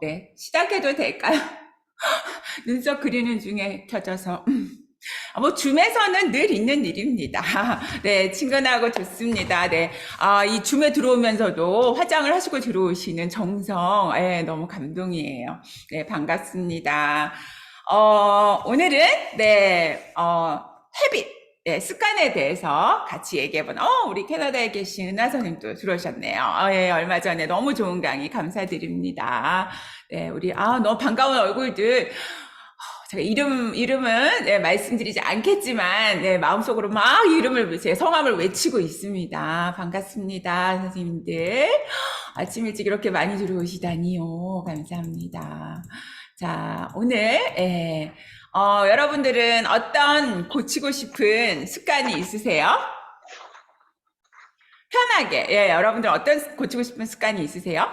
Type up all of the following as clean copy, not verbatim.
네, 시작해도 될까요? 눈썹 그리는 중에 켜져서. 뭐, 줌에서는 늘 있는 일입니다. 네, 친근하고 좋습니다. 네. 이 줌에 들어오면서도 화장을 하시고 들어오시는 정성, 예, 너무 감동이에요. 네, 반갑습니다. 오늘은, 네, 헤빗, 네, 습관에 대해서 같이 얘기해보는, 우리 캐나다에 계신 은하 선생님도 들어오셨네요. 예, 얼마 전에 너무 좋은 강의 감사드립니다. 네, 우리, 너무 반가운 얼굴들. 제가 이름은, 네, 말씀드리지 않겠지만, 네, 마음속으로 막 제 성함을 외치고 있습니다. 반갑습니다, 선생님들. 아침 일찍 이렇게 많이 들어오시다니요. 감사합니다. 자, 오늘, 예, 여러분들은 어떤 고치고 싶은 습관이 있으세요? 편하게, 예, 여러분들 어떤 고치고 싶은 습관이 있으세요?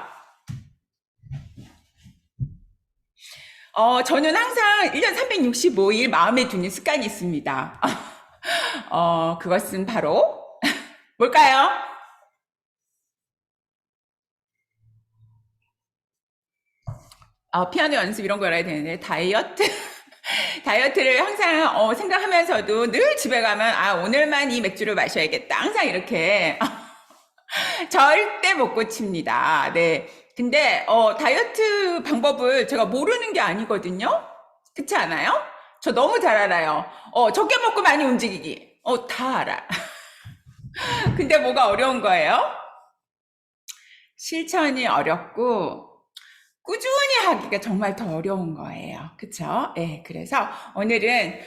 저는 항상 1년 365일 마음에 두는 습관이 있습니다. 그것은 바로, 뭘까요? 피아노 연습 이런 거 알아야 되는데, 다이어트? 다이어트를 항상 생각하면서도 늘 집에 가면, 오늘만 이 맥주를 마셔야겠다. 항상 이렇게 절대 못 고칩니다. 네. 근데, 다이어트 방법을 제가 모르는 게 아니거든요? 그렇지 않아요? 저 너무 잘 알아요. 적게 먹고 많이 움직이기. 다 알아. 근데 뭐가 어려운 거예요? 실천이 어렵고, 꾸준히 하기가 정말 더 어려운 거예요. 그쵸? 예, 그래서 오늘은,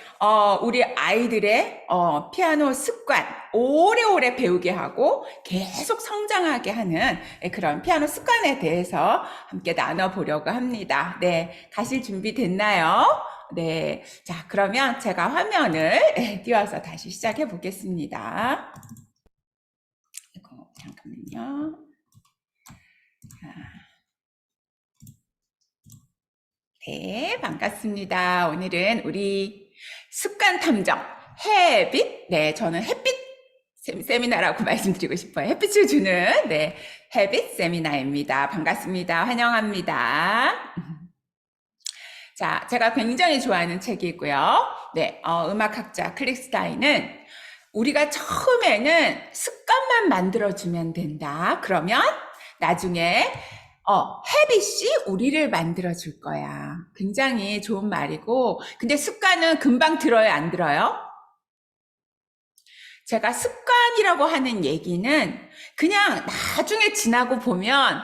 우리 아이들의, 피아노 습관, 오래오래 배우게 하고 계속 성장하게 하는 그런 피아노 습관에 대해서 함께 나눠보려고 합니다. 네, 가실 준비 됐나요? 네. 자, 그러면 제가 화면을 띄워서 다시 시작해 보겠습니다. 잠깐만요. 네, 반갑습니다. 오늘은 우리 습관 탐정, 햇빛. 네, 저는 햇빛 세미나라고 말씀드리고 싶어요. 햇빛을 주는, 네, 햇빛 세미나입니다. 반갑습니다. 환영합니다. 자, 제가 굉장히 좋아하는 책이고요. 네, 음악학자 클릭스타인은 우리가 처음에는 습관만 만들어주면 된다. 그러면 나중에 헤빗이 우리를 만들어줄 거야. 굉장히 좋은 말이고, 근데 습관은 금방 들어요, 안 들어요? 제가 습관이라고 하는 얘기는 그냥 나중에 지나고 보면,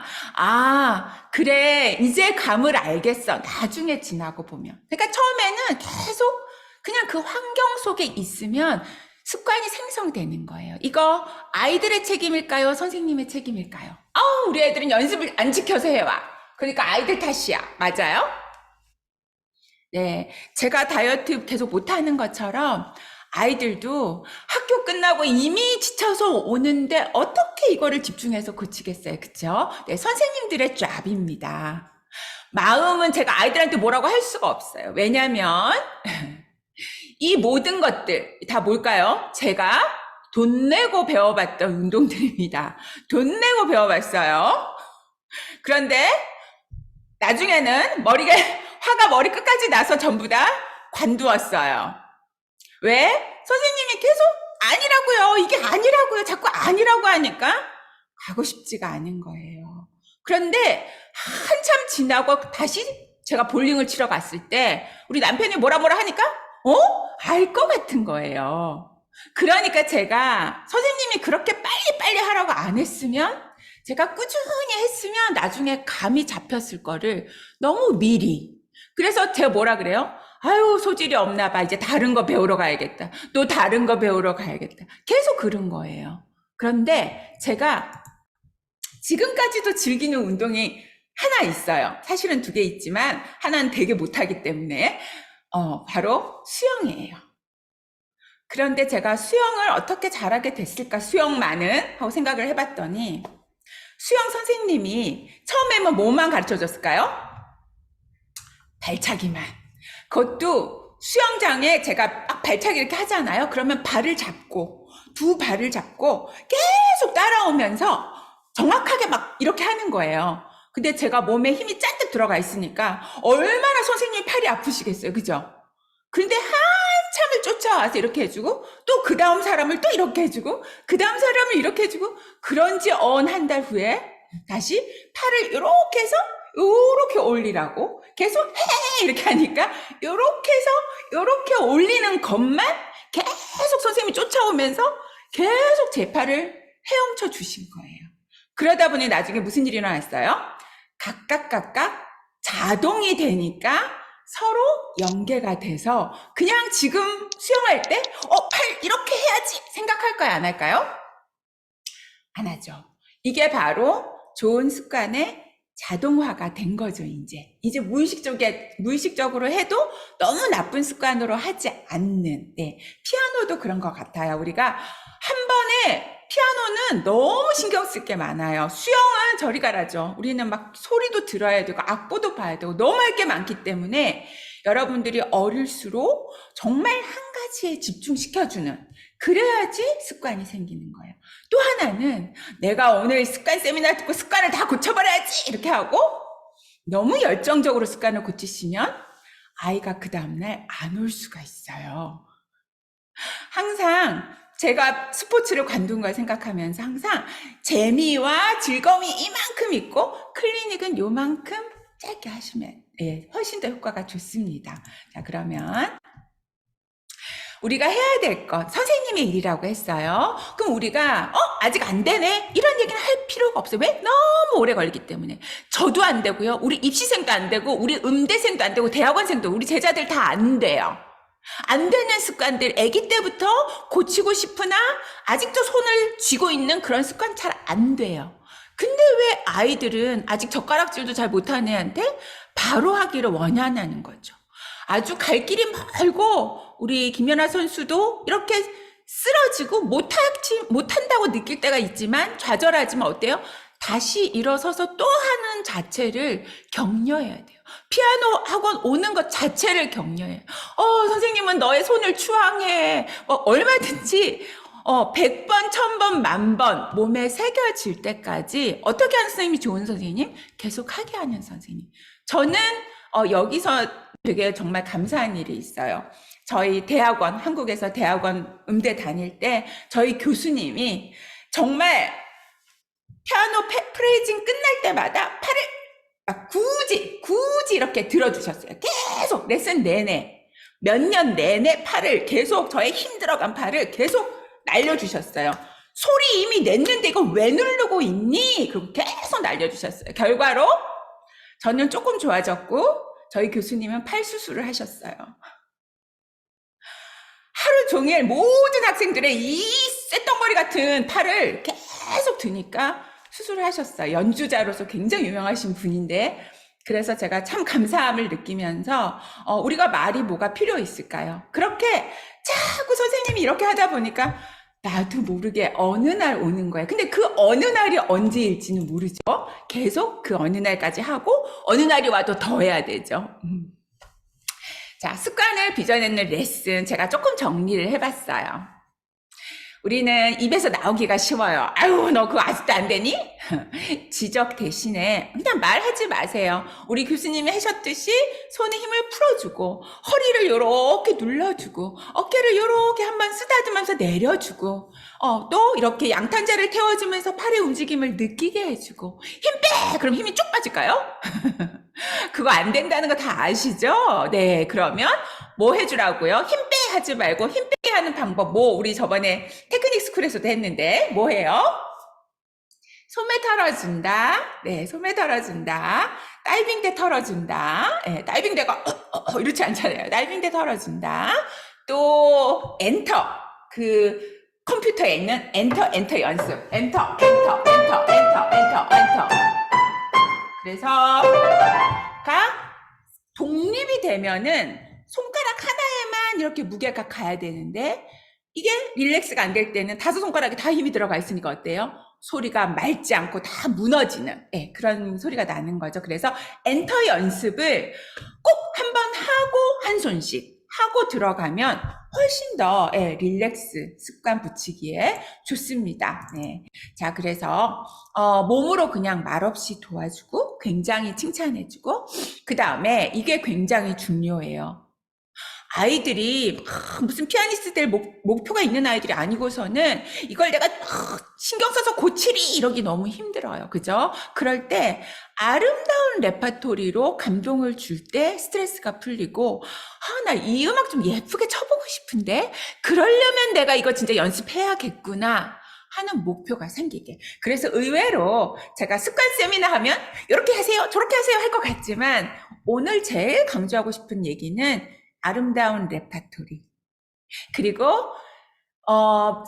그래, 이제 감을 알겠어. 나중에 지나고 보면. 그러니까 처음에는 계속 그냥 그 환경 속에 있으면 습관이 생성되는 거예요. 이거 아이들의 책임일까요? 선생님의 책임일까요? 우리 애들은 연습을 안 지켜서 해와. 그러니까 아이들 탓이야. 맞아요? 네. 제가 다이어트 계속 못하는 것처럼 아이들도 학교 끝나고 이미 지쳐서 오는데 어떻게 이거를 집중해서 고치겠어요. 그쵸? 네. 선생님들의 잡입니다. 마음은 제가 아이들한테 뭐라고 할 수가 없어요. 왜냐면 이 모든 것들 다 뭘까요? 제가 돈 내고 배워봤던 운동들입니다. 돈 내고 배워봤어요. 그런데 나중에는 화가 머리 끝까지 나서 전부 다 관두었어요. 왜? 선생님이 계속 아니라고요. 이게 아니라고요. 자꾸 아니라고 하니까 가고 싶지가 않은 거예요. 그런데 한참 지나고 다시 제가 볼링을 치러 갔을 때 우리 남편이 뭐라 하니까 알 것 같은 거예요. 그러니까 제가 선생님이 그렇게 빨리빨리 하라고 안 했으면 제가 꾸준히 했으면 나중에 감이 잡혔을 거를 너무 미리. 그래서 제가 뭐라 그래요? 소질이 없나 봐. 이제 다른 거 배우러 가야겠다. 또 다른 거 배우러 가야겠다. 계속 그런 거예요. 그런데 제가 지금까지도 즐기는 운동이 하나 있어요. 사실은 2개 있지만 하나는 되게 못하기 때문에 바로 수영이에요. 그런데 제가 수영을 어떻게 잘하게 됐을까? 수영만은 하고 생각을 해봤더니 수영 선생님이 처음에는 뭐만 가르쳐줬을까요? 발차기만. 그것도 수영장에 제가 막 발차기 이렇게 하잖아요. 그러면 발을 잡고 2발을 잡고 계속 따라오면서 정확하게 막 이렇게 하는 거예요. 근데 제가 몸에 힘이 잔뜩 들어가 있으니까 얼마나 선생님이 팔이 아프시겠어요. 그죠? 근데 한참을 쫓아와서 이렇게 해주고 또 그 다음 사람을 또 이렇게 해주고 그 다음 사람을 이렇게 해주고 그런지 한 달 후에 다시 팔을 이렇게 해서 이렇게 올리라고 계속 해 이렇게 하니까 이렇게 해서 이렇게 올리는 것만 계속 선생님이 쫓아오면서 계속 제 팔을 헤엄쳐 주신 거예요. 그러다 보니 나중에 무슨 일이 일어났어요? 각각 자동이 되니까 서로 연계가 돼서 그냥 지금 수영할 때 팔 이렇게 해야지 생각할까요? 안 할까요? 안 하죠. 이게 바로 좋은 습관의 자동화가 된 거죠, 이제 무의식적으로 해도 너무 나쁜 습관으로 하지 않는, 네. 피아노도 그런 것 같아요. 우리가 한 번에 피아노는 너무 신경 쓸 게 많아요. 수영은 저리 가라죠. 우리는 막 소리도 들어야 되고, 악보도 봐야 되고, 너무 할 게 많기 때문에 여러분들이 어릴수록 정말 한 가지에 집중시켜주는, 그래야지 습관이 생기는 거예요. 또 하나는 내가 오늘 습관 세미나 듣고 습관을 다 고쳐버려야지 이렇게 하고 너무 열정적으로 습관을 고치시면 아이가 그 다음날 안 올 수가 있어요. 항상 제가 스포츠를 관둔 걸 생각하면서 항상 재미와 즐거움이 이만큼 있고 클리닉은 요만큼 짧게 하시면 훨씬 더 효과가 좋습니다. 자, 그러면 우리가 해야 될 것, 선생님의 일이라고 했어요. 그럼 우리가 아직 안 되네? 이런 얘기는 할 필요가 없어요. 왜? 너무 오래 걸리기 때문에. 저도 안 되고요. 우리 입시생도 안 되고 우리 음대생도 안 되고 대학원생도 우리 제자들 다 안 돼요. 안 되는 습관들 아기 때부터 고치고 싶으나 아직도 손을 쥐고 있는 그런 습관 잘 안 돼요. 근데 왜 아이들은 아직 젓가락질도 잘 못하는 애한테 바로 하기를 원하는 거죠. 아주 갈 길이 멀고 우리 김연아 선수도 이렇게 쓰러지고 못한다고 느낄 때가 있지만 좌절하지만 어때요? 다시 일어서서 또 하는 자체를 격려해야 돼요. 피아노 학원 오는 것 자체를 격려해요. 선생님은 너의 손을 추앙해. 얼마든지 100번, 1000번, 10,000번 몸에 새겨질 때까지 어떻게 하는 선생님이 좋은 선생님? 계속 하게 하는 선생님. 저는 여기서 되게 정말 감사한 일이 있어요. 저희 대학원, 한국에서 대학원 음대 다닐 때 저희 교수님이 정말 피아노 프레이징 끝날 때마다 팔을 굳이 이렇게 들어주셨어요. 계속 레슨 내내 몇 년 내내 팔을 계속 저의 힘 들어간 팔을 계속 날려주셨어요. 소리 이미 냈는데 이거 왜 누르고 있니? 그리고 계속 날려주셨어요. 결과로 저는 조금 좋아졌고 저희 교수님은 팔 수술을 하셨어요. 하루 종일 모든 학생들의 이 쇳덩어리 같은 팔을 계속 드니까 수술을 하셨어요. 연주자로서 굉장히 유명하신 분인데 그래서 제가 참 감사함을 느끼면서 우리가 말이 뭐가 필요 있을까요? 그렇게 자꾸 선생님이 이렇게 하다 보니까 나도 모르게 어느 날 오는 거예요. 근데 그 어느 날이 언제일지는 모르죠. 계속 그 어느 날까지 하고 어느 날이 와도 더 해야 되죠. 자, 습관을 빚어내는 레슨 제가 조금 정리를 해봤어요. 우리는 입에서 나오기가 쉬워요. 아유, 너 그거 아직도 안 되니? 지적 대신에 그냥 말하지 마세요. 우리 교수님이 하셨듯이 손에 힘을 풀어주고 허리를 이렇게 눌러주고 어깨를 이렇게 한번 쓰다듬으면서 내려주고 또 이렇게 양탄자를 태워주면서 팔의 움직임을 느끼게 해주고 힘 빼! 그럼 힘이 쭉 빠질까요? 그거 안 된다는 거 다 아시죠? 네, 그러면 뭐 해주라고요? 힘 빼! 하지 말고 힘 빼게 하는 방법 우리 저번에 테크닉 스쿨에서도 했는데 뭐 해요? 소매 털어준다. 네, 소매 털어준다. 다이빙대 털어준다. 네, 다이빙대가 이렇지 않잖아요. 다이빙대 털어준다. 또 엔터. 그 컴퓨터에 있는 엔터 연습. 엔터. 그래서 독립이 되면은 손가락 하나에만 이렇게 무게가 가야 되는데 이게 릴렉스가 안 될 때는 5손가락에 다 힘이 들어가 있으니까 어때요? 소리가 맑지 않고 다 무너지는 그런 소리가 나는 거죠. 그래서 엔터 연습을 꼭 한 번 하고 한 손씩 하고 들어가면 훨씬 더 릴렉스 습관 붙이기에 좋습니다. 네. 자, 그래서 몸으로 그냥 말없이 도와주고 굉장히 칭찬해주고 그 다음에 이게 굉장히 중요해요. 아이들이 무슨 피아니스트 될 목표가 있는 아이들이 아니고서는 이걸 내가 신경 써서 고치리 이러기 너무 힘들어요. 그죠? 그럴 때 아름다운 레파토리로 감동을 줄 때 스트레스가 풀리고 나 이 음악 좀 예쁘게 쳐보고 싶은데 그러려면 내가 이거 진짜 연습해야겠구나 하는 목표가 생기게. 그래서 의외로 제가 습관 세미나 하면 이렇게 하세요 저렇게 하세요 할 것 같지만 오늘 제일 강조하고 싶은 얘기는 아름다운 레파토리. 그리고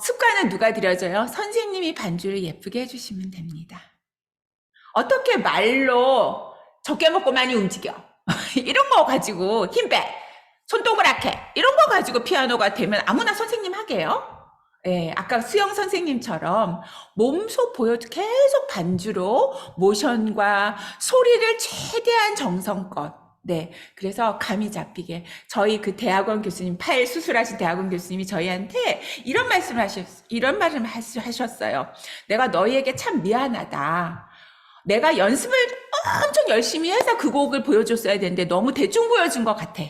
습관은 누가 들여줘요? 선생님이 반주를 예쁘게 해주시면 됩니다. 어떻게 말로 적게 먹고 많이 움직여 이런 거 가지고 힘 빼, 손동그랗게 이런 거 가지고 피아노가 되면 아무나 선생님 하게요. 예, 아까 수영 선생님처럼 몸소 보여도 계속 반주로 모션과 소리를 최대한 정성껏 네, 그래서 감이 잡히게 저희 그 대학원 교수님 팔 수술하신 대학원 교수님이 저희한테 이런 말씀을 하셨어요. 내가 너희에게 참 미안하다. 내가 연습을 엄청 열심히 해서 그 곡을 보여줬어야 되는데 너무 대충 보여준 것 같아.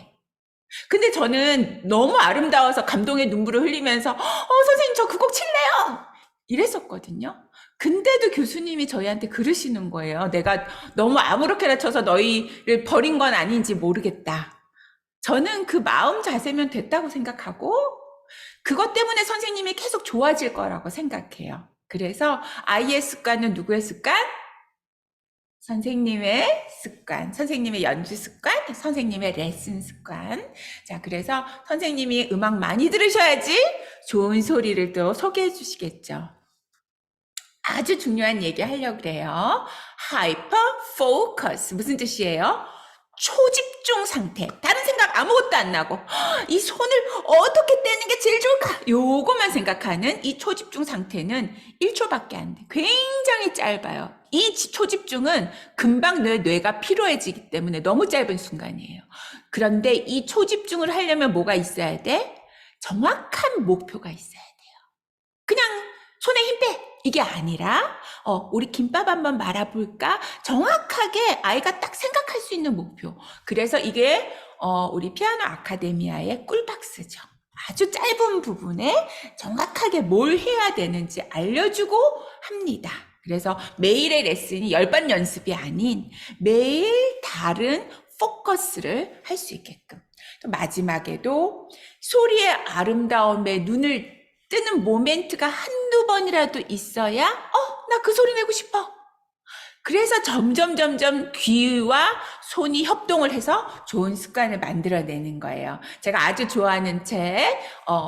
근데 저는 너무 아름다워서 감동의 눈물을 흘리면서 선생님 저 그 곡 칠래요 이랬었거든요. 근데도 교수님이 저희한테 그러시는 거예요. 내가 너무 아무렇게나 쳐서 너희를 버린 건 아닌지 모르겠다. 저는 그 마음 자세면 됐다고 생각하고 그것 때문에 선생님이 계속 좋아질 거라고 생각해요. 그래서 아이의 습관은 누구의 습관? 선생님의 습관, 선생님의 연주 습관, 선생님의 레슨 습관. 자, 그래서 선생님이 음악 많이 들으셔야지 좋은 소리를 또 소개해 주시겠죠. 아주 중요한 얘기 하려고 그래요. 하이퍼 포커스 무슨 뜻이에요? 초집중 상태. 다른 생각 아무것도 안 나고 이 손을 어떻게 떼는 게 제일 좋을까? 요거만 생각하는 이 초집중 상태는 1초밖에 안 돼. 굉장히 짧아요. 이 초집중은 금방 뇌가 피로해지기 때문에 너무 짧은 순간이에요. 그런데 이 초집중을 하려면 뭐가 있어야 돼? 정확한 목표가 있어야 돼요. 그냥 손에 힘 빼. 이게 아니라 우리 김밥 한번 말아볼까? 정확하게 아이가 딱 생각할 수 있는 목표. 그래서 이게 우리 피아노 아카데미아의 꿀박스죠. 아주 짧은 부분에 정확하게 뭘 해야 되는지 알려주고 합니다. 그래서 매일의 레슨이 10번 연습이 아닌 매일 다른 포커스를 할 수 있게끔. 또 마지막에도 소리의 아름다움에 눈을 뜨는 모멘트가 한두 번이라도 있어야 나 그 소리 내고 싶어. 그래서 점점 귀와 손이 협동을 해서 좋은 습관을 만들어내는 거예요. 제가 아주 좋아하는 책,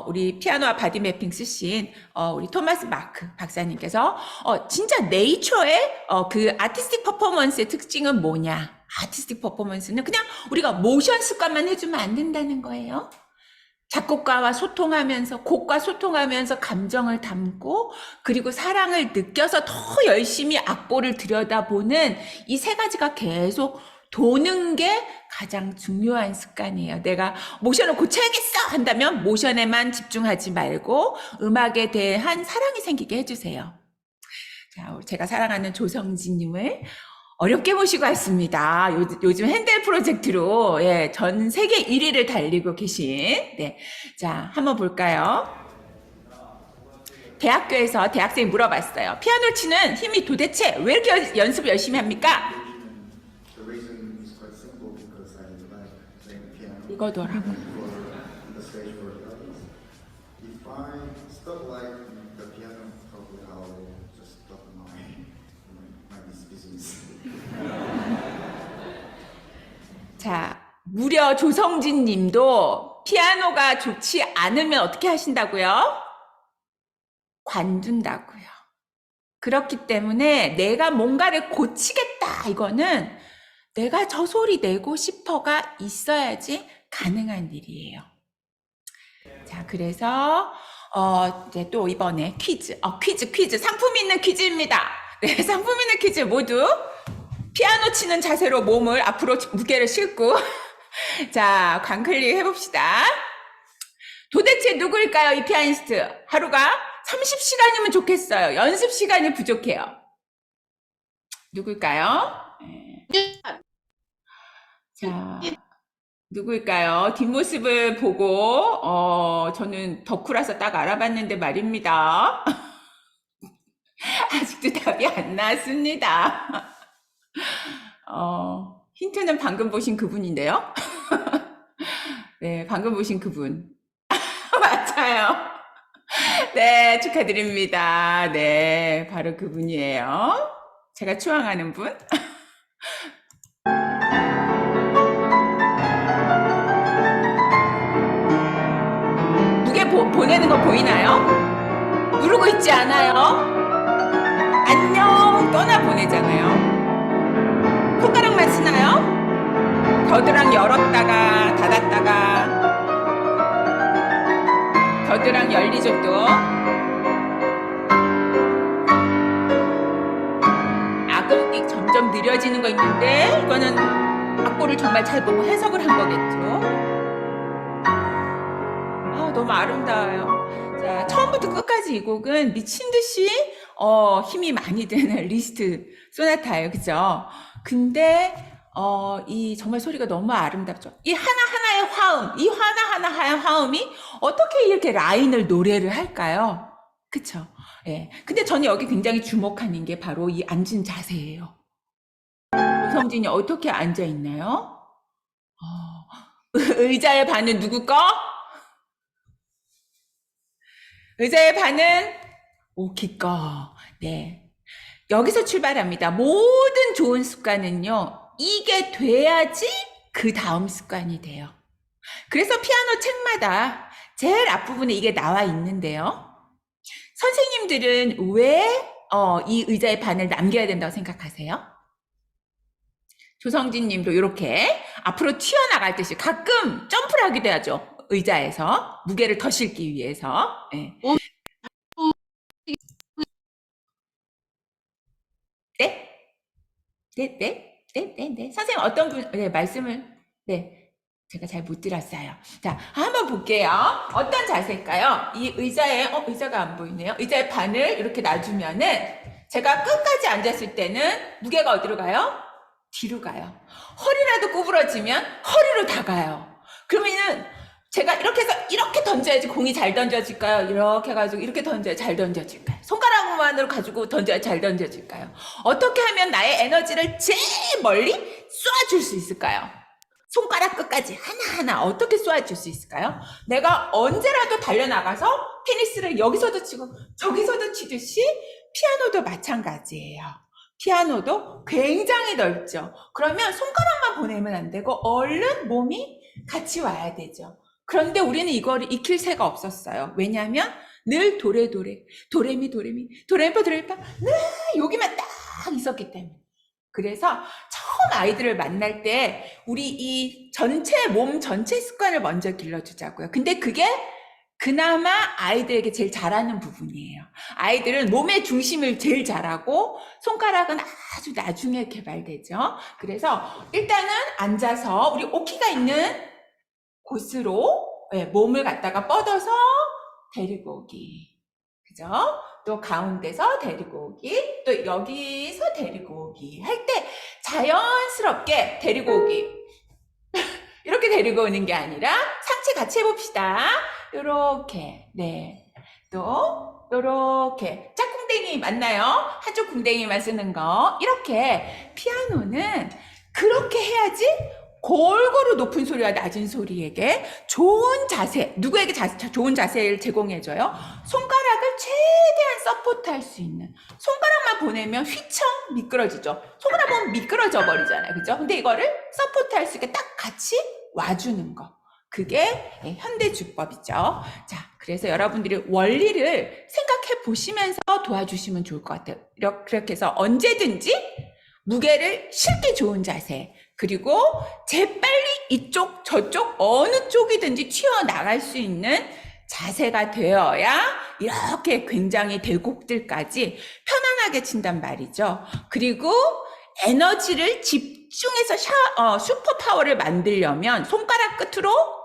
우리 피아노와 바디 매핑 쓰신 우리 토마스 마크 박사님께서 진짜 네이처의 그 아티스틱 퍼포먼스의 특징은 뭐냐? 아티스틱 퍼포먼스는 그냥 우리가 모션 습관만 해주면 안 된다는 거예요. 작곡가와 소통하면서 곡과 소통하면서 감정을 담고 그리고 사랑을 느껴서 더 열심히 악보를 들여다보는 이 세 가지가 계속 도는 게 가장 중요한 습관이에요. 내가 모션을 고쳐야겠어 한다면 모션에만 집중하지 말고 음악에 대한 사랑이 생기게 해주세요. 자, 제가 사랑하는 조성진님을 어렵게 모시고 왔습니다. 요즘 핸델 프로젝트로 전 세계 1위를 달리고 계신 자, 한번 볼까요? 대학교에서 대학생이 물어봤어요. 피아노 치는 힘이 도대체 왜 이렇게 연습을 열심히 합니까? 이거더라고요. 자, 무려 조성진 님도 피아노가 좋지 않으면 어떻게 하신다고요? 관둔다고요. 그렇기 때문에 내가 뭔가를 고치겠다 이거는 내가 저 소리 내고 싶어가 있어야지 가능한 일이에요. 자, 그래서 이제 또 이번에 퀴즈 상품 있는 퀴즈입니다. 네, 상품 있는 퀴즈 모두 피아노 치는 자세로 몸을 앞으로 무게를 싣고 자, 광클릭 해봅시다. 도대체 누구일까요, 이 피아니스트? 하루가 30시간이면 좋겠어요. 연습 시간이 부족해요. 누굴까요? 자, 누구일까요? 뒷모습을 보고, 저는 덕후라서 딱 알아봤는데 말입니다. 아직도 답이 안 나왔습니다. 힌트는 방금 보신 그분인데요. 네, 방금 보신 그분. 맞아요. 네, 축하드립니다. 네, 바로 그분이에요. 제가 추앙하는 분. 무게 보내는 거 보이나요? 누르고 있지 않아요? 안녕 떠나 보내잖아요. 손가락만 쓰나요? 겨드랑 열었다가 닫았다가 겨드랑 열리죠 또. 악음이 점점 느려지는 거 있는데 이거는 악보를 정말 잘 보고 해석을 한 거겠죠. 너무 아름다워요. 자, 처음부터 끝까지 이 곡은 미친 듯이 힘이 많이 드는 리스트 소나타예요. 그죠? 근데 이 정말 소리가 너무 아름답죠. 이 하나하나의 화음, 이 하나하나의 화음이 어떻게 이렇게 라인을 노래를 할까요? 그쵸? 예. 근데 저는 여기 굉장히 주목하는 게 바로 이 앉은 자세예요. 성진이 어떻게 앉아 있나요? 의자의 반은 누구 거? 의자의 반은 오키 거. 네. 여기서 출발합니다. 모든 좋은 습관은요, 이게 돼야지 그 다음 습관이 돼요. 그래서 피아노 책마다 제일 앞부분에 이게 나와 있는데요. 선생님들은 왜 이 의자의 반을 남겨야 된다고 생각하세요? 조성진 님도 이렇게 앞으로 튀어나갈 듯이 가끔 점프를 하기도 하죠. 의자에서 무게를 더 실기 위해서. 네. 네? 네, 네, 네, 네, 네. 선생님 어떤 분, 네, 말씀을, 네, 제가 잘 못 들었어요. 자, 한번 볼게요. 어떤 자세일까요? 이 의자에, 의자가 안 보이네요. 의자의 반을 이렇게 놔주면은 제가 끝까지 앉았을 때는 무게가 어디로 가요? 뒤로 가요. 허리라도 구부러지면 허리로 다 가요. 그러면은 제가 이렇게 해서 이렇게 던져야지 공이 잘 던져질까요? 이렇게 해가지고 이렇게 던져야 잘 던져질까요? 손가락만으로 가지고 던져야 잘 던져질까요? 어떻게 하면 나의 에너지를 제일 멀리 쏘아줄 수 있을까요? 손가락 끝까지 하나하나 어떻게 쏘아줄 수 있을까요? 내가 언제라도 달려나가서 테니스를 여기서도 치고 저기서도 치듯이 피아노도 마찬가지예요. 피아노도 굉장히 넓죠. 그러면 손가락만 보내면 안 되고 얼른 몸이 같이 와야 되죠. 그런데 우리는 이거를 익힐 새가 없었어요. 왜냐하면 늘 도레도레, 도레미, 도레미, 도레미파, 도레미파 늘 여기만 딱 있었기 때문에. 그래서 처음 아이들을 만날 때 우리 이 전체 몸 전체 습관을 먼저 길러주자고요. 근데 그게 그나마 아이들에게 제일 잘하는 부분이에요. 아이들은 몸의 중심을 제일 잘하고 손가락은 아주 나중에 개발되죠. 그래서 일단은 앉아서 우리 오키가 있는 곳으로 몸을 갖다가 뻗어서 데리고 오기. 그죠? 또 가운데서 데리고 오기, 또 여기서 데리고 오기 할 때 자연스럽게 데리고 오기. 이렇게 데리고 오는 게 아니라 상체 같이 해봅시다. 요렇게, 네. 또 요렇게 짝꿍댕이 맞나요? 한쪽 궁댕이만 쓰는 거. 이렇게 피아노는 그렇게 해야지 골고루 높은 소리와 낮은 소리에게 좋은 자세, 누구에게 좋은 자세를 제공해줘요? 손가락을 최대한 서포트할 수 있는. 손가락만 보내면 휘청 미끄러지죠. 손가락 보면 미끄러져 버리잖아요. 그죠? 근데 이거를 서포트할 수 있게 딱 같이 와주는 거. 그게 현대주법이죠. 자, 그래서 여러분들이 원리를 생각해 보시면서 도와주시면 좋을 것 같아요. 그렇게 해서 언제든지 무게를 실기 좋은 자세, 그리고 재빨리 이쪽 저쪽 어느 쪽이든지 튀어나갈 수 있는 자세가 되어야 이렇게 굉장히 대곡들까지 편안하게 친단 말이죠. 그리고 에너지를 집중해서 슈퍼파워를 만들려면 손가락 끝으로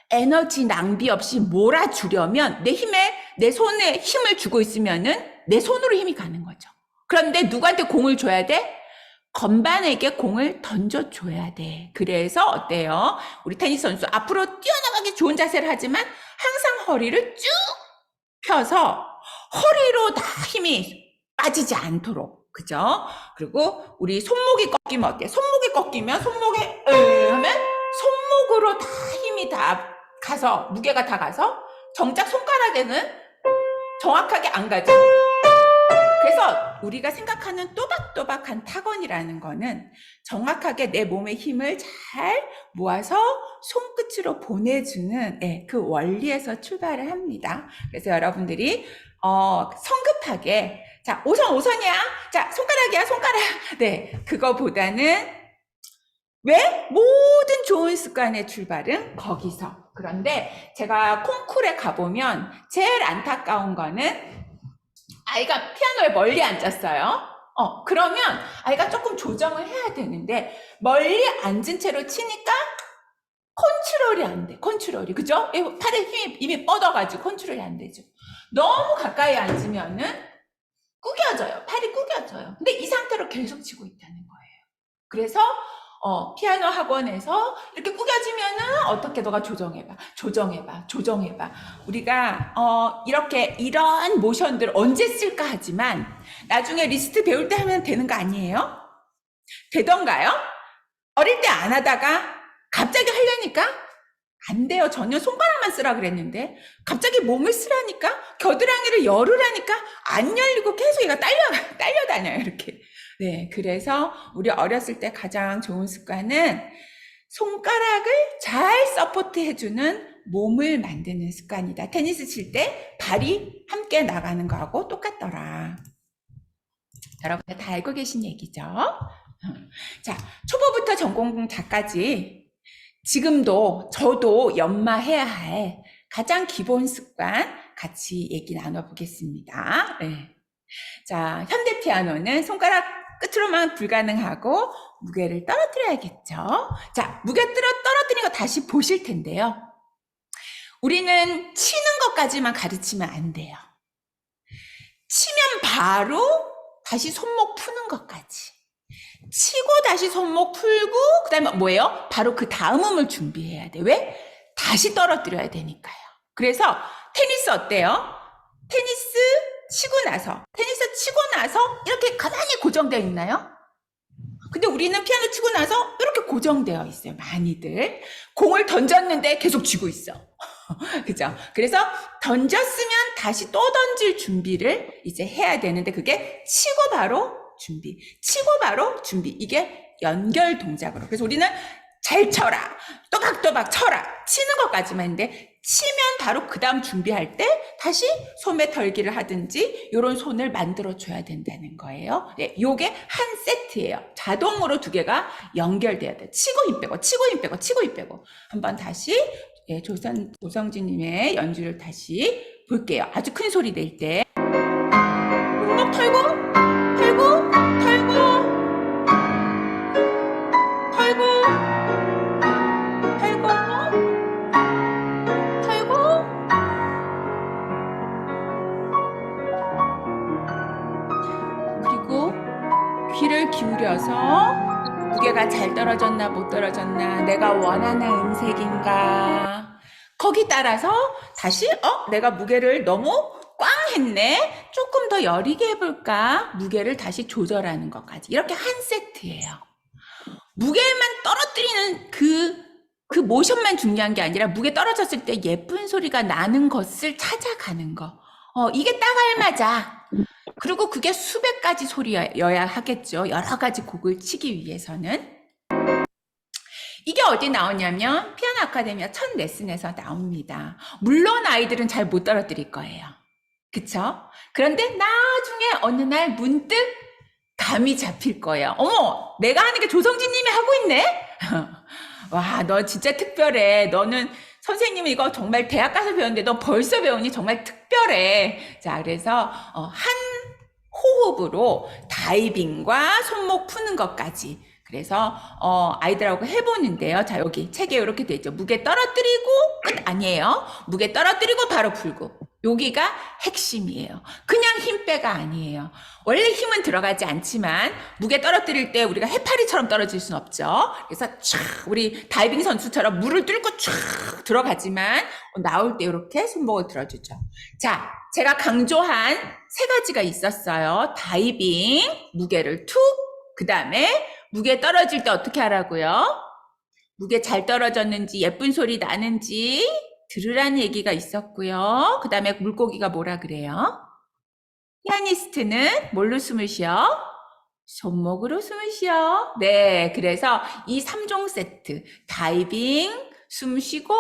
에너지 낭비 없이 몰아주려면 내 손에 힘을 주고 있으면은 내 손으로 힘이 가는 거죠. 그런데 누구한테 공을 줘야 돼? 건반에게 공을 던져줘야 돼. 그래서 어때요? 우리 테니스 선수 앞으로 뛰어나가기 좋은 자세를 하지만 항상 허리를 쭉 펴서 허리로 다 힘이 빠지지 않도록. 그죠? 그리고 우리 손목이 꺾이면 어때? 손목이 꺾이면 손목에 하면 손목으로 다 힘이 다 가서 무게가 다 가서 정작 손가락에는 정확하게 안 가죠. 그래서 우리가 생각하는 또박또박한 타건이라는 거는 정확하게 내 몸의 힘을 잘 모아서 손끝으로 보내주는 그 원리에서 출발을 합니다. 그래서 여러분들이 성급하게 자 오선이야. 자 손가락이야 손가락. 네 그거보다는 왜? 모든 좋은 습관의 출발은 거기서. 그런데 제가 콩쿨에 가보면 제일 안타까운 거는 아이가 피아노에 멀리 앉았어요. 그러면 아이가 조금 조정을 해야 되는데 멀리 앉은 채로 치니까 컨트롤이 안 돼. 컨트롤이. 그죠? 팔에 힘이 이미 뻗어가지고 컨트롤이 안 되죠. 너무 가까이 앉으면은 구겨져요. 팔이 구겨져요. 근데 이 상태로 계속 치고 있다는 거예요. 그래서 피아노 학원에서 이렇게 구겨지면은 어떻게 너가 조정해봐. 우리가 이런 모션들 언제 쓸까 하지만 나중에 리스트 배울 때 하면 되는 거 아니에요? 되던가요? 어릴 때 안 하다가 갑자기 하려니까 안 돼요. 전혀 손가락만 쓰라 그랬는데 갑자기 몸을 쓰라니까 겨드랑이를 열으라니까 안 열리고 계속 얘가 딸려다녀요. 이렇게. 네, 그래서 우리 어렸을 때 가장 좋은 습관은 손가락을 잘 서포트해주는 몸을 만드는 습관이다. 테니스 칠 때 발이 함께 나가는 거하고 똑같더라. 여러분들 다 알고 계신 얘기죠? 자, 초보부터 전공자까지 지금도 저도 연마해야 할 가장 기본 습관 같이 얘기 나눠보겠습니다. 네. 자, 현대 피아노는 손가락 끝으로만 불가능하고 무게를 떨어뜨려야겠죠. 자, 무게 떨어뜨리는 거 다시 보실 텐데요. 우리는 치는 것까지만 가르치면 안 돼요. 치면 바로 다시 손목 푸는 것까지. 치고 다시 손목 풀고 그 다음에 뭐예요? 바로 그 다음 음을 준비해야 돼. 왜? 다시 떨어뜨려야 되니까요. 그래서 테니스 어때요? 테니스 치고 나서 이렇게 가만히 고정되어 있나요? 근데 우리는 피아노 치고 나서 이렇게 고정되어 있어요. 많이들. 공을 던졌는데 계속 쥐고 있어. 그죠? 그래서 던졌으면 다시 또 던질 준비를 이제 해야 되는데 그게 치고 바로 준비. 이게 연결 동작으로. 그래서 우리는 잘 쳐라. 또박또박 쳐라. 치는 것까지만 했는데 치면 바로 그 다음 준비할 때 다시 소매 털기를 하든지 이런 손을 만들어줘야 된다는 거예요. 네, 요게 한 세트예요. 자동으로 두 개가 연결돼야 돼요. 치고 힘 빼고. 한번 다시 조성진님의 연주를 다시 볼게요. 아주 큰 소리 낼 때. 손목 털고 그리고 귀를 기울여서 무게가 잘 떨어졌나 못 떨어졌나 내가 원하는 음색인가 거기 따라서 다시 내가 무게를 너무 꽝 했네 조금 더 여리게 해볼까 무게를 다시 조절하는 것까지 이렇게 한 세트예요. 무게만 떨어뜨리는 그 모션만 중요한 게 아니라 무게 떨어졌을 때 예쁜 소리가 나는 것을 찾아가는 거. 이게 딱 알맞아. 그리고 그게 수백 가지 소리여야 하겠죠. 여러 가지 곡을 치기 위해서는. 이게 어디 나오냐면 피아노 아카데미아 첫 레슨에서 나옵니다. 물론 아이들은 잘 못 떨어뜨릴 거예요. 그쵸? 그런데 나중에 어느 날 문득 감이 잡힐 거예요. 어머, 내가 하는 게 조성진 님이 하고 있네? 와, 너 진짜 특별해. 너는 선생님이 이거 정말 대학 가서 배웠는데 너 벌써 배우니 정말 특별해. 자, 그래서 한 호흡으로 다이빙과 손목 푸는 것까지. 그래서 아이들하고 해보는데요. 자, 여기 책에 이렇게 돼 있죠. 무게 떨어뜨리고 끝 아니에요. 무게 떨어뜨리고 바로 풀고. 여기가 핵심이에요. 그냥 힘 빼가 아니에요. 원래 힘은 들어가지 않지만 무게 떨어뜨릴 때 우리가 해파리처럼 떨어질 순 없죠. 그래서 촥 우리 다이빙 선수처럼 물을 뚫고 촥 들어가지만 나올 때 이렇게 손목을 들어주죠. 자, 제가 강조한 세 가지가 있었어요. 다이빙, 무게를 툭, 그 다음에 무게 떨어질 때 어떻게 하라고요? 무게 잘 떨어졌는지 예쁜 소리 나는지 들으라는 얘기가 있었고요. 그 다음에 물고기가 뭐라 그래요? 피아니스트는 뭘로 숨을 쉬어? 손목으로 숨을 쉬어. 네, 그래서 이 3종 세트, 다이빙, 숨 쉬고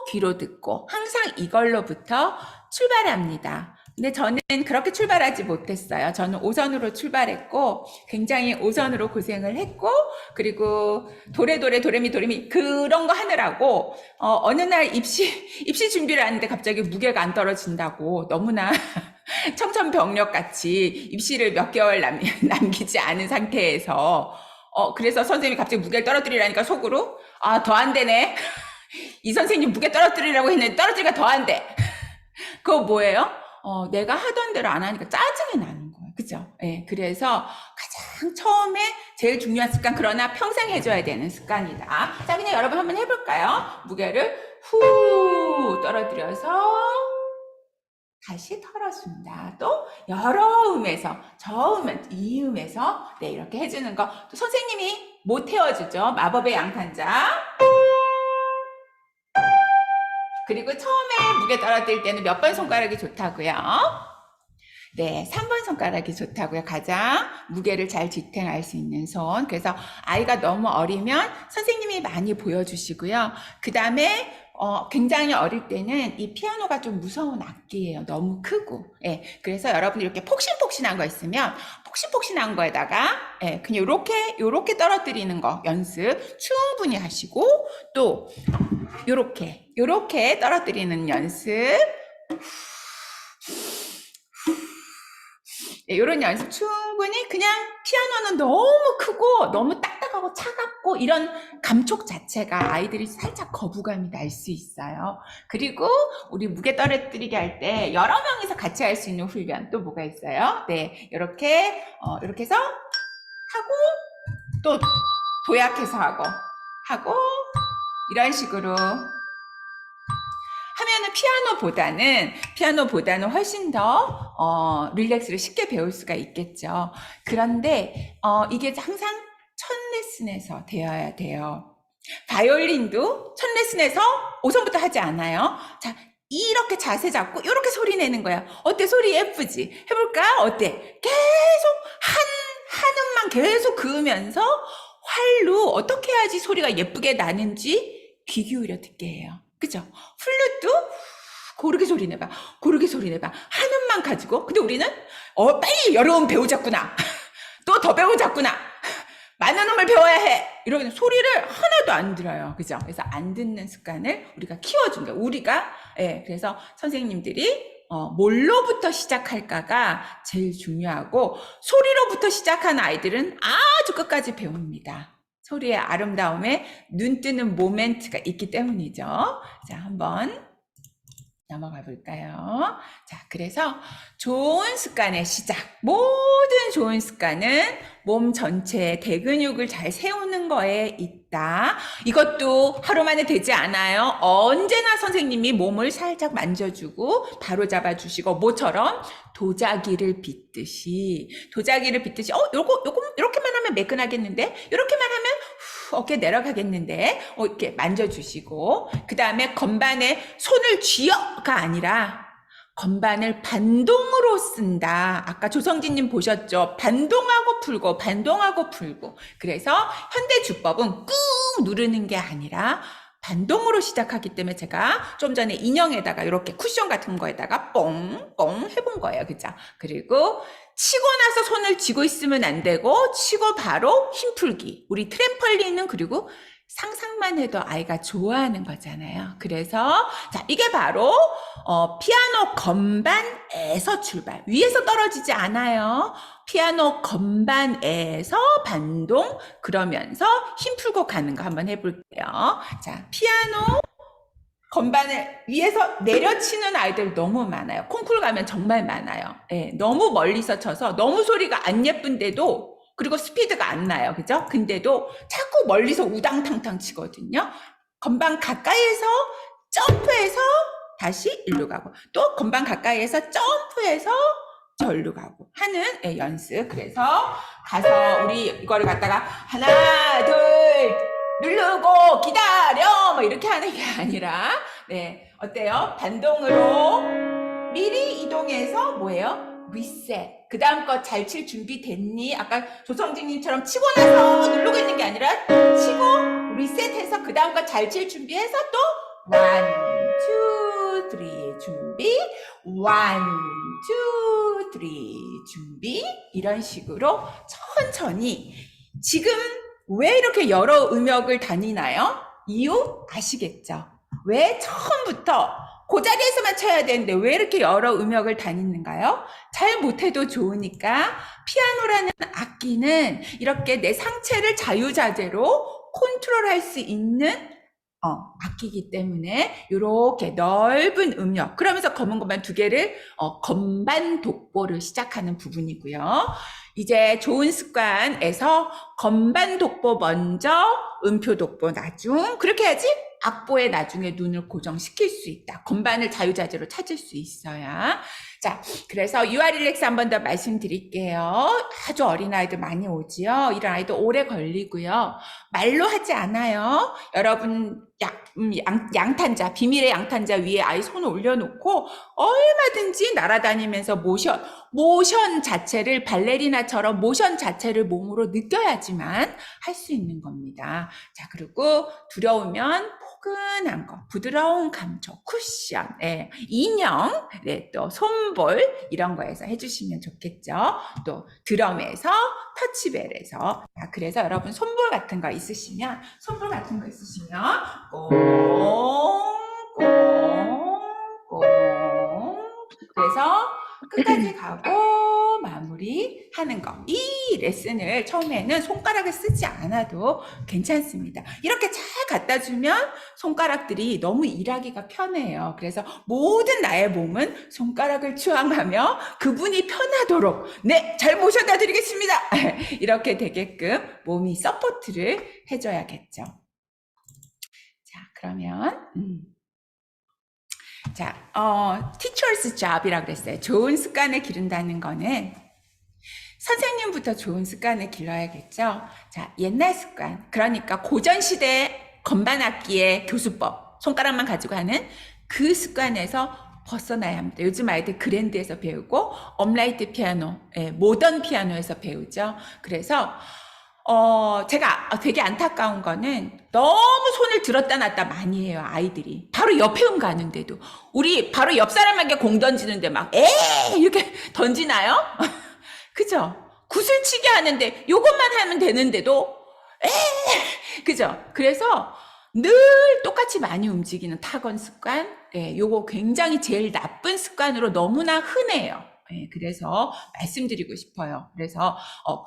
귀로 듣고 항상 이걸로부터 출발합니다. 근데 저는 그렇게 출발하지 못했어요. 저는 오선으로 출발했고 굉장히 오선으로 고생을 했고 그리고 도레도레 도레미 도레미 그런 거 하느라고 어느 날 입시 준비를 하는데 갑자기 무게가 안 떨어진다고 너무나 청천벽력 같이 입시를 몇 개월 남기지 않은 상태에서 그래서 선생님이 갑자기 무게를 떨어뜨리라니까 속으로 더 안 되네. 이 선생님 무게 떨어뜨리라고 했는데 떨어지니까 더 안 돼. 그거 뭐예요? 내가 하던 대로 안 하니까 짜증이 나는 거예요. 그죠? 예, 그래서 가장 처음에 제일 중요한 습관, 그러나 평생 해줘야 되는 습관이다. 자, 그냥 여러분 한번 해볼까요? 무게를 후 떨어뜨려서 다시 털어준다. 또 여러 음에서, 저음, 이음에서 네, 이렇게 해주는 거. 또 선생님이 못 태워주죠. 마법의 양탄자. 그리고 처음에 무게 떨어뜨릴 때는 몇 번 손가락이 좋다고요? 네, 3번 손가락이 좋다고요. 가장 무게를 잘 지탱할 수 있는 손. 그래서 아이가 너무 어리면 선생님이 많이 보여주시고요. 그 다음에 굉장히 어릴 때는 이 피아노가 좀 무서운 악기예요. 너무 크고. 예, 그래서 여러분이 이렇게 폭신폭신한 거 있으면 폭신폭신한 거에다가 예, 그냥 요렇게 떨어뜨리는 거 연습 충분히 하시고 또 요렇게 떨어뜨리는 연습 이런 연습 충분히 그냥 피아노는 너무 크고 너무 딱딱하고 차갑고 이런 감촉 자체가 아이들이 살짝 거부감이 날 수 있어요. 그리고 우리 무게 떨어뜨리기 할 때 여러 명이서 같이 할 수 있는 훈련 또 뭐가 있어요? 네, 이렇게 해서 하고 또 도약해서 하고 이런 식으로 하면은 피아노보다는 훨씬 더 릴렉스를 쉽게 배울 수가 있겠죠. 그런데 이게 항상 첫 레슨에서 되어야 돼요. 바이올린도 첫 레슨에서 5선부터 하지 않아요. 자, 이렇게 자세 잡고 이렇게 소리 내는 거야. 어때? 소리 예쁘지? 해볼까? 어때? 계속 한 음만 계속 그으면서 활로 어떻게 해야지 소리가 예쁘게 나는지 귀 기울여 듣게 해요. 그죠? 플룻도 고르게 소리 내봐. 한 음만 가지고. 근데 우리는 빨리 여러 음 배우자꾸나. 또 더 배우자꾸나. 많은 음을 배워야 해. 이러면 소리를 하나도 안 들어요. 그죠? 그래서 안 듣는 습관을 우리가 키워준 거예요. 그래서 선생님들이 뭘로부터 시작할까가 제일 중요하고 소리로부터 시작한 아이들은 아주 끝까지 배웁니다. 소리의 아름다움에 눈 뜨는 모멘트가 있기 때문이죠. 자, 한번 넘어가 볼까요? 자, 그래서 좋은 습관의 시작. 모든 좋은 습관은 몸 전체의 대근육을 잘 세우는 거에 있다. 이것도 하루 만에 되지 않아요. 언제나 선생님이 몸을 살짝 만져주고 바로 잡아주시고 모처럼 도자기를 빗듯이 요렇게만 하면 매끈하겠는데 요렇게만 하면 어깨 내려가겠는데 이렇게 만져주시고 그 다음에 건반에 손을 쥐어가 아니라 건반을 반동으로 쓴다. 아까 조성진님 보셨죠? 반동하고 풀고 그래서 현대주법은 꾹 누르는 게 아니라 반동으로 시작하기 때문에 제가 좀 전에 인형에다가 이렇게 쿠션 같은 거에다가 뽕뽕 해본 거예요. 그죠? 그리고 치고 나서 손을 쥐고 있으면 안 되고 치고 바로 힘 풀기. 우리 트램펄린은 그리고 상상만 해도 아이가 좋아하는 거잖아요. 그래서 자, 이게 바로 피아노 건반에서 출발. 위에서 떨어지지 않아요. 피아노 건반에서 반동, 그러면서 힘 풀고 가는 거 한번 해볼게요. 자, 피아노 건반을 위에서 내려치는 아이들 너무 많아요. 콩쿠르 가면 정말 많아요. 예, 너무 멀리서 쳐서 너무 소리가 안 예쁜데도, 그리고 스피드가 안 나요. 그죠? 근데도 자꾸 멀리서 우당탕탕 치거든요. 건반 가까이에서 점프해서 다시 일로 가고, 또 건반 가까이에서 점프해서 절로 가고 하는 연습. 그래서 가서 우리 이거를 갖다가 하나, 둘, 누르고 기다려 뭐 이렇게 하는 게 아니라, 네, 어때요? 반동으로 미리 이동해서 뭐예요? 리셋. 그 다음 거 잘 칠 준비 됐니? 아까 조성진님처럼 치고 나서 누르고 있는 게 아니라 치고 리셋해서 그 다음 거 잘 칠 준비해서 또 원, 투, 쓰리 준비, 원, 투, 쓰리 준비, 이런 식으로 천천히. 지금 왜 이렇게 여러 음역을 다니나요? 이유 아시겠죠? 왜 처음부터 그 자리에서만 쳐야 되는데 왜 이렇게 여러 음역을 다니는가요? 잘 못해도 좋으니까. 피아노라는 악기는 이렇게 내 상체를 자유자재로 컨트롤할 수 있는 악기이기 때문에 이렇게 넓은 음역, 그러면서 검은 건반 두 개를 건반 독보를 시작하는 부분이고요. 이제 좋은 습관에서 건반 독보 먼저, 음표 독보 나중, 그렇게 해야지 악보에 나중에 눈을 고정시킬 수 있다. 건반을 자유자재로 찾을 수 있어야. 자, 그래서 UR 릴렉스 한 번 더 말씀드릴게요. 아주 어린아이들 많이 오지요. 이런 아이도 오래 걸리고요. 말로 하지 않아요. 여러분 양탄자, 비밀의 양탄자 위에 아이 손을 올려놓고 얼마든지 날아다니면서 모션 자체를, 발레리나처럼 모션 자체를 몸으로 느껴야지만 할 수 있는 겁니다. 자, 그리고 두려우면 포근한 거, 부드러운 감촉, 쿠션, 인형, 또 손볼 이런 거에서 해주시면 좋겠죠. 또 드럼에서, 터치벨에서. 자, 그래서 여러분 손볼 같은 거 있으시면 꽁, 꽁, 꽁. 그래서 끝까지 가고 마무리하는 거. 이 레슨을 처음에는 손가락을 쓰지 않아도 괜찮습니다. 이렇게 잘 갖다 주면 손가락들이 너무 일하기가 편해요. 그래서 모든 나의 몸은 손가락을 추앙하며 그분이 편하도록, 네, 잘 모셔다 드리겠습니다. 이렇게 되게끔 몸이 서포트를 해줘야겠죠. 자, 그러면 자, teacher's job이라고 그랬어요. 좋은 습관을 기른다는 거는 선생님부터 좋은 습관을 길러야겠죠. 자, 옛날 습관. 그러니까 고전시대 건반악기의 교수법, 손가락만 가지고 하는 그 습관에서 벗어나야 합니다. 요즘 아이들 그랜드에서 배우고 업라이트 피아노, 모던 피아노에서 배우죠. 그래서 제가 되게 안타까운 거는 너무 손을 들었다 놨다 많이 해요, 아이들이. 바로 옆에 가는데도. 우리 바로 옆 사람에게 공 던지는데 막, 이렇게 던지나요? 그죠? 구슬치기 하는데 요것만 하면 되는데도, 그죠? 그래서 늘 똑같이 많이 움직이는 타건 습관, 요거 굉장히 제일 나쁜 습관으로 너무나 흔해요. 그래서 말씀드리고 싶어요. 그래서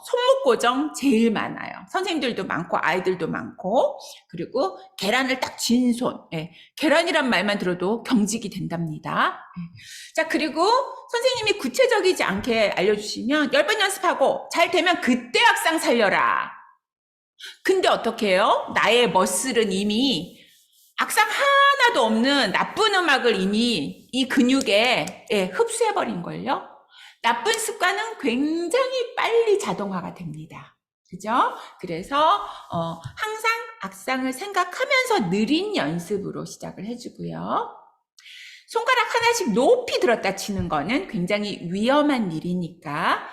손목 고정 제일 많아요. 선생님들도 많고 아이들도 많고, 그리고 계란을 딱 쥔 손, 계란이란 말만 들어도 경직이 된답니다. 자, 그리고 선생님이 구체적이지 않게 알려주시면 10번 연습하고 잘 되면 그때 악상 살려라. 근데 어떻게 해요? 나의 머슬은 이미 악상 하나도 없는 나쁜 음악을 이미 이 근육에 흡수해버린걸요. 나쁜 습관은 굉장히 빨리 자동화가 됩니다. 그죠? 그래서 항상 악상을 생각하면서 느린 연습으로 시작을 해주고요. 손가락 하나씩 높이 들었다 치는 거는 굉장히 위험한 일이니까,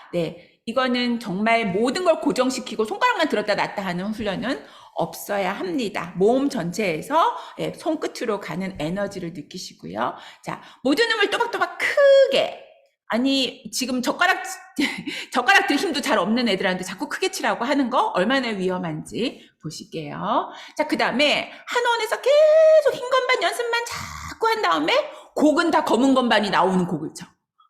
이거는 정말 모든 걸 고정시키고 손가락만 들었다 놨다 하는 훈련은 없어야 합니다. 몸 전체에서 손끝으로 가는 에너지를 느끼시고요. 자, 모든 음을 또박또박 크게, 아니, 지금 젓가락 들 힘도 잘 없는 애들한테 자꾸 크게 치라고 하는 거 얼마나 위험한지 보실게요. 자, 그 다음에 한원에서 계속 흰 건반 연습만 자꾸 한 다음에 곡은 다 검은 건반이 나오는 곡을 쳐.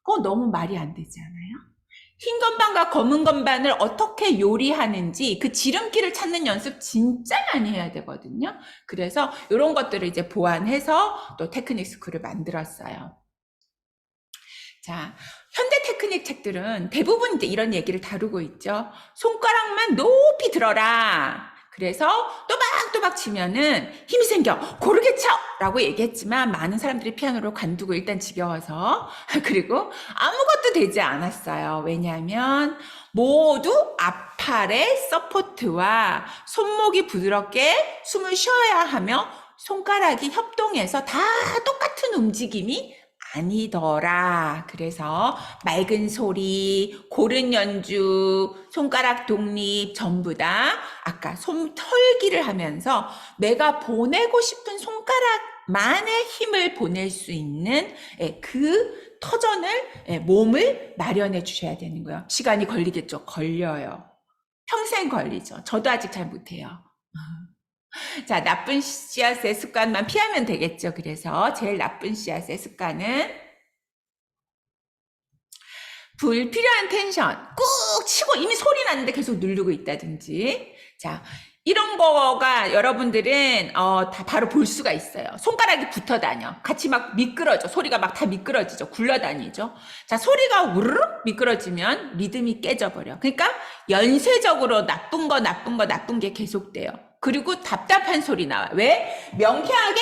그거 너무 말이 안 되지 않아요? 흰 건반과 검은 건반을 어떻게 요리하는지 그 지름길을 찾는 연습 진짜 많이 해야 되거든요. 그래서 이런 것들을 이제 보완해서 또 테크닉 스쿨을 만들었어요. 자, 현대 테크닉 책들은 대부분 이제 이런 얘기를 다루고 있죠. 손가락만 높이 들어라. 그래서 또박또박 치면은 힘이 생겨. 고르게 쳐! 라고 얘기했지만 많은 사람들이 피아노를 관두고 일단 지겨워서 그리고 아무것도 되지 않았어요. 왜냐하면 모두 앞팔의 서포트와 손목이 부드럽게 숨을 쉬어야 하며 손가락이 협동해서 다 똑같은 움직임이 아니더라. 그래서 맑은 소리, 고른 연주, 손가락 독립 전부 다 아까 손 털기를 하면서 내가 보내고 싶은 손가락만의 힘을 보낼 수 있는 그 터전을 몸을 마련해 주셔야 되는 거예요. 시간이 걸리겠죠? 걸려요. 평생 걸리죠. 저도 아직 잘 못해요. 자, 나쁜 씨앗의 습관만 피하면 되겠죠. 그래서 제일 나쁜 씨앗의 습관은 불필요한 텐션 꾹 치고 이미 소리 나는데 계속 누르고 있다든지. 자, 이런 거가 여러분들은 다 바로 볼 수가 있어요. 손가락이 붙어 다녀. 같이 막 미끄러져. 소리가 막 다 미끄러지죠. 굴러다니죠. 자, 소리가 우르르 미끄러지면 리듬이 깨져버려. 그러니까 연쇄적으로 나쁜 게 계속돼요. 그리고 답답한 소리 나와. 왜? 명쾌하게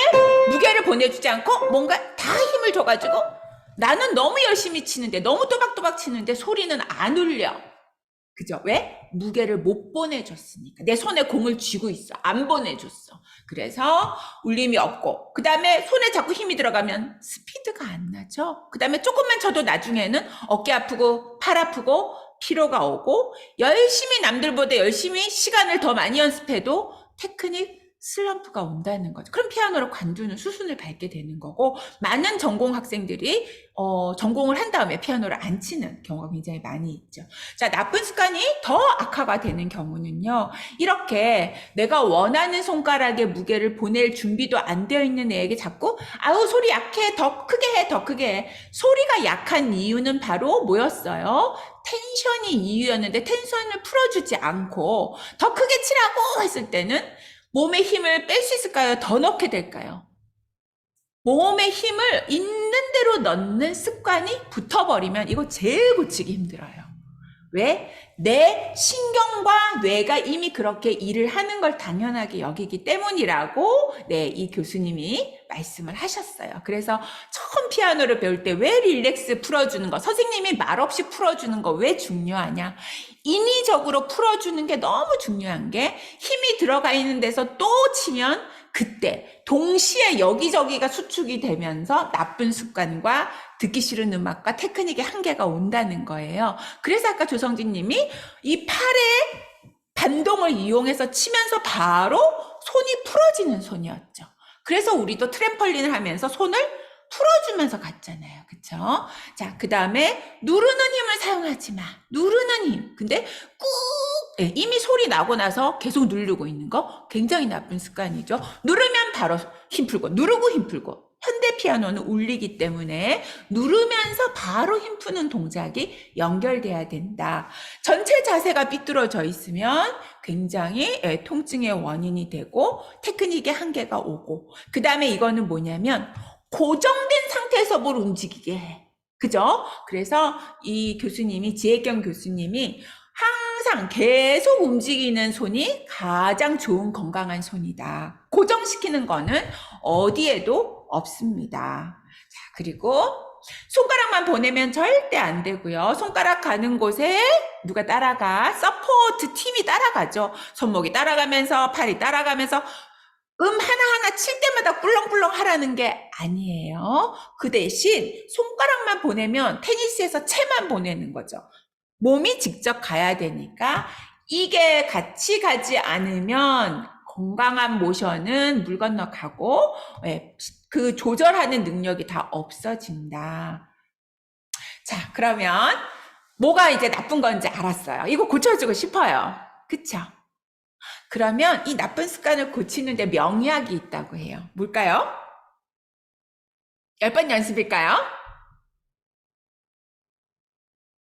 무게를 보내주지 않고 뭔가 다 힘을 줘가지고 나는 너무 열심히 치는데 너무 또박또박 치는데 소리는 안 울려. 그죠? 왜? 무게를 못 보내줬으니까. 내 손에 공을 쥐고 있어. 안 보내줬어. 그래서 울림이 없고 그 다음에 손에 자꾸 힘이 들어가면 스피드가 안 나죠. 그 다음에 조금만 쳐도 나중에는 어깨 아프고 팔 아프고 피로가 오고 열심히 남들보다 열심히 시간을 더 많이 연습해도 테크닉 슬럼프가 온다는 거죠. 그럼 피아노를 관두는 수순을 밟게 되는 거고 많은 전공 학생들이 전공을 한 다음에 피아노를 안 치는 경우가 굉장히 많이 있죠. 자, 나쁜 습관이 더 악화가 되는 경우는요. 이렇게 내가 원하는 손가락에 무게를 보낼 준비도 안 되어 있는 애에게 자꾸 아우 소리 약해 더 크게 해 더 크게 해. 소리가 약한 이유는 바로 뭐였어요? 텐션이 이유였는데 텐션을 풀어주지 않고 더 크게 치라고 했을 때는 몸에 힘을 뺄 수 있을까요? 더 넣게 될까요? 몸에 힘을 있는 대로 넣는 습관이 붙어버리면 이거 제일 고치기 힘들어요. 왜? 내 신경과 뇌가 이미 그렇게 일을 하는 걸 당연하게 여기기 때문이라고 이 교수님이 말씀을 하셨어요. 그래서 처음 피아노를 배울 때 왜 릴렉스 풀어주는 거, 선생님이 말없이 풀어주는 거 왜 중요하냐? 인위적으로 풀어주는 게 너무 중요한 게 힘이 들어가 있는 데서 또 치면 그때 동시에 여기저기가 수축이 되면서 나쁜 습관과 듣기 싫은 음악과 테크닉의 한계가 온다는 거예요. 그래서 아까 조성진 님이 이 팔의 반동을 이용해서 치면서 바로 손이 풀어지는 손이었죠. 그래서 우리도 트램펄린을 하면서 손을 풀어주면서 갔잖아요. 그쵸? 자, 그 다음에 누르는 힘을 사용하지 마. 누르는 힘. 근데 꾹 이미 소리 나고 나서 계속 누르고 있는 거 굉장히 나쁜 습관이죠. 누르면 바로 힘 풀고 누르고 힘 풀고 현대 피아노는 울리기 때문에 누르면서 바로 힘 푸는 동작이 연결돼야 된다. 전체 자세가 삐뚤어져 있으면 굉장히 통증의 원인이 되고 테크닉의 한계가 오고 그 다음에 이거는 뭐냐면 고정된 상태에서 뭘 움직이게 해. 그죠? 그래서 이 교수님이 지혜경 교수님이 항상 계속 움직이는 손이 가장 좋은 건강한 손이다. 고정시키는 거는 어디에도 없습니다. 자, 그리고 손가락만 보내면 절대 안 되고요. 손가락 가는 곳에 누가 따라가? 서포트 팀이 따라가죠. 손목이 따라가면서 팔이 따라가면서 하나하나 칠 때마다 꿀렁꿀렁 하라는 게 아니에요. 그 대신 손가락만 보내면 테니스에서 채만 보내는 거죠. 몸이 직접 가야 되니까 이게 같이 가지 않으면 건강한 모션은 물 건너 가고 그 조절하는 능력이 다 없어진다. 자, 그러면 뭐가 이제 나쁜 건지 알았어요. 이거 고쳐주고 싶어요. 그쵸? 그러면 이 나쁜 습관을 고치는데 명약이 있다고 해요. 뭘까요? 10번 연습일까요?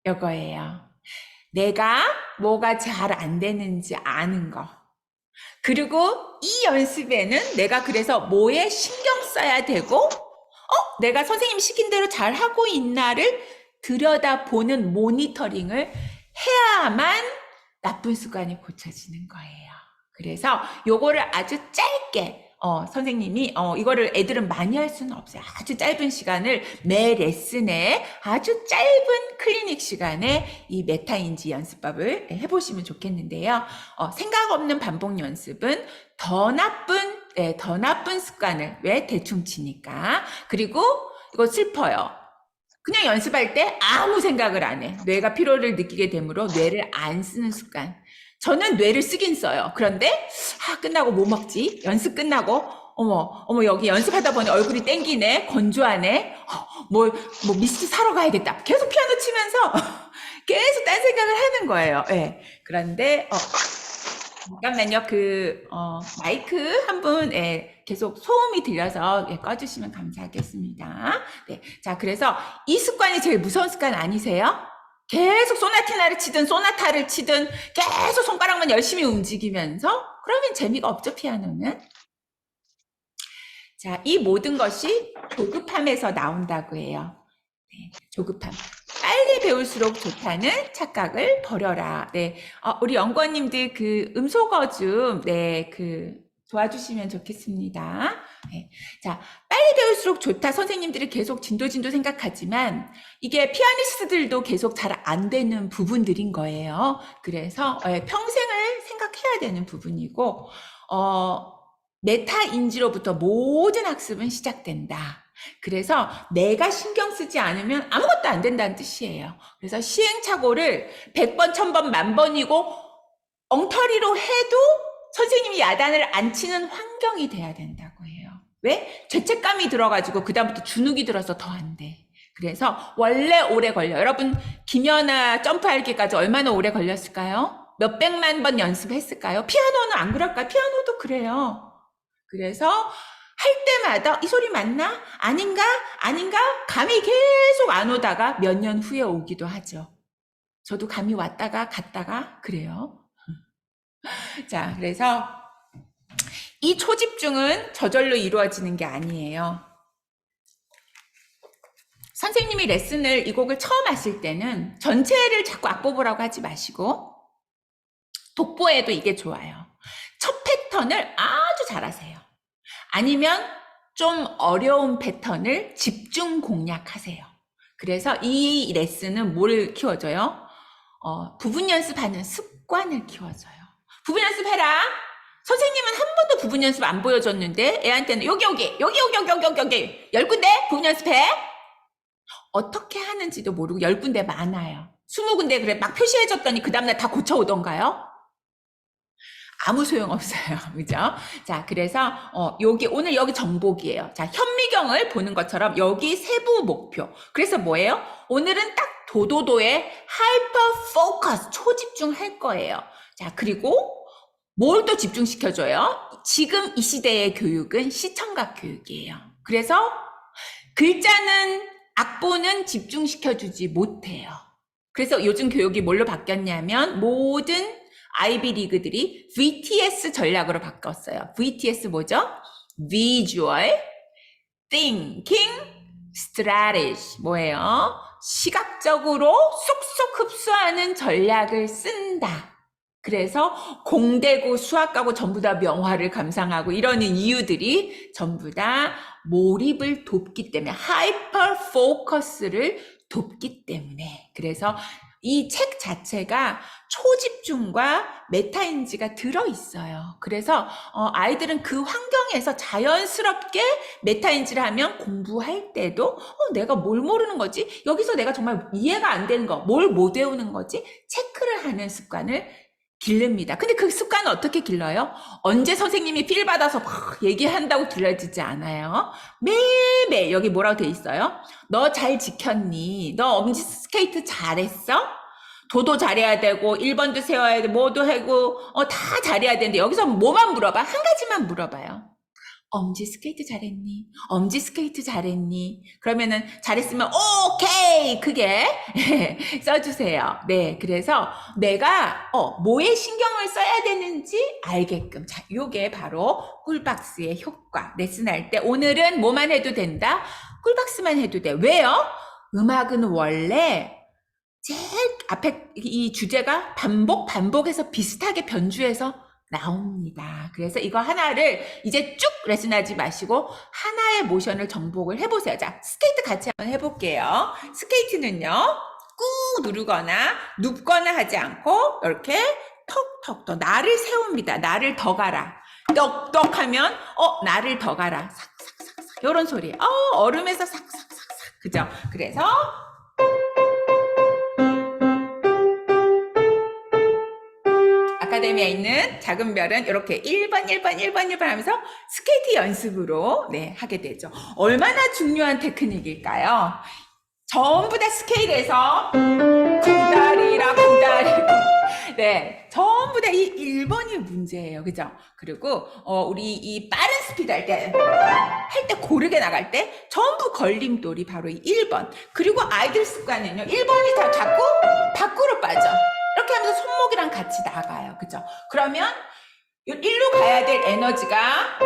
이거예요. 내가 뭐가 잘 안 되는지 아는 거. 그리고 이 연습에는 내가 그래서 뭐에 신경 써야 되고, 내가 선생님 시킨 대로 잘 하고 있나를 들여다보는 모니터링을 해야만 나쁜 습관이 고쳐지는 거예요. 그래서 요거를 아주 짧게 선생님이 이거를 애들은 많이 할 수는 없어요. 아주 짧은 시간을 매 레슨에 아주 짧은 클리닉 시간에 이 메타인지 연습법을 해보시면 좋겠는데요. 생각 없는 반복 연습은 더 나쁜 습관을 왜 대충 치니까. 그리고 이거 슬퍼요. 그냥 연습할 때 아무 생각을 안 해. 뇌가 피로를 느끼게 되므로 뇌를 안 쓰는 습관. 저는 뇌를 쓰긴 써요. 그런데 끝나고 뭐 먹지? 연습 끝나고 어머 여기 연습하다 보니 얼굴이 땡기네. 건조하네. 미스트 사러 가야겠다. 계속 피아노 치면서 계속 딴 생각을 하는 거예요. 예. 그런데 잠깐만요. 마이크 한 분, 계속 소음이 들려서 꺼주시면 감사하겠습니다. 네. 자, 그래서 이 습관이 제일 무서운 습관 아니세요? 계속 소나티나를 치든 소나타를 치든 계속 손가락만 열심히 움직이면서 그러면 재미가 없죠, 피아노는. 자, 이 모든 것이 조급함에서 나온다고 해요. 네, 조급함. 빨리 배울수록 좋다는 착각을 버려라. 네, 우리 연구원님들 음소거 좀, 도와주시면 좋겠습니다. 네. 자, 빨리 배울수록 좋다. 선생님들이 계속 진도 생각하지만 이게 피아니스트들도 계속 잘 안 되는 부분들인 거예요. 그래서 평생을 생각해야 되는 부분이고, 메타인지로부터 모든 학습은 시작된다. 그래서 내가 신경 쓰지 않으면 아무것도 안 된다는 뜻이에요. 그래서 시행착오를 100번, 1000번, 10,000번이고 엉터리로 해도 선생님이 야단을 안 치는 환경이 돼야 된다고 해요. 왜? 죄책감이 들어가지고 그다음부터 주눅이 들어서 더 안 돼. 그래서 원래 오래 걸려요. 여러분 김연아 점프하기까지 얼마나 오래 걸렸을까요? 몇백만 번 연습했을까요? 피아노는 안 그럴까요? 피아노도 그래요. 그래서 할 때마다 이 소리 맞나? 아닌가? 감이 계속 안 오다가 몇 년 후에 오기도 하죠. 저도 감이 왔다가 갔다가 그래요. 자, 그래서 이 초집중은 저절로 이루어지는 게 아니에요. 선생님이 이 곡을 처음 하실 때는 전체를 자꾸 악보보라고 하지 마시고 독보에도 이게 좋아요. 첫 패턴을 아주 잘하세요. 아니면 좀 어려운 패턴을 집중 공략하세요. 그래서 이 레슨은 뭘 키워줘요? 부분 연습하는 습관을 키워줘요. 부분 연습해라. 선생님은 한 번도 부분 연습 안 보여줬는데 애한테는 여기 10군데 부분 연습해. 어떻게 하는지도 모르고 10군데 많아요. 20군데 그래 막 표시해줬더니 그 다음날 다 고쳐오던가요? 아무 소용없어요. 그죠? 자, 그래서, 오늘 여기 정복이에요. 자, 현미경을 보는 것처럼 여기 세부 목표. 그래서 뭐예요? 오늘은 딱 도도도의 하이퍼 포커스, 초집중할 거예요. 자, 그리고 뭘 또 집중시켜줘요? 지금 이 시대의 교육은 시청각 교육이에요. 그래서 악보는 집중시켜주지 못해요. 그래서 요즘 교육이 뭘로 바뀌었냐면 모든 아이비리그들이 VTS 전략으로 바꿨어요. VTS 뭐죠? Visual Thinking Strategy. 뭐예요? 시각적으로 쏙쏙 흡수하는 전략을 쓴다. 그래서 공대고 수학가고 전부 다 명화를 감상하고 이러는 이유들이 전부 다 몰입을 돕기 때문에 하이퍼 포커스를 돕기 때문에. 그래서 이 책 자체가 초집중과 메타인지가 들어있어요. 그래서 아이들은 그 환경에서 자연스럽게 메타인지를 하면 공부할 때도 내가 뭘 모르는 거지? 여기서 내가 정말 이해가 안 되는 거, 뭘 못 외우는 거지? 체크를 하는 습관을 기릅니다. 근데 그 습관은 어떻게 길러요? 언제 선생님이 필 받아서 막 얘기한다고 길러지지 않아요. 매일매일 여기 뭐라고 돼 있어요? 너 잘 지켰니? 너 엄지 스케이트 잘했어? 도도 잘해야 되고 1번도 세워야 돼. 뭐도 하고 다 잘해야 되는데 여기서 뭐만 물어봐? 한 가지만 물어봐요. 엄지 스케이트 잘했니? 엄지 스케이트 잘했니? 그러면은 잘했으면 오케이 그게 써주세요. 네, 그래서 내가 뭐에 신경을 써야 되는지 알게끔. 자, 요게 바로 꿀박스의 효과. 레슨할 때 오늘은 뭐만 해도 된다? 꿀박스만 해도 돼. 왜요? 음악은 원래 제일 앞에 이 주제가 반복해서 비슷하게 변주해서 나옵니다. 그래서 이거 하나를 이제 쭉 레슨하지 마시고 하나의 모션을 정복을 해보세요. 자, 스케이트 같이 한번 해볼게요. 스케이트는요, 꾹 누르거나 눕거나 하지 않고 이렇게 턱턱 더 나를 세웁니다. 나를 더 가라. 떡떡 하면 나를 더 가라. 삭삭삭삭 이런 소리. 얼음에서 삭삭삭삭. 그죠? 그래서 아카데미에 있는 작은 별은 이렇게 1번, 1번, 1번, 1번 하면서 스케이트 연습으로 하게 되죠. 얼마나 중요한 테크닉일까요? 전부 다 스케일에서 구다리라 구다리 네, 전부 다 이 1번이 문제예요. 그죠? 그리고 우리 이 빠른 스피드 할 때 고르게 나갈 때 전부 걸림돌이 바로 이 1번. 그리고 아이들 습관은요. 1번이 다 자꾸 밖으로 빠져. 이렇게 하면서 손목이랑 같이 나가요. 그죠? 그러면 일로 가야 될 에너지가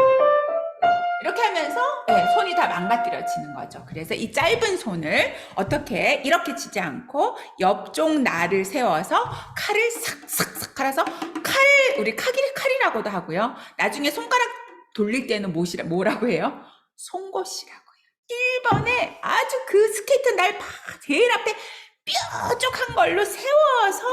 이렇게 하면서 손이 다 망가뜨려지는 거죠. 그래서 이 짧은 손을 어떻게 이렇게 치지 않고 옆쪽 날을 세워서 칼을 삭삭삭 갈아서 우리 칼이라고도 하고요. 나중에 손가락 돌릴 때는 뭐라고 해요? 송곳이라고 해요. 1번에 아주 그 스케이트 날 제일 앞에 뾰족한 걸로 세워서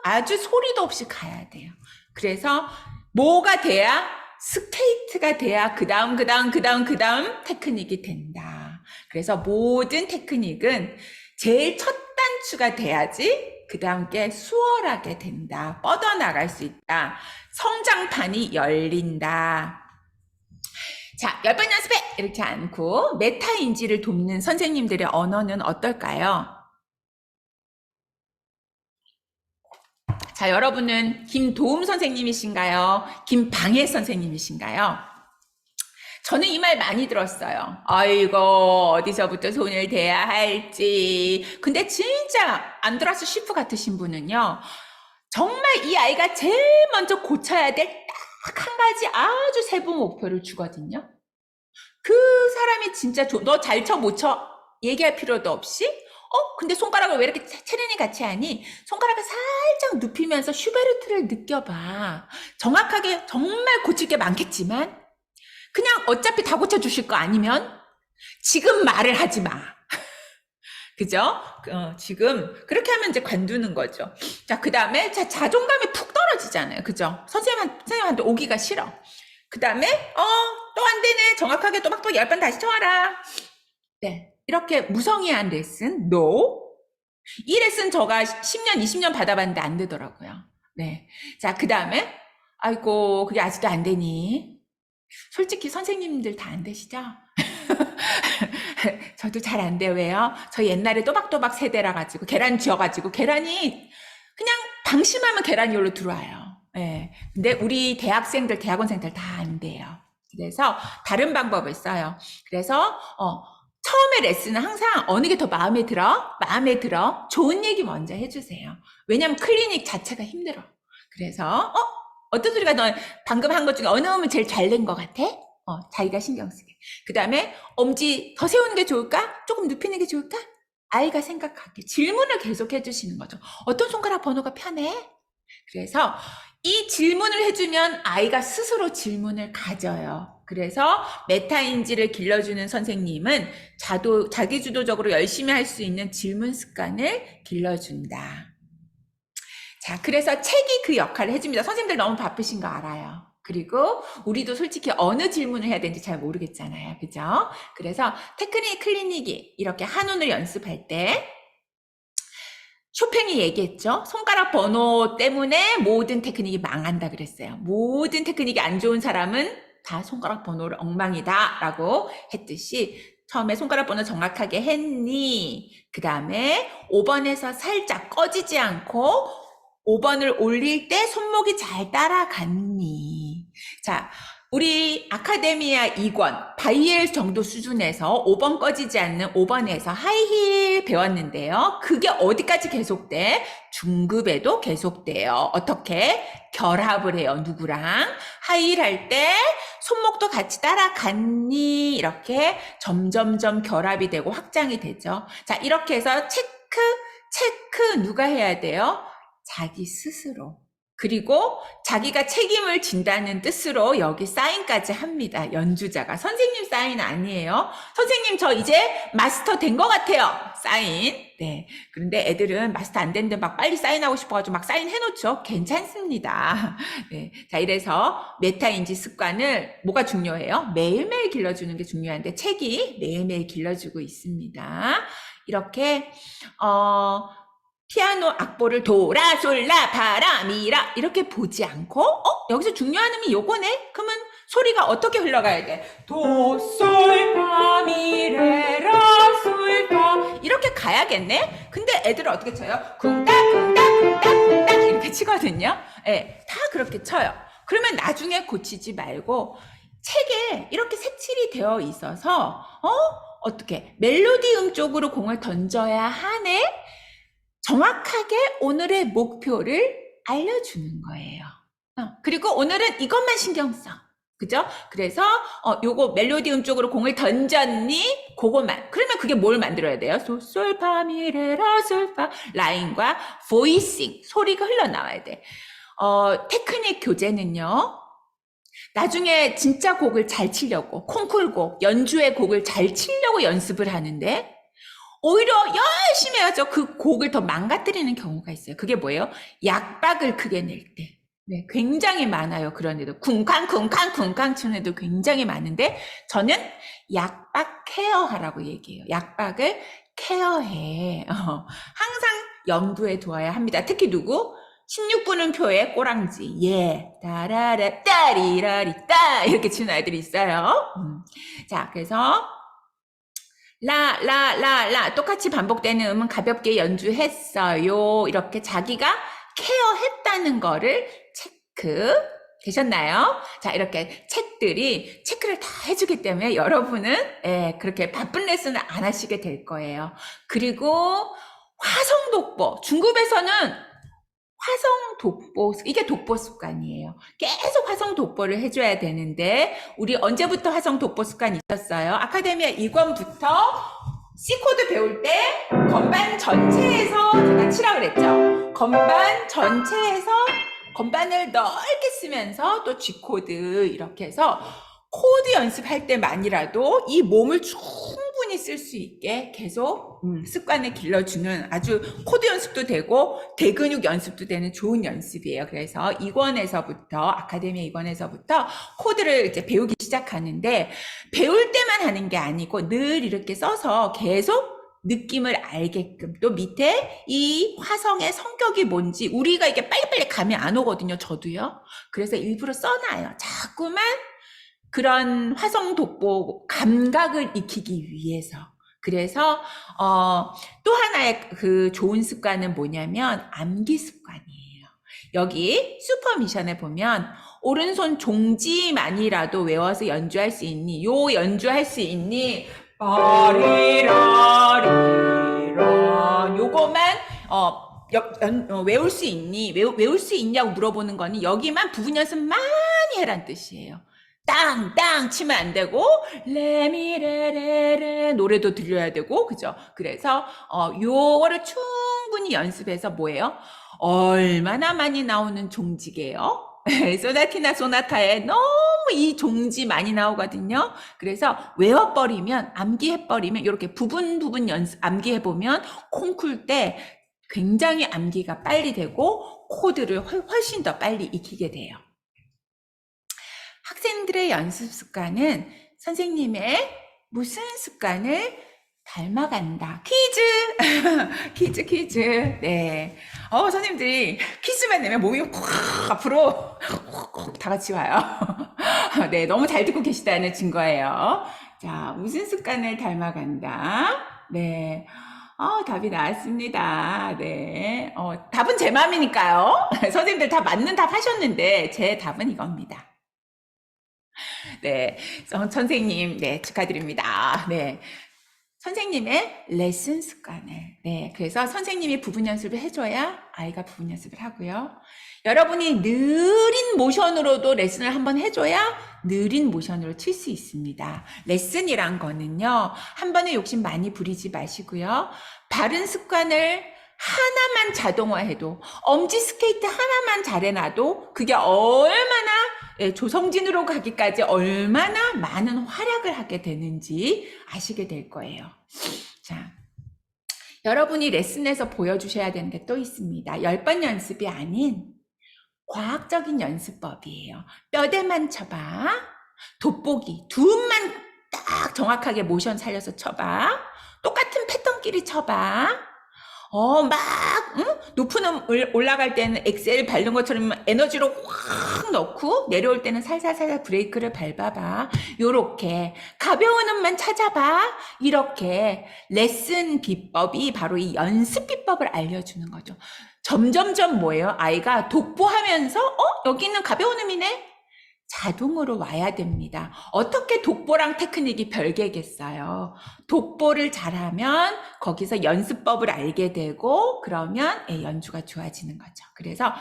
아주 소리도 없이 가야 돼요. 그래서 뭐가 돼야 스케이트가 돼야 그 다음 테크닉이 된다. 그래서 모든 테크닉은 제일 첫 단추가 돼야지 그 다음 게 수월하게 된다. 뻗어나갈 수 있다. 성장판이 열린다. 자, 10번 연습해! 이렇게 않고 메타인지를 돕는 선생님들의 언어는 어떨까요? 자, 여러분은 김도움 선생님이신가요? 김방혜 선생님이신가요? 저는 이 말 많이 들었어요. 아이고, 어디서부터 손을 대야 할지. 근데 진짜 안드라스 쉬프 같으신 분은요, 정말 이 아이가 제일 먼저 고쳐야 될 딱 한 가지 아주 세부 목표를 주거든요. 그 사람이 진짜 너 잘 쳐, 못 쳐? 얘기할 필요도 없이 근데 손가락을 왜 이렇게 체르니 같이 하니? 손가락을 살짝 눕히면서 슈베르트를 느껴봐. 정확하게 정말 고칠 게 많겠지만 그냥 어차피 다 고쳐주실 거 아니면 지금 말을 하지 마. 그죠? 지금 그렇게 하면 이제 관두는 거죠. 자, 그 다음에 자존감이 푹 떨어지잖아요. 그죠? 선생님한테 오기가 싫어. 그 다음에 또 안 되네. 정확하게 또 10번 다시 쳐와라. 네. 이렇게 무성의한 레슨, no. 이 레슨 저가 10년, 20년 받아봤는데 안 되더라고요. 네. 자, 그 다음에, 아이고, 그게 아직도 안 되니? 솔직히 선생님들 다 안 되시죠? 저도 잘 안 돼요. 왜요? 저 옛날에 또박또박 세대라 가지고, 계란 쥐어가지고, 계란이 그냥 방심하면 계란이 여기로 들어와요. 네. 근데 우리 대학원생들 다 안 돼요. 그래서 다른 방법을 써요. 그래서, 처음에 레슨은 항상 어느 게 더 마음에 들어? 좋은 얘기 먼저 해주세요. 왜냐면 클리닉 자체가 힘들어. 그래서, 어떤 소리가 너 방금 한 것 중에 어느 음이 제일 잘 낸 것 같아? 자기가 신경 쓰게. 그 다음에 엄지 더 세우는 게 좋을까? 조금 눕히는 게 좋을까? 아이가 생각하게. 질문을 계속 해주시는 거죠. 어떤 손가락 번호가 편해? 그래서 이 질문을 해주면 아이가 스스로 질문을 가져요. 그래서 메타인지를 길러주는 선생님은 자기주도적으로 열심히 할 수 있는 질문 습관을 길러준다. 자, 그래서 책이 그 역할을 해줍니다. 선생님들 너무 바쁘신 거 알아요. 그리고 우리도 솔직히 어느 질문을 해야 되는지 잘 모르겠잖아요. 그죠? 그래서 테크닉 클리닉이 이렇게 한눈을 연습할 때 쇼팽이 얘기했죠. 손가락 번호 때문에 모든 테크닉이 망한다 그랬어요. 모든 테크닉이 안 좋은 사람은 다 손가락 번호를 엉망이다 라고 했듯이 처음에 손가락 번호 정확하게 했니? 그 다음에 5번에서 살짝 꺼지지 않고 5번을 올릴 때 손목이 잘 따라갔니? 자, 우리 아카데미아 2권 바이엘 정도 수준에서 5번 꺼지지 않는 5번에서 하이힐 배웠는데요. 그게 어디까지 계속돼? 중급에도 계속돼요. 어떻게? 결합을 해요. 누구랑? 하이힐 할 때 손목도 같이 따라갔니? 이렇게 점점점 결합이 되고 확장이 되죠. 자, 이렇게 해서 체크 누가 해야 돼요? 자기 스스로. 그리고 자기가 책임을 진다는 뜻으로 여기 사인까지 합니다. 연주자가. 선생님 사인 아니에요. 선생님 저 이제 마스터 된 것 같아요. 사인. 네. 그런데 애들은 마스터 안 됐는데 막 빨리 사인하고 싶어가지고 막 사인 해놓죠. 괜찮습니다. 네. 자, 이래서 메타인지 습관을 뭐가 중요해요? 매일매일 길러주는 게 중요한데 책이 매일매일 길러주고 있습니다. 이렇게 피아노 악보를 도라, 솔라, 파라, 미라 이렇게 보지 않고 여기서 중요한 음이 요거네? 그러면 소리가 어떻게 흘러가야 돼? 도, 솔, 파, 미, 레, 라, 솔, 파 이렇게 가야겠네? 근데 애들은 어떻게 쳐요? 쿵딱, 쿵딱, 쿵딱, 쿵딱 이렇게 치거든요. 네, 다 그렇게 쳐요. 그러면 나중에 고치지 말고 책에 이렇게 색칠이 되어 있어서 어떻게 멜로디 음 쪽으로 공을 던져야 하네? 정확하게 오늘의 목표를 알려주는 거예요. 그리고 오늘은 이것만 신경 써. 그죠? 그래서 요거 멜로디 음 쪽으로 공을 던졌니? 그거만. 그러면 그게 뭘 만들어야 돼요? 솔솔파미레라솔파 라인과 보이싱 소리가 흘러나와야 돼. 테크닉 교재는요. 나중에 진짜 곡을 잘 치려고 콩쿨곡, 연주의 곡을 잘 치려고 연습을 하는데 오히려 열심히 해야죠. 그 곡을 더 망가뜨리는 경우가 있어요. 그게 뭐예요? 약박을 크게 낼 때. 네, 굉장히 많아요. 그런 애들. 쿵쾅 치는 애들 굉장히 많은데 저는 약박 케어하라고 얘기해요. 약박을 케어해. 항상 염두에 두어야 합니다. 특히 누구? 16분음표의 꼬랑지. 예. 따라라 따리라리 따 이렇게 치는 아이들이 있어요. 자, 그래서 라 똑같이 반복되는 음은 가볍게 연주했어요. 이렇게 자기가 케어했다는 거를 체크 되셨나요? 자, 이렇게 책들이 체크를 다 해주기 때문에 여러분은 그렇게 바쁜 레슨을 안 하시게 될 거예요. 그리고 화성독보 중급에서는 화성독보, 이게 독보 습관이에요. 계속 화성독보를 해줘야 되는데 우리 언제부터 화성독보 습관이 있었어요? 아카데미아 2권부터 C코드 배울 때 건반 전체에서 제가 치라 그랬죠. 건반 전체에서 건반을 넓게 쓰면서 또 G코드 이렇게 해서 코드 연습할 때만이라도 이 몸을 충분히 쓸 수 있게 계속 습관을 길러주는 아주 코드 연습도 되고 대근육 연습도 되는 좋은 연습이에요. 그래서 2권에서부터 아카데미 2권에서부터 코드를 이제 배우기 시작하는데 배울 때만 하는 게 아니고 늘 이렇게 써서 계속 느낌을 알게끔 또 밑에 이 화성의 성격이 뭔지 우리가 이게 빨리빨리 감이 안 오거든요. 저도요. 그래서 일부러 써놔요. 자꾸만 그런 화성 독보 감각을 익히기 위해서. 그래서 또 하나의 그 좋은 습관은 뭐냐면 암기 습관이에요. 여기 슈퍼미션에 보면 오른손 종지만이라도 외워서 연주할 수 있니? 요 연주할 수 있니? 빠리라리라 요거만 외울 수 있니? 외울 수 있냐고 물어보는 거니 여기만 부분 연습 많이 해란 뜻이에요. 땅 치면 안 되고 레미레레레 노래도 들려야 되고 그죠? 그래서 요거를 충분히 연습해서 뭐예요? 얼마나 많이 나오는 종지게요? 소나티나 소나타에 너무 이 종지 많이 나오거든요. 그래서 외워버리면 암기해버리면 이렇게 부분 연습 암기해보면 콩쿨 때 굉장히 암기가 빨리 되고 코드를 훨씬 더 빨리 익히게 돼요. 학생들의 연습 습관은 선생님의 무슨 습관을 닮아간다. 퀴즈! 퀴즈. 네. 선생님들이 퀴즈만 내면 몸이 콱 앞으로 콱 다 같이 와요. 네, 너무 잘 듣고 계시다는 증거예요. 자, 무슨 습관을 닮아간다? 네. 답이 나왔습니다. 네. 답은 제 마음이니까요. 선생님들 다 맞는 답 하셨는데, 제 답은 이겁니다. 네. 선생님, 네, 축하드립니다. 네. 선생님의 레슨 습관을. 네. 그래서 선생님이 부분 연습을 해줘야 아이가 부분 연습을 하고요. 여러분이 느린 모션으로도 레슨을 한번 해줘야 느린 모션으로 칠 수 있습니다. 레슨이란 거는요, 한 번에 욕심 많이 부리지 마시고요. 바른 습관을 하나만 자동화해도, 엄지 스케이트 하나만 잘해놔도, 그게 얼마나 조성진으로 가기까지 얼마나 많은 활약을 하게 되는지 아시게 될 거예요. 자, 여러분이 레슨에서 보여주셔야 되는 게 또 있습니다. 10번 연습이 아닌 과학적인 연습법이에요. 뼈대만 쳐봐. 돋보기 두 음만 딱 정확하게 모션 살려서 쳐봐. 똑같은 패턴끼리 쳐봐. 높은 올라갈 때는 엑셀 밟는 것처럼 에너지로 확 넣고 내려올 때는 살살살살 브레이크를 밟아봐. 요렇게 가벼운 음만 찾아봐. 이렇게 레슨 비법이 바로 이 연습 비법을 알려주는 거죠. 점점점 뭐예요? 아이가 독보하면서 여기 있는 가벼운 음이네? 자동으로 와야 됩니다. 어떻게 독보랑 테크닉이 별개겠어요? 독보를 잘하면 거기서 연습법을 알게 되고 그러면 연주가 좋아지는 거죠. 그래서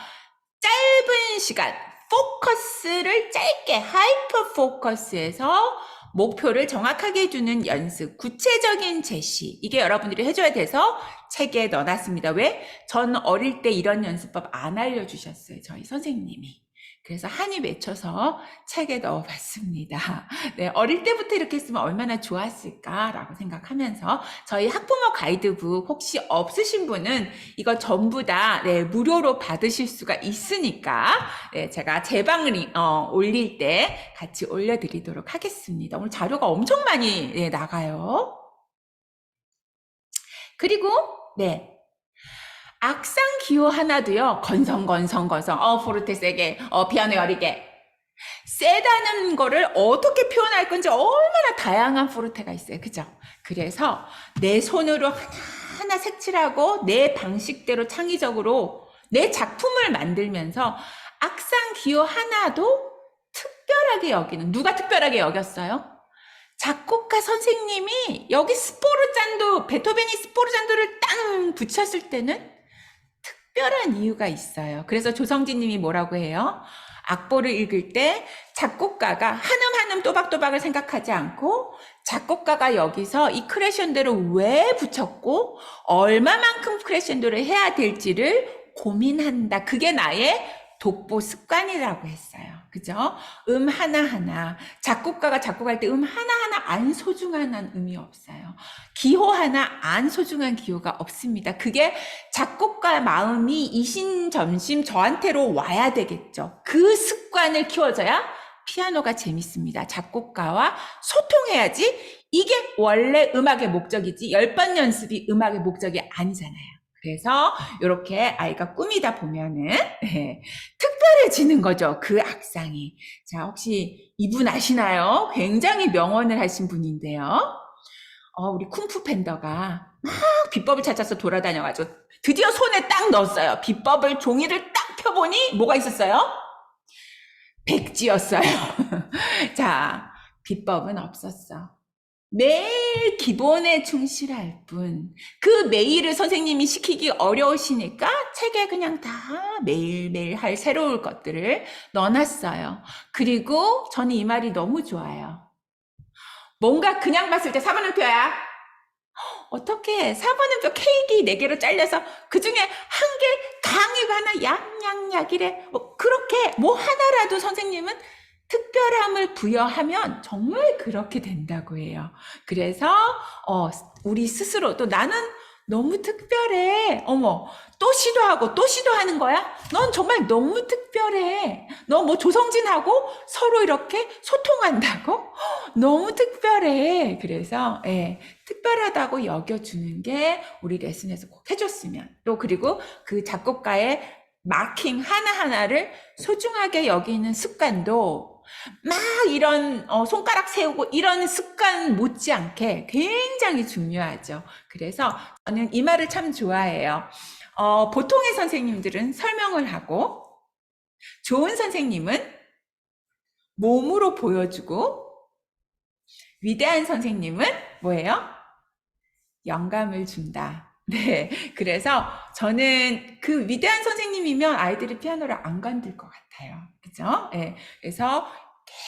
짧은 시간, 포커스를 짧게 하이퍼 포커스해서 목표를 정확하게 두는 연습, 구체적인 제시, 이게 여러분들이 해줘야 돼서 책에 넣어놨습니다. 왜? 전 어릴 때 이런 연습법 안 알려주셨어요. 저희 선생님이. 그래서 한이 맺혀서 책에 넣어봤습니다. 네, 어릴 때부터 이렇게 했으면 얼마나 좋았을까라고 생각하면서 저희 학부모 가이드북 혹시 없으신 분은 이거 전부 다 무료로 받으실 수가 있으니까 제가 제 방을 올릴 때 같이 올려드리도록 하겠습니다. 오늘 자료가 엄청 많이 나가요. 그리고 악상 기호 하나도요, 건성, 포르테 세게, 피아노 여리게. 세다는 거를 어떻게 표현할 건지 얼마나 다양한 포르테가 있어요. 그죠? 그래서 내 손으로 하나하나 색칠하고 내 방식대로 창의적으로 내 작품을 만들면서 악상 기호 하나도 특별하게 여기는, 누가 특별하게 여겼어요? 작곡가 선생님이 여기 스포르잔도, 베토벤이 스포르잔도를 땅 붙였을 때는 특별한 이유가 있어요. 그래서 조성진 님이 뭐라고 해요? 악보를 읽을 때 작곡가가 한음 한음 또박또박을 생각하지 않고 작곡가가 여기서 이 크레션도를 왜 붙였고 얼마만큼 크레션도를 해야 될지를 고민한다. 그게 나의 독보 습관이라고 했어요. 그죠? 음 하나하나. 작곡가가 작곡할 때 음 하나하나 안 소중한 음이 없어요. 기호 하나 안 소중한 기호가 없습니다. 그게 작곡가 마음이 이심점심 저한테로 와야 되겠죠. 그 습관을 키워줘야 피아노가 재밌습니다. 작곡가와 소통해야지. 이게 원래 음악의 목적이지 10번 연습이 음악의 목적이 아니잖아요. 그래서 이렇게 아이가 꾸미다 보면은 특별해지는 거죠. 그 악상이. 자, 혹시 이분 아시나요? 굉장히 명언을 하신 분인데요. 우리 쿵푸 팬더가 막 비법을 찾아서 돌아다녀가지고 드디어 손에 딱 넣었어요. 비법을 종이를 딱 펴보니 뭐가 있었어요? 백지였어요. 자, 비법은 없었어. 매일 기본에 충실할 뿐. 그 매일을 선생님이 시키기 어려우시니까 책에 그냥 다 매일매일 할 새로운 것들을 넣어놨어요. 그리고 저는 이 말이 너무 좋아요. 뭔가 그냥 봤을 때 4번음표야. 어떻게 4번음표 케이크 4개로 잘려서 그 중에 한 개 강이고 하나 양양약이래. 그렇게 뭐 하나라도 선생님은 특별함을 부여하면 정말 그렇게 된다고 해요. 그래서 우리 스스로도 나는 너무 특별해. 어머, 또 시도하고 또 시도하는 거야? 넌 정말 너무 특별해. 너 뭐 조성진하고 서로 이렇게 소통한다고? 너무 특별해. 그래서 특별하다고 여겨주는 게 우리 레슨에서 꼭 해줬으면. 또 그리고 그 작곡가의 마킹 하나하나를 소중하게 여기는 습관도 막 이런 손가락 세우고 이런 습관 못지않게 굉장히 중요하죠. 그래서 저는 이 말을 참 좋아해요. 보통의 선생님들은 설명을 하고 좋은 선생님은 몸으로 보여주고 위대한 선생님은 뭐예요? 영감을 준다. 네. 그래서 저는 그 위대한 선생님이면 아이들이 피아노를 안 건들 것 같아요. 그죠? 네. 그래서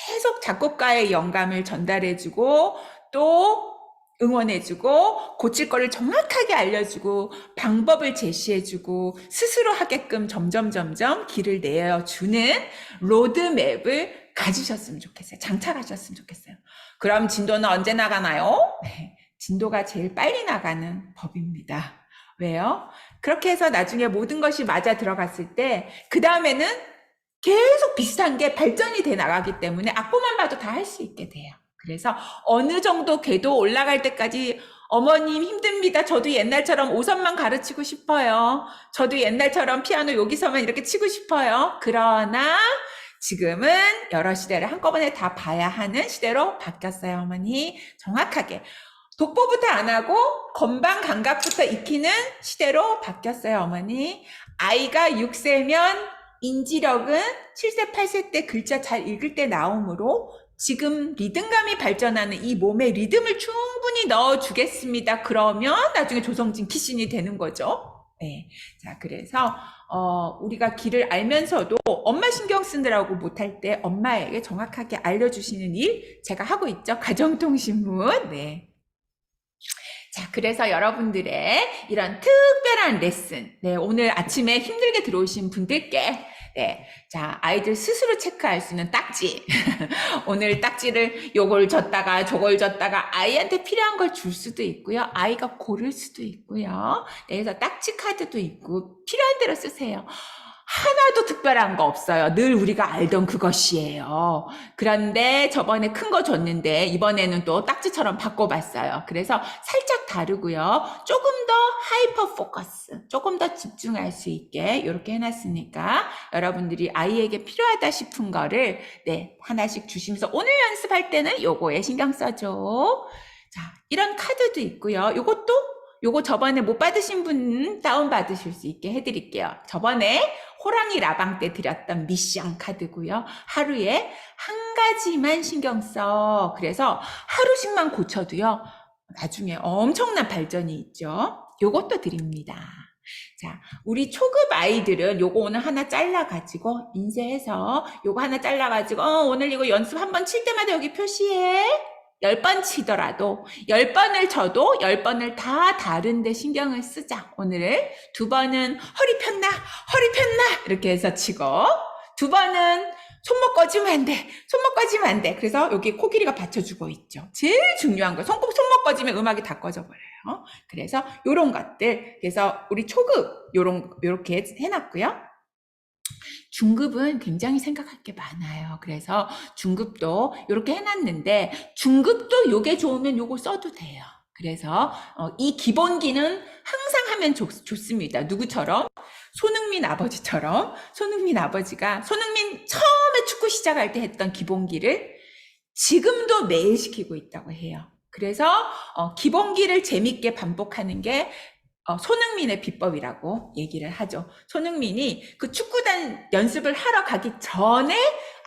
계속 작곡가의 영감을 전달해주고 또 응원해주고 고칠 거를 정확하게 알려주고 방법을 제시해주고 스스로 하게끔 점점 길을 내어주는 로드맵을 가지셨으면 좋겠어요. 장착하셨으면 좋겠어요. 그럼 진도는 언제 나가나요? 네. 진도가 제일 빨리 나가는 법입니다. 왜요? 그렇게 해서 나중에 모든 것이 맞아 들어갔을 때 그 다음에는 계속 비슷한 게 발전이 돼 나가기 때문에 악보만 봐도 다 할 수 있게 돼요. 그래서 어느 정도 궤도 올라갈 때까지 어머님 힘듭니다. 저도 옛날처럼 5선만 가르치고 싶어요. 저도 옛날처럼 피아노 여기서만 이렇게 치고 싶어요. 그러나 지금은 여러 시대를 한꺼번에 다 봐야 하는 시대로 바뀌었어요, 어머니. 정확하게. 독보부터 안 하고 건반 감각부터 익히는 시대로 바뀌었어요, 어머니. 아이가 6세면 인지력은 7세, 8세 때 글자 잘 읽을 때 나오므로 지금 리듬감이 발전하는 이 몸에 리듬을 충분히 넣어주겠습니다. 그러면 나중에 조성진 키신이 되는 거죠. 네. 자, 그래서 우리가 길을 알면서도 엄마 신경 쓰느라고 못할 때 엄마에게 정확하게 알려주시는 일 제가 하고 있죠. 가정통신문. 네. 자, 그래서 여러분들의 이런 특별한 레슨, 네, 오늘 아침에 힘들게 들어오신 분들께, 네, 자, 아이들 스스로 체크할 수 있는 딱지. 오늘 딱지를 요걸 줬다가 저걸 줬다가 아이한테 필요한 걸 줄 수도 있고요. 아이가 고를 수도 있고요. 네, 그래서 딱지 카드도 있고, 필요한 대로 쓰세요. 하나도 특별한 거 없어요. 늘 우리가 알던 그것이에요. 그런데 저번에 큰 거 줬는데 이번에는 또 딱지처럼 바꿔봤어요. 그래서 살짝 다르고요. 조금 더 하이퍼 포커스, 조금 더 집중할 수 있게 이렇게 해놨으니까 여러분들이 아이에게 필요하다 싶은 거를 네, 하나씩 주시면서 오늘 연습할 때는 요거에 신경 써줘. 자, 이런 카드도 있고요. 요거 저번에 못 받으신 분 다운받으실 수 있게 해드릴게요. 저번에 호랑이 라방 때 드렸던 미션 카드고요. 하루에 한 가지만 신경 써. 그래서 하루씩만 고쳐도요. 나중에 엄청난 발전이 있죠. 요것도 드립니다. 자, 우리 초급 아이들은 요거 오늘 하나 잘라가지고 인쇄해서 요거 하나 잘라가지고 오늘 이거 연습 한번 칠 때마다 여기 표시해. 10번 치더라도 10번을 쳐도 10번을 다 다른데 신경을 쓰자. 오늘 2번은 허리 폈나 이렇게 해서 치고 2번은 손목 꺼지면 안 돼. 손목 꺼지면 안 돼. 그래서 여기 코끼리가 받쳐주고 있죠. 제일 중요한 거. 손목 꺼지면 음악이 다 꺼져버려요. 그래서 요런 것들. 그래서 우리 초급 요렇게 해놨고요. 중급은 굉장히 생각할 게 많아요. 그래서 중급도 이렇게 해놨는데 중급도 요게 좋으면 요거 써도 돼요. 그래서 이 기본기는 항상 하면 좋습니다. 누구처럼? 손흥민 아버지처럼 손흥민 아버지가 손흥민 처음에 축구 시작할 때 했던 기본기를 지금도 매일 시키고 있다고 해요. 그래서 기본기를 재밌게 반복하는 게 손흥민의 비법이라고 얘기를 하죠. 손흥민이 그 축구단 연습을 하러 가기 전에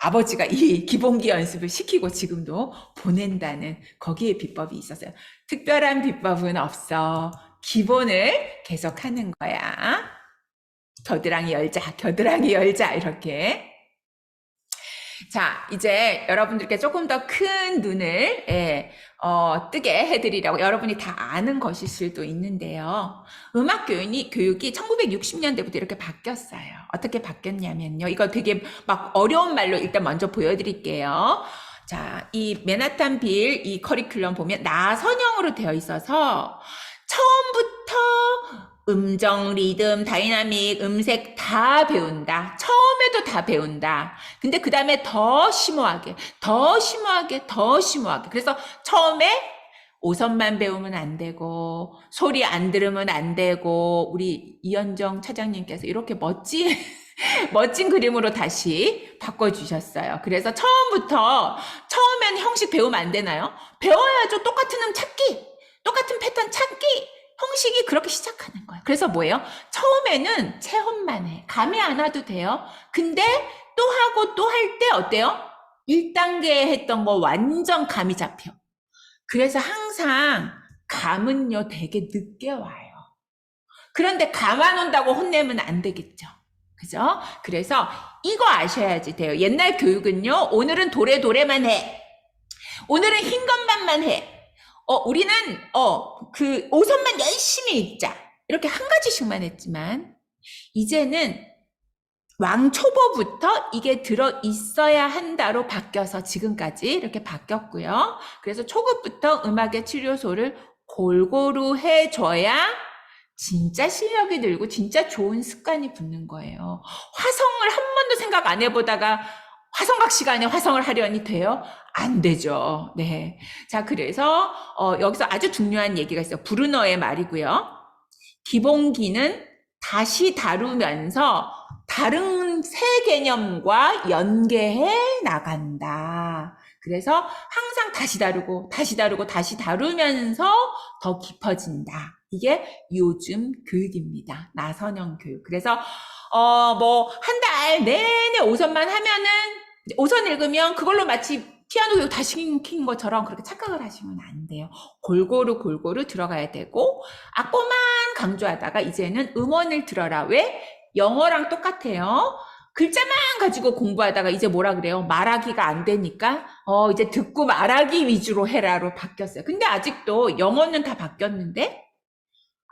아버지가 이 기본기 연습을 시키고 지금도 보낸다는 거기에 비법이 있었어요. 특별한 비법은 없어. 기본을 계속 하는 거야. 겨드랑이 열자 이렇게. 자, 이제 여러분들께 조금 더 큰 눈을 뜨게 해드리려고 여러분이 다 아는 것일 수도 있는데요. 음악 교육이 1960년대부터 이렇게 바뀌었어요. 어떻게 바뀌었냐면요. 이거 되게 막 어려운 말로 일단 먼저 보여드릴게요. 자, 이 맨하탄 빌 이 커리큘럼 보면 나선형으로 되어 있어서 처음부터 음정, 리듬, 다이나믹, 음색 다 배운다. 처음에도 다 배운다. 근데 그 다음에 더 심오하게, 더 심오하게, 더 심오하게. 그래서 처음에 오선만 배우면 안 되고, 소리 안 들으면 안 되고, 우리 이현정 차장님께서 이렇게 멋진 그림으로 다시 바꿔주셨어요. 그래서 처음엔 형식 배우면 안 되나요? 배워야죠. 똑같은 찾기, 똑같은 패턴 찾기, 형식이 그렇게 시작하는 거예요. 그래서 뭐예요? 처음에는 체험만 해. 감이 안 와도 돼요. 근데 또 하고 또 할 때 어때요? 1단계에 했던 거 완전 감이 잡혀. 그래서 항상 감은요 되게 늦게 와요. 그런데 감 안 온다고 혼내면 안 되겠죠. 그죠? 그래서 이거 아셔야지 돼요. 옛날 교육은요, 오늘은 도래만 해. 오늘은 흰 것만만 해. 우리는, 그, 오선만 열심히 읽자. 이렇게 한 가지씩만 했지만, 이제는 왕초보부터 이게 들어 있어야 한다로 바뀌어서 지금까지 이렇게 바뀌었고요. 그래서 초급부터 음악의 치료소를 골고루 해줘야 진짜 실력이 늘고 진짜 좋은 습관이 붙는 거예요. 화성을 한 번도 생각 안 해보다가 화성학 시간에 화성을 하려니 돼요? 안 되죠. 네. 자, 그래서 여기서 아주 중요한 얘기가 있어요. 브루너의 말이고요. 기본기는 다시 다루면서 다른 새 개념과 연계해 나간다. 그래서 항상 다시 다루고 다시 다루면서 더 깊어진다. 이게 요즘 교육입니다. 나선형 교육. 그래서 한 달 내내 오선만 하면은, 오선 읽으면 그걸로 마치 피아노 교육 다 시킨 것처럼 그렇게 착각을 하시면 안 돼요. 골고루 들어가야 되고, 악보만 강조하다가 이제는 음원을 들어라. 왜? 영어랑 똑같아요. 글자만 가지고 공부하다가 이제 뭐라 그래요? 말하기가 안 되니까 이제 듣고 말하기 위주로 해라로 바뀌었어요. 근데 아직도 영어는 다 바뀌었는데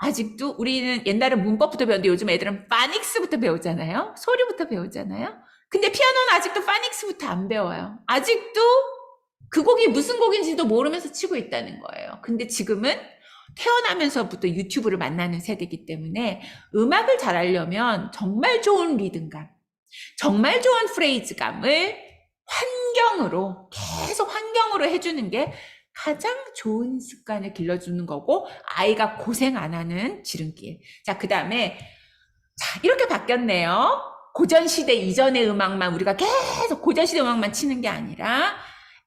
아직도 우리는 옛날에 문법부터 배웠는데 요즘 애들은 파닉스부터 배우잖아요. 소리부터 배우잖아요. 근데 피아노는 아직도 파닉스부터 안 배워요. 아직도 그 곡이 무슨 곡인지도 모르면서 치고 있다는 거예요. 근데 지금은 태어나면서부터 유튜브를 만나는 세대이기 때문에 음악을 잘하려면 정말 좋은 리듬감, 정말 좋은 프레이즈감을 계속 환경으로 해주는 게 가장 좋은 습관을 길러주는 거고, 아이가 고생 안 하는 지름길. 자, 그 다음에, 자, 이렇게 바뀌었네요. 고전시대 이전의 음악만, 우리가 계속 고전시대 음악만 치는 게 아니라,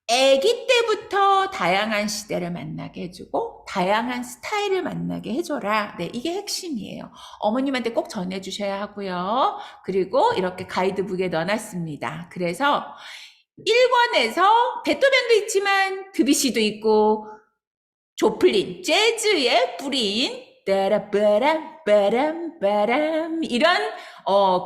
아기 때부터 다양한 시대를 만나게 해주고, 다양한 스타일을 만나게 해줘라. 네, 이게 핵심이에요. 어머님한테 꼭 전해주셔야 하고요. 그리고 이렇게 가이드북에 넣어놨습니다. 그래서 1권에서 베토벤도 있지만 드뷔시도 있고 조플린, 재즈에 뿌린 따라빠람 빠람 빠람 이런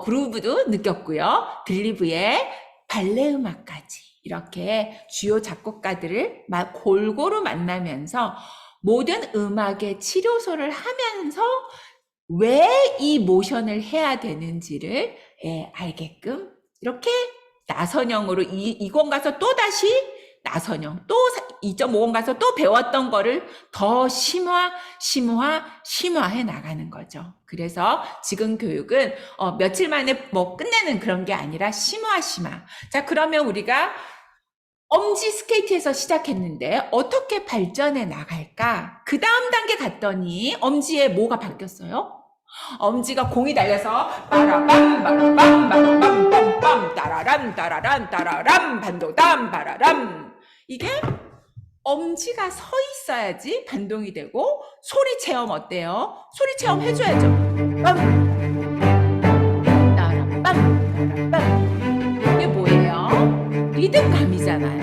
그루브도 느꼈고요. 빌리브의 발레 음악까지 이렇게 주요 작곡가들을 골고루 만나면서 모든 음악의 치료소를 하면서 왜 이 모션을 해야 되는지를 알게끔 이렇게 나선형으로 2권 가서 또 다시 나선형, 또 2.5권 가서 또 배웠던 거를 더 심화해 나가는 거죠. 그래서 지금 교육은 며칠 만에 끝내는 그런 게 아니라 심화. 자, 그러면 우리가 엄지 스케이트에서 시작했는데 어떻게 발전해 나갈까? 그 다음 단계 갔더니 엄지에 뭐가 바뀌었어요? 엄지가 공이 달려서 빠라밤 빠라밤 빠라밤 빰빰 따라란 따라란 따라람 반도담 빠라람. 이게 엄지가 서 있어야지 반동이 되고, 소리 체험 어때요? 소리 체험 해줘야죠. 빰 따라밤 따라밤. 이게 뭐예요? 리듬감이잖아요.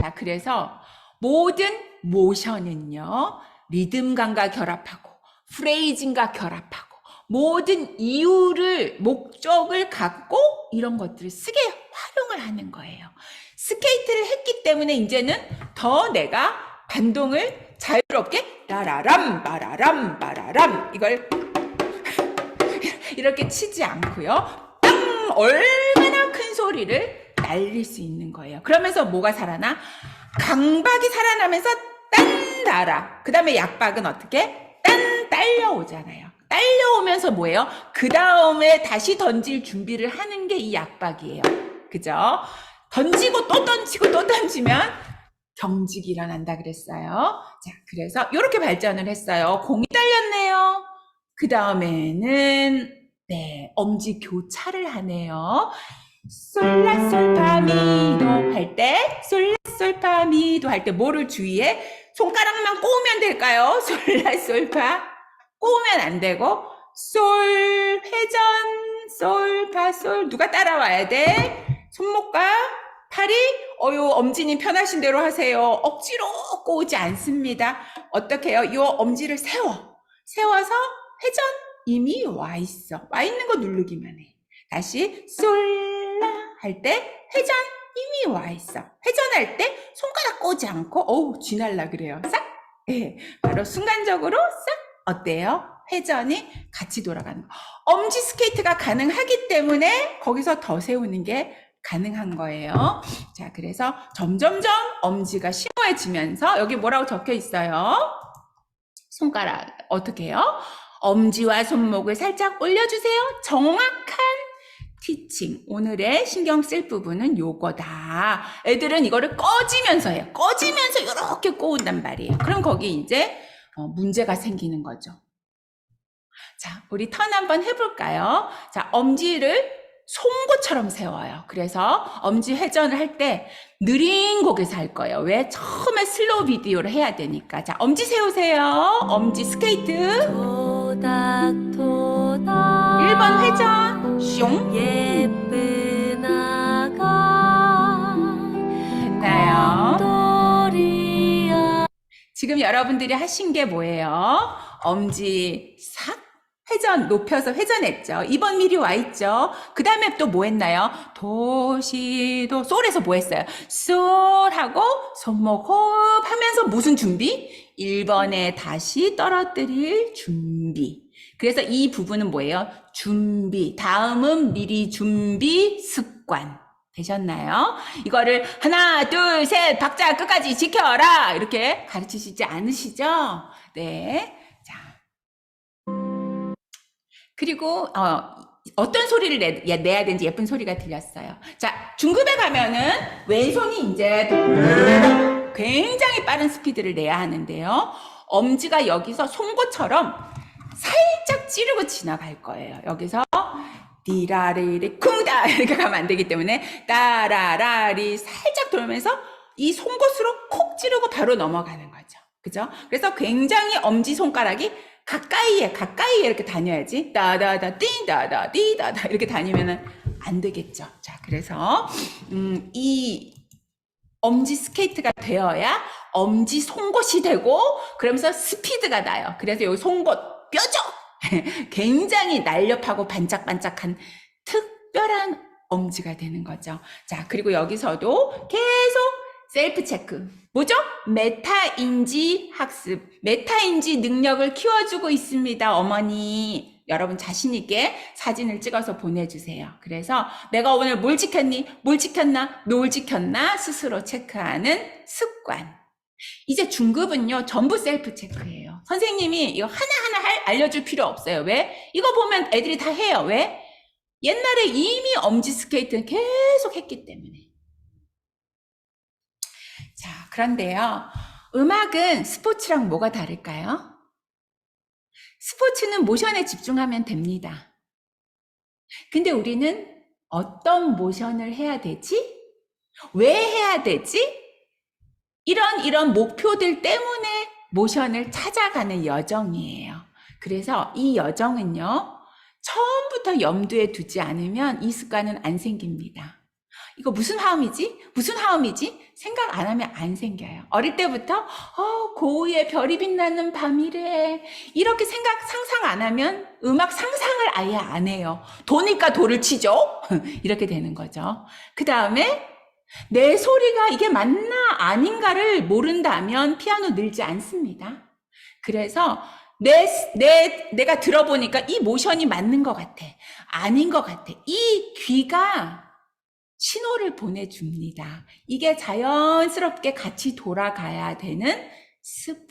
자, 그래서 모든 모션은요, 리듬감과 결합하고 프레이징과 결합하고 모든 이유를, 목적을 갖고 이런 것들을 쓰게 활용을 하는 거예요. 스케이트를 했기 때문에 이제는 더 내가 반동을 자유롭게 따라람 바라람 바라람 이걸 이렇게 치지 않고요. 땅! 얼마나 큰 소리를 날릴 수 있는 거예요. 그러면서 뭐가 살아나? 강박이 살아나면서 딴 달아. 그 다음에 약박은 어떻게? 딴 달 딸려오잖아요. 딸려오면서 뭐예요? 그 다음에 다시 던질 준비를 하는 게 이 약박이에요. 그죠? 던지고 또 던지고 또 던지면 경직이 일어난다 그랬어요. 자, 그래서 이렇게 발전을 했어요. 공이 딸렸네요. 그 다음에는 네, 엄지 교차를 하네요. 솔라솔파미도 할 때, 솔라솔파미도 할 때 뭐를 주의해? 손가락만 꼬우면 될까요? 솔라솔파 꼬우면 안 되고 솔 회전 솔파솔 누가 따라와야 돼? 손목과 팔이 요 엄지님 편하신 대로 하세요. 억지로 꼬우지 않습니다. 어떻게 해요? 요 엄지를 세워서 회전 이미 와 있어. 와 있는 거 누르기만 해. 다시 솔라 할 때 회전 이미 와 있어. 회전할 때 손가락 꼬지 않고 어우 쥐날라 그래요. 싹. 예, 바로 순간적으로 싹 어때요? 회전이 같이 돌아가는 거. 엄지 스케이트가 가능하기 때문에 거기서 더 세우는 게 가능한 거예요. 자, 그래서 점점점 엄지가 심오해지면서 여기 뭐라고 적혀 있어요? 손가락 어떻게 해요? 엄지와 손목을 살짝 올려주세요. 정확한 티칭. 오늘의 신경 쓸 부분은 요거다. 애들은 이거를 꺼지면서 해요. 꺼지면서 이렇게 꼬운단 말이에요. 그럼 거기 이제 문제가 생기는 거죠. 자, 우리 턴 한번 해볼까요? 자, 엄지를 송곳처럼 세워요. 그래서 엄지 회전을 할 때 느린 곡에서 할 거예요. 왜? 처음에 슬로우 비디오를 해야 되니까. 자, 엄지 세우세요. 엄지 스케이트. 토닥토닥 1번 회전. 슝. 예쁜 아가 됐나요? 곰돌이야. 지금 여러분들이 하신 게 뭐예요? 엄지 싹 회전 높여서 회전했죠. 2번 미리 와 있죠. 그 다음에 또 뭐 했나요? 도시도 솔에서 뭐 했어요? 솔하고 손목 호흡 하면서 무슨 준비? 1번에 다시 떨어뜨릴 준비. 그래서 이 부분은 뭐예요? 준비. 다음은 미리 준비 습관. 되셨나요? 이거를 하나, 둘, 셋, 박자 끝까지 지켜라! 이렇게 가르치시지 않으시죠? 네. 자. 그리고, 어떤 소리를 내야 되는지 예쁜 소리가 들렸어요. 자, 중급에 가면은 왼손이 이제 굉장히 빠른 스피드를 내야 하는데요. 엄지가 여기서 송곳처럼 살짝 찌르고 지나갈 거예요. 여기서 디라리리 쿵다 이렇게 가면 안 되기 때문에 따라라리 살짝 돌면서 이 송곳으로 콕 찌르고 바로 넘어가는 거죠. 그죠? 그래서 굉장히 엄지손가락이 가까이에 이렇게 다녀야지. 따다다 띵다다 띠다다 이렇게 다니면은 안 되겠죠. 자, 그래서 이 엄지 스케이트가 되어야 엄지 송곳이 되고 그러면서 스피드가 나요. 그래서 여기 송곳 뾰족 굉장히 날렵하고 반짝반짝한 특별한 엄지가 되는 거죠. 자, 그리고 여기서도 계속 셀프 체크. 뭐죠? 메타인지 학습. 메타인지 능력을 키워주고 있습니다. 어머니. 여러분 자신 있게 사진을 찍어서 보내주세요. 그래서 내가 오늘 뭘 지켰니? 뭘 지켰나? 뭘 지켰나? 스스로 체크하는 습관. 이제 중급은요, 전부 셀프 체크예요. 선생님이 이거 하나하나 알려줄 필요 없어요. 왜? 이거 보면 애들이 다 해요. 왜? 옛날에 이미 엄지 스케이트는 계속 했기 때문에. 자, 그런데요, 음악은 스포츠랑 뭐가 다를까요? 스포츠는 모션에 집중하면 됩니다. 근데 우리는 어떤 모션을 해야 되지? 왜 해야 되지? 이런 목표들 때문에 모션을 찾아가는 여정이에요. 그래서 이 여정은요, 처음부터 염두에 두지 않으면 이 습관은 안 생깁니다. 이거 무슨 화음이지? 무슨 화음이지? 생각 안 하면 안 생겨요. 어릴 때부터 고우의 별이 빛나는 밤이래. 이렇게 상상 안 하면 음악 상상을 아예 안 해요. 도니까 도를 치죠? 이렇게 되는 거죠. 그 다음에 내 소리가 이게 맞나 아닌가를 모른다면 피아노 늘지 않습니다. 그래서 내가 들어보니까 이 모션이 맞는 것 같아. 아닌 것 같아. 이 귀가 신호를 보내줍니다. 이게 자연스럽게 같이 돌아가야 되는 습관.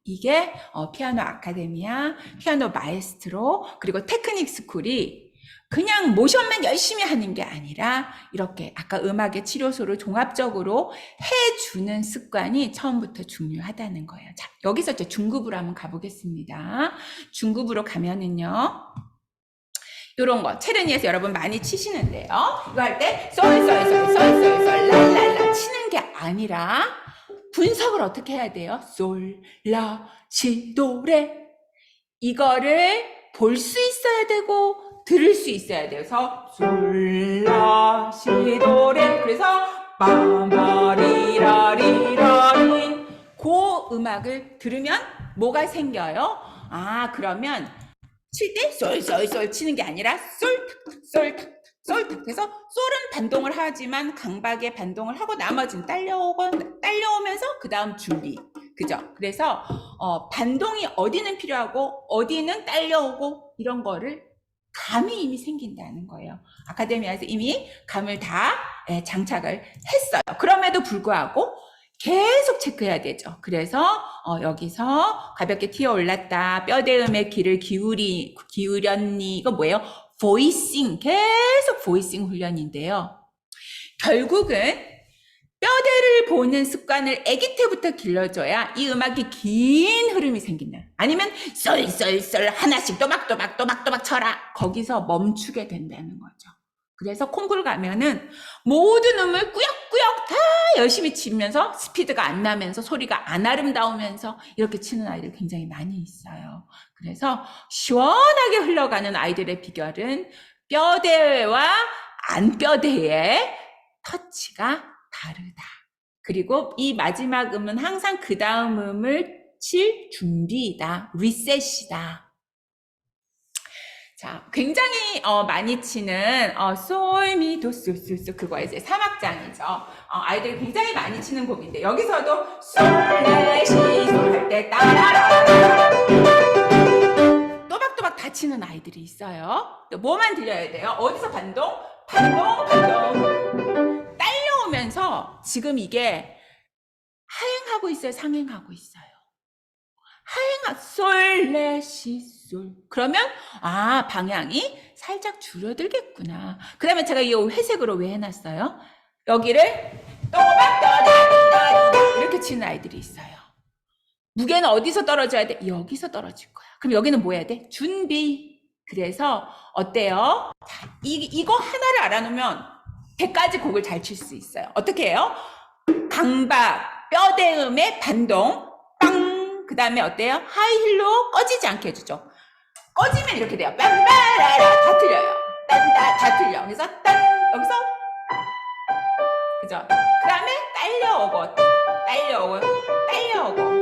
이게 피아노 아카데미아, 피아노 마에스트로, 그리고 테크닉 스쿨이 그냥 모션만 열심히 하는 게 아니라 이렇게 아까 음악의 치료소를 종합적으로 해주는 습관이 처음부터 중요하다는 거예요. 자, 여기서 이제 중급으로 한번 가보겠습니다. 중급으로 가면은요. 요런 거 체르니에서 여러분 많이 치시는데요. 이거 할 때 솔솔솔솔솔솔 랄랄라 치는 게 아니라 분석을 어떻게 해야 돼요? 솔, 라, 시, 도, 레. 이거를 볼 수 있어야 되고 들을 수 있어야 돼요. 그래서 솔, 라, 시, 도, 레. 그래서 빰바리라리라리. 그 음악을 들으면 뭐가 생겨요? 아, 그러면 칠 때 솔솔솔 치는 게 아니라 솔솔솔 그래서 솔은 반동을 하지만 강박에 반동을 하고 나머지는 딸려오면서 그 다음 준비. 그죠? 그래서 반동이 어디는 필요하고 어디는 딸려오고 이런 거를 감이 이미 생긴다는 거예요. 아카데미아에서 이미 감을 다 장착을 했어요. 그럼에도 불구하고 계속 체크해야 되죠. 그래서 여기서 가볍게 튀어 올랐다. 뼈대음의 귀를 기울였니. 이거 뭐예요? 보이싱. 계속 보이싱 훈련인데요. 결국은 뼈대를 보는 습관을 아기 때부터 길러줘야 이 음악이 긴 흐름이 생긴다. 아니면 썰썰썰 하나씩 또박또박 쳐라. 거기서 멈추게 된다는 거죠. 그래서 콩쿠르 가면은 모든 음을 꾸역꾸역 다 열심히 치면서 스피드가 안 나면서 소리가 안 아름다우면서 이렇게 치는 아이들 굉장히 많이 있어요. 그래서 시원하게 흘러가는 아이들의 비결은 뼈대와 안 뼈대의 터치가 다르다. 그리고 이 마지막 음은 항상 그 다음 음을 칠 준비이다. 리셋이다. 자, 굉장히 많이 치는 솔, 미, 도, 솔, 솔, 솔 그거 이제 3악장이죠. 아이들이 굉장히 많이 치는 곡인데 여기서도 솔, 레, 시, 솔 할 때 따라라 또박또박 다 치는 아이들이 있어요. 뭐만 들려야 돼요? 어디서 반동? 딸려오면서 지금 이게 하행하고 있어요? 상행하고 있어요? 솔, 레, 시, 솔. 그러면 방향이 살짝 줄어들겠구나. 그러면 제가 이 회색으로 왜 해놨어요? 여기를 또박또박 이렇게 치는 아이들이 있어요. 무게는 어디서 떨어져야 돼? 여기서 떨어질 거야. 그럼 여기는 뭐 해야 돼? 준비. 그래서 어때요? 자, 이거 하나를 알아놓으면 100가지 곡을 잘 칠 수 있어요. 어떻게 해요? 강박, 뼈대음의 반동, 빵. 그 다음에 어때요? 하이힐로 꺼지지 않게 해주죠. 꺼지면 이렇게 돼요. 빰빠라라 다 틀려요. 딴다 다 틀려. 그래서 딴 여기서 그죠? 그 다음에 딸려오고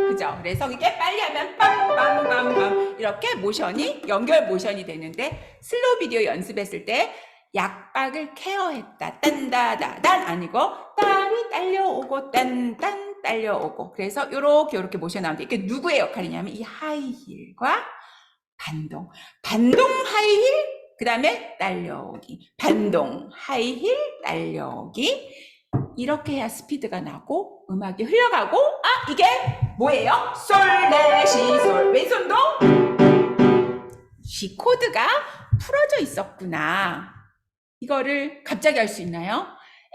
그죠? 그래서 이게 빨리 하면 빰빰빰빰 이렇게 모션이 연결 모션이 되는데 슬로우 비디오 연습했을 때 약박을 케어했다. 딴다다단 아니고 딸이 딸려오고 딴딴 딸려오고 그래서 요렇게 모션 나오는데 이게 누구의 역할이냐면 이 하이힐과 반동 하이힐 그 다음에 딸려오기 반동 하이힐 딸려오기 이렇게 해야 스피드가 나고 음악이 흘러가고 이게 뭐예요? 솔, 레, 시, 솔 왼손도 G 코드가 풀어져 있었구나. 이거를 갑자기 할 수 있나요?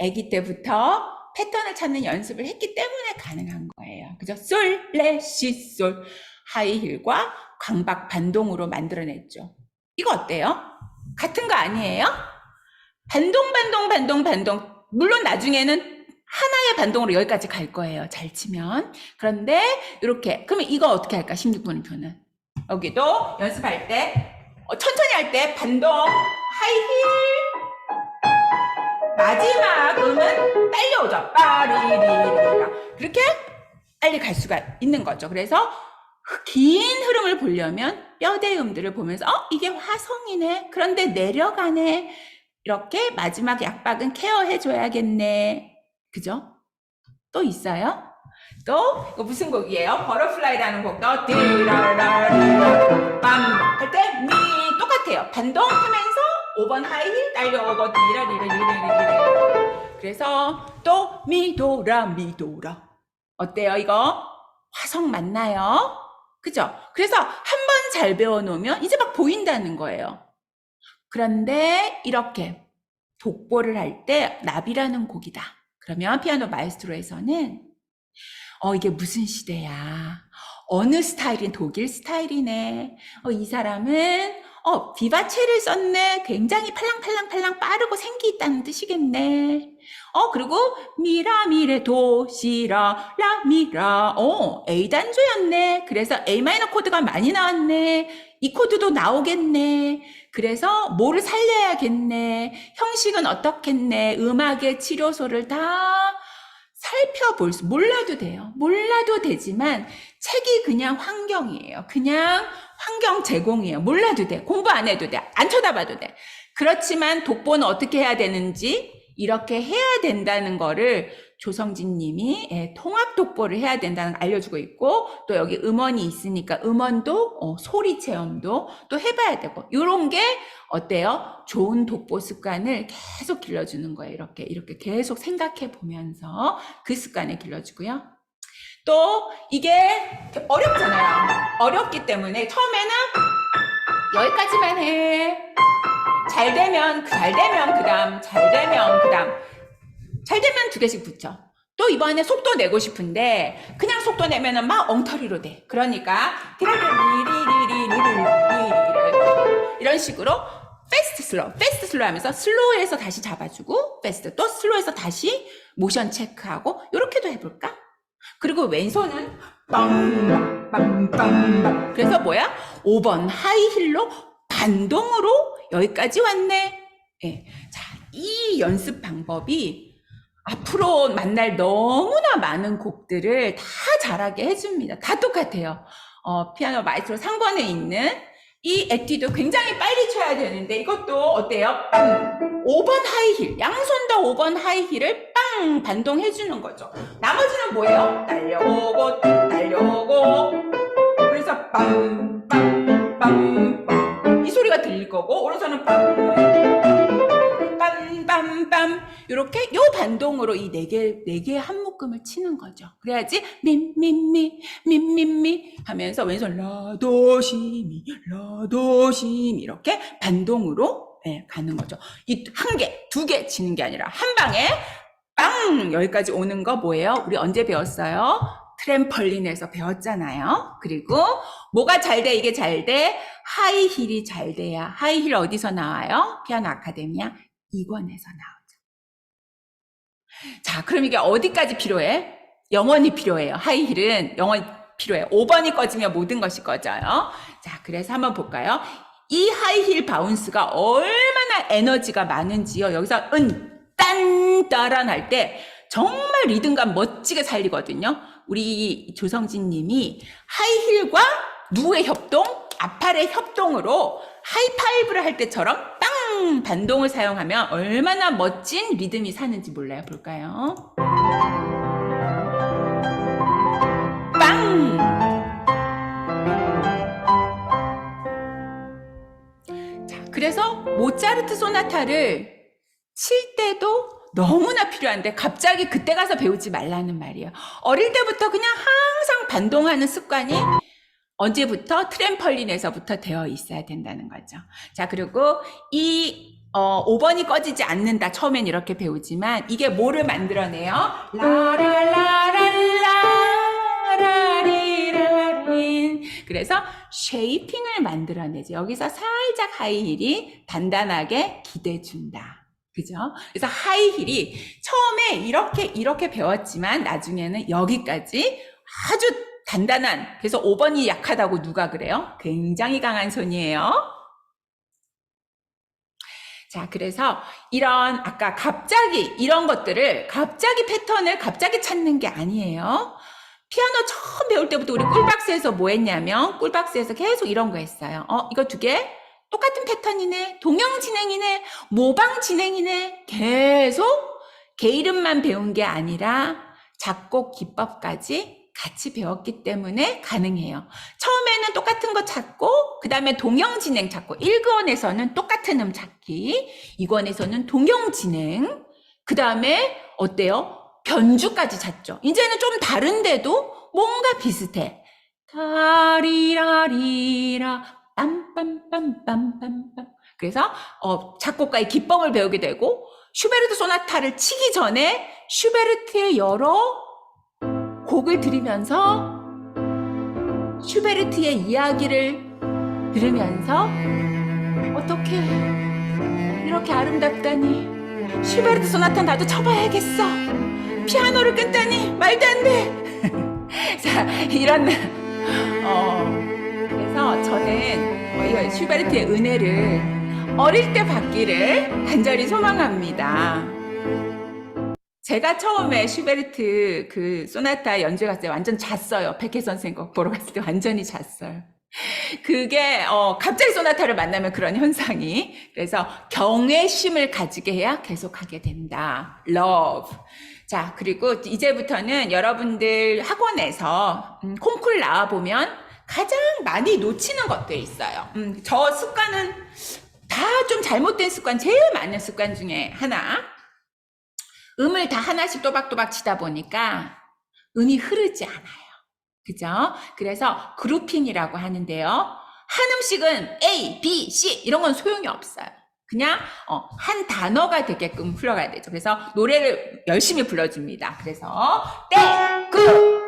아기 때부터 패턴을 찾는 연습을 했기 때문에 가능한 거예요. 그죠? 솔, 레, 시, 솔 하이힐과 강박 반동으로 만들어냈죠. 이거 어때요? 같은 거 아니에요? 반동. 물론 나중에는 하나의 반동으로 여기까지 갈 거예요. 잘 치면. 그런데 이렇게 그러면 이거 어떻게 할까? 16분표는 여기도 연습할 때 천천히 할 때 반동 하이힐 마지막 음은 딸려오죠. 빠리리리라 그렇게 빨리 갈 수가 있는 거죠. 그래서 긴 흐름을 보려면 뼈대 음들을 보면서 이게 화성이네. 그런데 내려가네. 이렇게 마지막 약박은 케어해줘야겠네. 그죠? 또 있어요? 또 이거 무슨 곡이에요? 버터플라이라는 곡도 띠라라리라 빰할 때 미 똑같아요. 반동하면서 5번 하이힐 딸려오고 띠라리라리라리라 그래서 또 미도라 어때요 이거? 화성 맞나요? 그죠? 그래서 한 번 잘 배워놓으면 이제 막 보인다는 거예요. 그런데 이렇게 독보를 할 때 나비라는 곡이다. 그러면 피아노 마에스트로에서는 이게 무슨 시대야? 어느 스타일인 독일 스타일이네. 이 사람은 비바체를 썼네. 굉장히 팔랑팔랑팔랑 빠르고 생기 있다는 뜻이겠네. 그리고 미라미레 도시라 라미라. A 단조였네. 그래서 A 마이너 코드가 많이 나왔네. 이 코드도 나오겠네. 그래서 뭐를 살려야겠네. 형식은 어떻겠네. 음악의 치료소를 다 살펴볼 수, 몰라도 돼요. 몰라도 되지만 책이 그냥 환경이에요. 그냥 환경 제공이에요. 몰라도 돼. 공부 안 해도 돼. 안 쳐다봐도 돼. 그렇지만 독보는 어떻게 해야 되는지 이렇게 해야 된다는 거를 조성진 님이 통합 독보를 해야 된다는 걸 알려주고 있고, 또 여기 음원이 있으니까 음원도 소리 체험도 또 해봐야 되고, 이런 게 어때요? 좋은 독보 습관을 계속 길러주는 거예요. 이렇게 계속 생각해 보면서 그 습관을 길러주고요. 또 이게 어렵잖아요. 어렵기 때문에 처음에는 여기까지만 해. 잘 되면 그다음 잘 되면 2개씩 붙여. 또 이번에 속도 내고 싶은데 그냥 속도 내면은 막 엉터리로 돼. 그러니까 이런 식으로 패스트 슬로우 하면서 슬로우에서 다시 잡아주고 패스트, 또 슬로우에서 다시 모션 체크하고 이렇게도 해볼까? 그리고 왼손은 빵빵빵빵. 그래서 뭐야? 5번 하이힐로 반동으로 여기까지 왔네. 예. 자, 이 연습 방법이 앞으로 만날 너무나 많은 곡들을 다 잘하게 해줍니다. 다 똑같아요. 피아노 마이스트로 상권에 있는 이 에뛰드 굉장히 빨리 쳐야 되는데 이것도 어때요? 5번 하이힐, 양손 다 5번 하이힐을 빵 반동해주는 거죠. 나머지는 뭐예요? 날려오고 그래서 빵빵빵빵 이 소리가 들릴 거고, 오른손은 빰빰빰 이렇게 요 반동으로 이 네 개의 한 묶음을 치는 거죠. 그래야지 미미미 하면서 왼손 라도시미 이렇게 반동으로 가는 거죠. 이 한 개, 2개 치는 게 아니라 한 방에 빵 여기까지 오는 거 뭐예요? 우리 언제 배웠어요? 트램펄린에서 배웠잖아요. 그리고 뭐가 잘 돼? 이게 잘 돼? 하이힐이 잘 돼야. 하이힐 어디서 나와요? 피아노 아카데미아 2권에서 나오죠. 자, 그럼 이게 어디까지 필요해? 영원히 필요해요. 하이힐은 영원히 필요해요. 5번이 꺼지면 모든 것이 꺼져요. 자, 그래서 한번 볼까요? 이 하이힐 바운스가 얼마나 에너지가 많은지요. 여기서 딴, 따란 할 때 정말 리듬감 멋지게 살리거든요. 우리 조성진 님이 하이힐과 누구의 협동? 아팔의 협동으로 하이파이브를 할 때처럼 빵! 반동을 사용하면 얼마나 멋진 리듬이 사는지 몰라요. 볼까요? 빵! 자, 그래서 모차르트 소나타를 칠 때도 너무나 필요한데 갑자기 그때 가서 배우지 말라는 말이에요. 어릴 때부터 그냥 항상 반동하는 습관이 언제부터? 트램펄린에서부터 되어 있어야 된다는 거죠. 자, 그리고 이 5번이 꺼지지 않는다. 처음엔 이렇게 배우지만 이게 뭐를 만들어내요? 라라라라라리라린. 그래서 쉐이핑을 만들어내죠. 여기서 살짝 하이힐이 단단하게 기대준다. 그죠? 그래서 하이힐이 처음에 이렇게 배웠지만 나중에는 여기까지 아주 단단한, 그래서 5번이 약하다고 누가 그래요? 굉장히 강한 손이에요. 자, 그래서 이런 아까 갑자기 이런 것들을 갑자기 패턴을 갑자기 찾는 게 아니에요. 피아노 처음 배울 때부터 우리 꿀박스에서 뭐 했냐면 꿀박스에서 계속 이런 거 했어요. 이거 2개 똑같은 패턴이네, 동형 진행이네, 모방 진행이네. 계속 개 이름만 배운 게 아니라 작곡 기법까지 같이 배웠기 때문에 가능해요. 처음에는 똑같은 거 찾고 그 다음에 동형 진행 찾고 1권에서는 똑같은 찾기, 2권에서는 동형 진행, 그 다음에 어때요? 변주까지 잤죠. 이제는 좀 다른데도 뭔가 비슷해. 타리라리라 빰빰빰빰빰빰. 그래서 작곡가의 기법을 배우게 되고 슈베르트 소나타를 치기 전에 슈베르트의 여러 곡을 들으면서 슈베르트의 이야기를 들으면서 어떻게 이렇게 아름답다니 슈베르트 소나타 나도 쳐봐야겠어. 피아노를 끊다니 말도 안 돼. 자, 이런 그래서 저는 이 슈베르트의 은혜를 어릴 때 받기를 간절히 소망합니다. 제가 처음에 슈베르트 그 소나타 연주회 갔을 때 완전 잤어요. 백혜 선생님 거 보러 갔을 때 완전히 잤어요. 그게 갑자기 소나타를 만나면 그런 현상이. 그래서 경외심을 가지게 해야 계속하게 된다. Love. 자, 그리고 이제부터는 여러분들 학원에서 콩쿨 나와보면 가장 많이 놓치는 것들이 있어요. 저 습관은 다 좀 잘못된 습관, 제일 많은 습관 중에 하나. 음을 다 하나씩 또박또박 치다 보니까 음이 흐르지 않아요. 그죠? 그래서 그루핑이라고 하는데요. 한 음식은 A, B, C 이런 건 소용이 없어요. 그냥 한 단어가 되게끔 흘러가야 되죠. 그래서 노래를 열심히 불러줍니다. 그래서 떼, 구,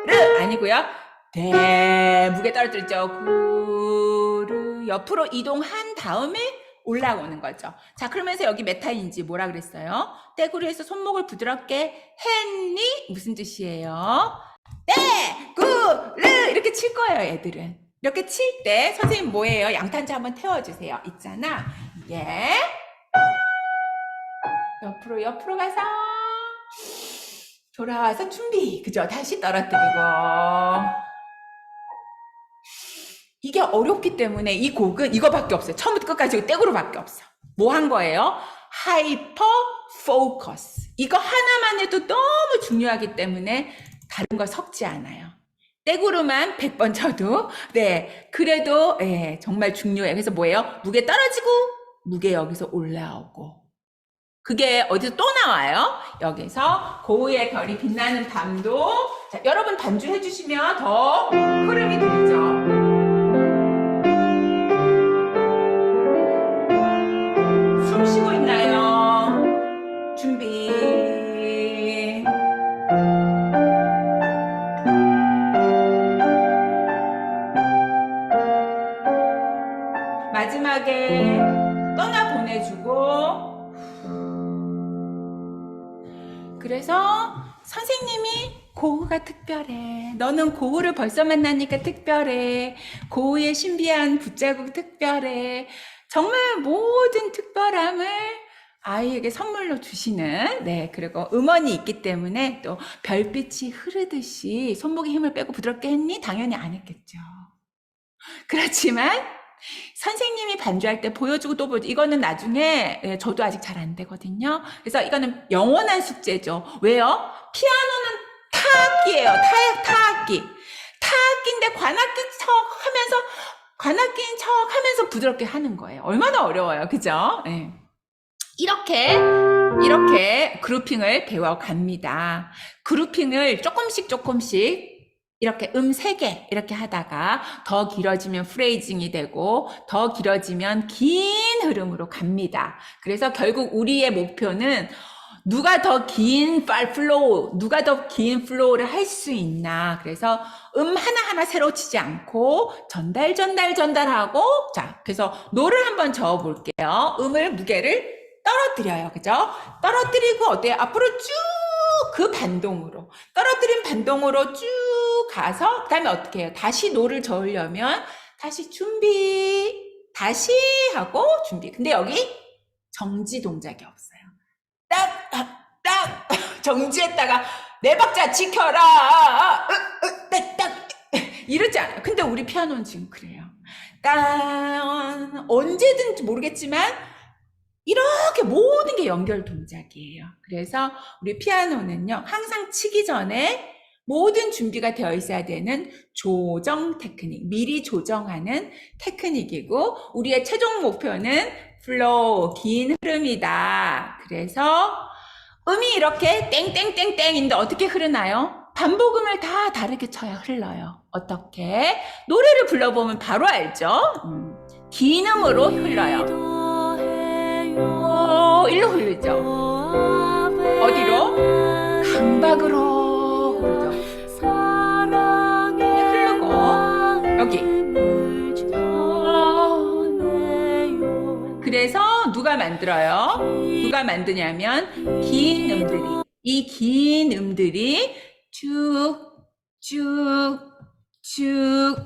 르 아니고요. 대, 무게 떨어뜨리죠. 구, 르 옆으로 이동한 다음에 올라오는 거죠. 자, 그러면서 여기 메타인지 뭐라 그랬어요? 떼구리에서 손목을 부드럽게 했니? 무슨 뜻이에요? 떼, 구, 르 이렇게 칠 거예요, 애들은. 이렇게 칠 때 선생님 뭐예요? 양탄자 한번 태워주세요. 있잖아. 예. 옆으로 가서 돌아와서 준비. 그죠? 다시 떨어뜨리고. 이게 어렵기 때문에 이 곡은 이거밖에 없어요. 처음부터 끝까지 떼구로밖에 없어. 뭐 한 거예요? 하이퍼 포커스. 이거 하나만 해도 너무 중요하기 때문에 다른 거 섞지 않아요. 떼구르만 100번 쳐도 네 그래도 정말 중요해요. 그래서 뭐예요? 무게 떨어지고 무게 여기서 올라오고 그게 어디서 또 나와요? 여기서 고우의 별이 빛나는 밤도 자, 여러분 반주해 주시면 더 흐름이 들죠. 숨 쉬고 있나요? 준비. 마지막에 떠나보내주고 그래서 선생님이 고우가 특별해. 너는 고우를 벌써 만나니까 특별해. 고우의 신비한 붓자국 특별해. 정말 모든 특별함을 아이에게 선물로 주시는 그리고 음원이 있기 때문에 또 별빛이 흐르듯이 손목에 힘을 빼고 부드럽게 했니? 당연히 안 했겠죠. 그렇지만 선생님이 반주할 때 보여주고 또 보여주고 이거는 나중에 저도 아직 잘 안 되거든요. 그래서 이거는 영원한 숙제죠. 왜요? 피아노는 타악기예요. 타악기. 타악기인데 관악기인 척 하면서 부드럽게 하는 거예요. 얼마나 어려워요. 그죠? 네. 이렇게 그루핑을 배워갑니다. 그루핑을 조금씩 이렇게 3개 이렇게 하다가 더 길어지면 프레이징이 되고 더 길어지면 긴 흐름으로 갑니다. 그래서 결국 우리의 목표는 누가 더 긴 플로우를 할 수 있나. 그래서 하나하나 새로 치지 않고 전달하고 자, 그래서 노를 한번 저어 볼게요. 무게를 떨어뜨려요. 그죠? 떨어뜨리고 어때요? 앞으로 쭉 그 반동으로 떨어뜨린 반동으로 쭉 가서 그 다음에 어떻게 해요? 다시 노를 저으려면 다시 준비 다시 하고 준비. 근데 여기 정지 동작이 없어요. 딱 정지했다가 4박자 지켜라 딱 이러지 않아요. 근데 우리 피아노는 지금 그래요. 언제든지 모르겠지만 이렇게 모든 게 연결 동작이에요. 그래서 우리 피아노는요, 항상 치기 전에 모든 준비가 되어 있어야 되는 조정 테크닉, 미리 조정하는 테크닉이고, 우리의 최종 목표는 플로우, 긴 흐름이다. 그래서 음이 이렇게 땡땡땡땡인데 어떻게 흐르나요? 반복음을 다 다르게 쳐야 흘러요. 어떻게? 노래를 불러보면 바로 알죠? 긴 음으로 흘러요. 일로 흐르죠. 어디로? 강박으로 흐르죠. 흐르고 여기. 그래서 누가 만들어요? 누가 만드냐면 긴 음들이, 이 긴 음들이 쭉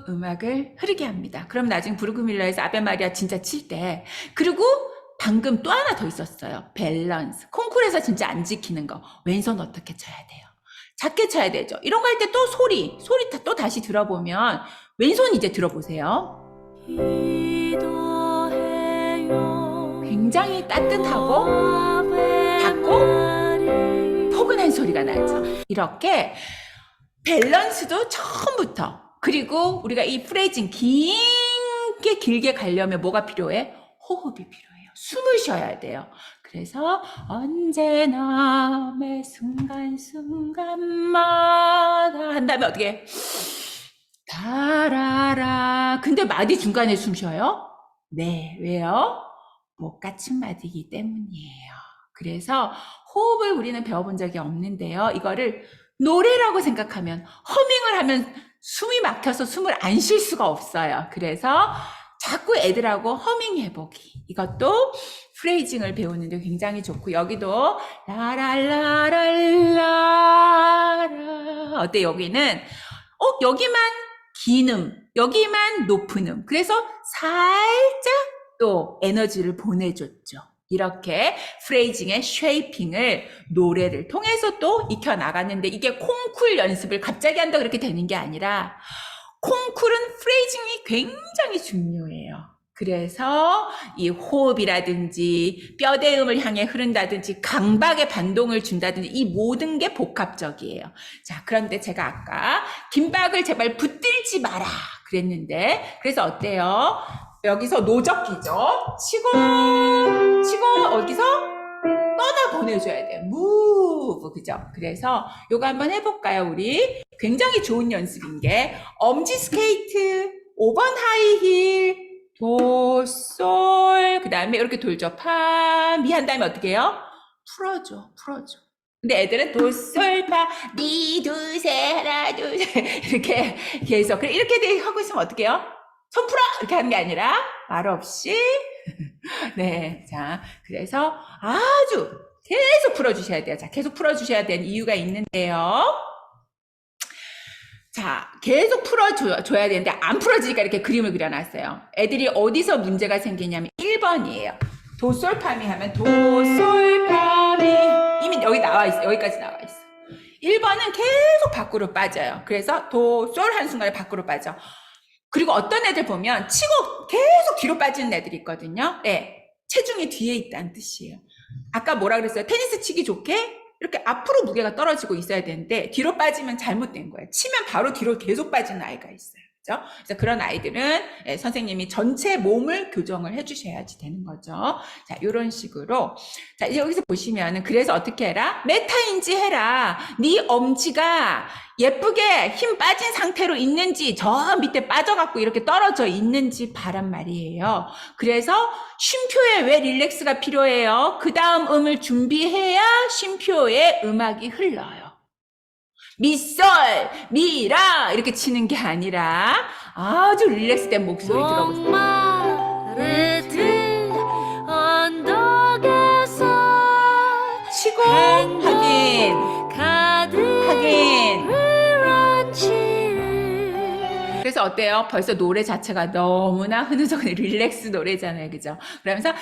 음악을 흐르게 합니다. 그럼 나중에 브루크밀러에서 아베 마리아 진짜 칠 때, 그리고 방금 또 하나 더 있었어요. 밸런스. 콩쿠르에서 진짜 안 지키는 거. 왼손 어떻게 쳐야 돼요? 작게 쳐야 되죠. 이런 거 할 때 또 소리 또 다시 들어보면 왼손 이제 들어보세요. 굉장히 따뜻하고 작고 포근한 소리가 나죠. 이렇게 밸런스도 처음부터, 그리고 우리가 이 프레이징 길게 가려면 뭐가 필요해? 호흡이 필요해요. 숨을 쉬어야 돼요. 그래서 언제나 매 순간순간마다 한 다음에 어떻게 다라라. 근데 마디 중간에 숨 쉬어요? 네. 왜요? 목받침 마디이기 때문이에요. 그래서 호흡을 우리는 배워본 적이 없는데요. 이거를 노래라고 생각하면, 허밍을 하면 숨이 막혀서 숨을 안 쉴 수가 없어요. 그래서 자꾸 애들하고 허밍 해보기. 이것도 프레이징을 배우는데 굉장히 좋고, 여기도 라랄라랄라라. 어때? 여기는 여기만 긴 음, 여기만 높은 음. 그래서 살짝 또 에너지를 보내줬죠. 이렇게 프레이징의 쉐이핑을 노래를 통해서 또 익혀나갔는데, 이게 콩쿨 연습을 갑자기 한다 그렇게 되는 게 아니라, 콩쿨은 프레이징이 굉장히 중요해요. 그래서 이 호흡이라든지 뼈대음을 향해 흐른다든지 강박의 반동을 준다든지 이 모든 게 복합적이에요. 자, 그런데 제가 아까 김박을 제발 붙들지 마라 그랬는데, 그래서 어때요? 여기서 노적기죠. 치고 어디서 떠나 보내줘야 돼요. move, 그죠? 그래서 요거 한번 해볼까요, 우리? 굉장히 좋은 연습인 게 엄지 스케이트, 5번 하이힐, 도, 솔, 그 다음에 이렇게 돌죠. 파, 미 한 다음에 어떻게 해요? 풀어줘. 근데 애들은 도, 솔, 파, 미, 둘, 셋, 하나, 둘, 셋 이렇게 계속. 그래, 이렇게 하고 있으면 어떻게 해요? 손 풀어! 이렇게 하는 게 아니라 말 없이 네, 자, 그래서 아주 계속 풀어주셔야 돼요. 자, 계속 풀어주셔야 되는 이유가 있는데요. 자, 계속 풀어줘야 되는데 안 풀어지니까 이렇게 그림을 그려놨어요. 애들이 어디서 문제가 생기냐면 1번이에요. 도, 솔, 파미 하면 도, 솔, 파미. 이미 여기 나와 있어. 여기까지 나와 있어. 1번은 계속 밖으로 빠져요. 그래서 도, 솔 한순간에 밖으로 빠져. 그리고 어떤 애들 보면 치고 계속 뒤로 빠지는 애들이 있거든요. 네, 체중이 뒤에 있다는 뜻이에요. 아까 뭐라 그랬어요? 테니스 치기 좋게 이렇게 앞으로 무게가 떨어지고 있어야 되는데 뒤로 빠지면 잘못된 거예요. 치면 바로 뒤로 계속 빠지는 아이가 있어요. 그죠? 그래서 그런 아이들은 선생님이 전체 몸을 교정을 해주셔야지 되는 거죠. 자, 이런 식으로. 자, 여기서 보시면은, 그래서 어떻게 해라? 메타인지 해라. 네 엄지가 예쁘게 힘 빠진 상태로 있는지, 저 밑에 빠져갖고 이렇게 떨어져 있는지 바란 말이에요. 그래서 쉼표에 왜 릴렉스가 필요해요? 그 다음 음을 준비해야 쉼표에 음악이 흘러요. 미솔, 미라 이렇게 치는 게 아니라 아주 릴렉스된 목소리 들어보세요. 치고 하긴 그래서 어때요? 벌써 노래 자체가 너무나 흐느적한 릴렉스 노래잖아요. 그죠? 그러면서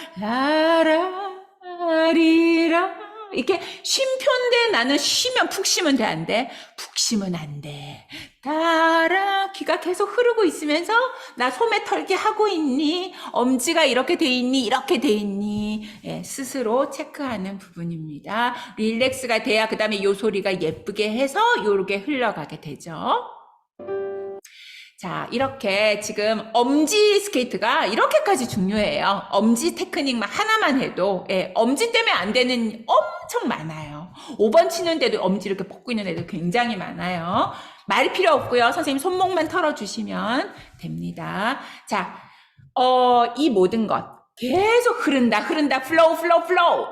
라라리라 이렇게 쉼표인데 나는 쉬면 푹 쉬면 돼, 안 돼? 푹 쉬면 안 돼. 따라 귀가 계속 흐르고 있으면서 나 소매 털기 하고 있니? 엄지가 이렇게 돼 있니? 이렇게 돼 있니? 예, 스스로 체크하는 부분입니다. 릴렉스가 돼야 그 다음에 요 소리가 예쁘게 해서 요렇게 흘러가게 되죠. 자, 이렇게 지금 엄지 스케이트가 이렇게까지 중요해요. 엄지 테크닉만 하나만 해도, 예, 엄지 때문에 안 되는 엄청 많아요. 5번 치는데도 엄지 이렇게 뻗고 있는 애들 굉장히 많아요. 말이 필요 없고요. 선생님 손목만 털어주시면 됩니다. 자, 이 모든 것 계속 흐른다, 플로우, 플로우, 플로우.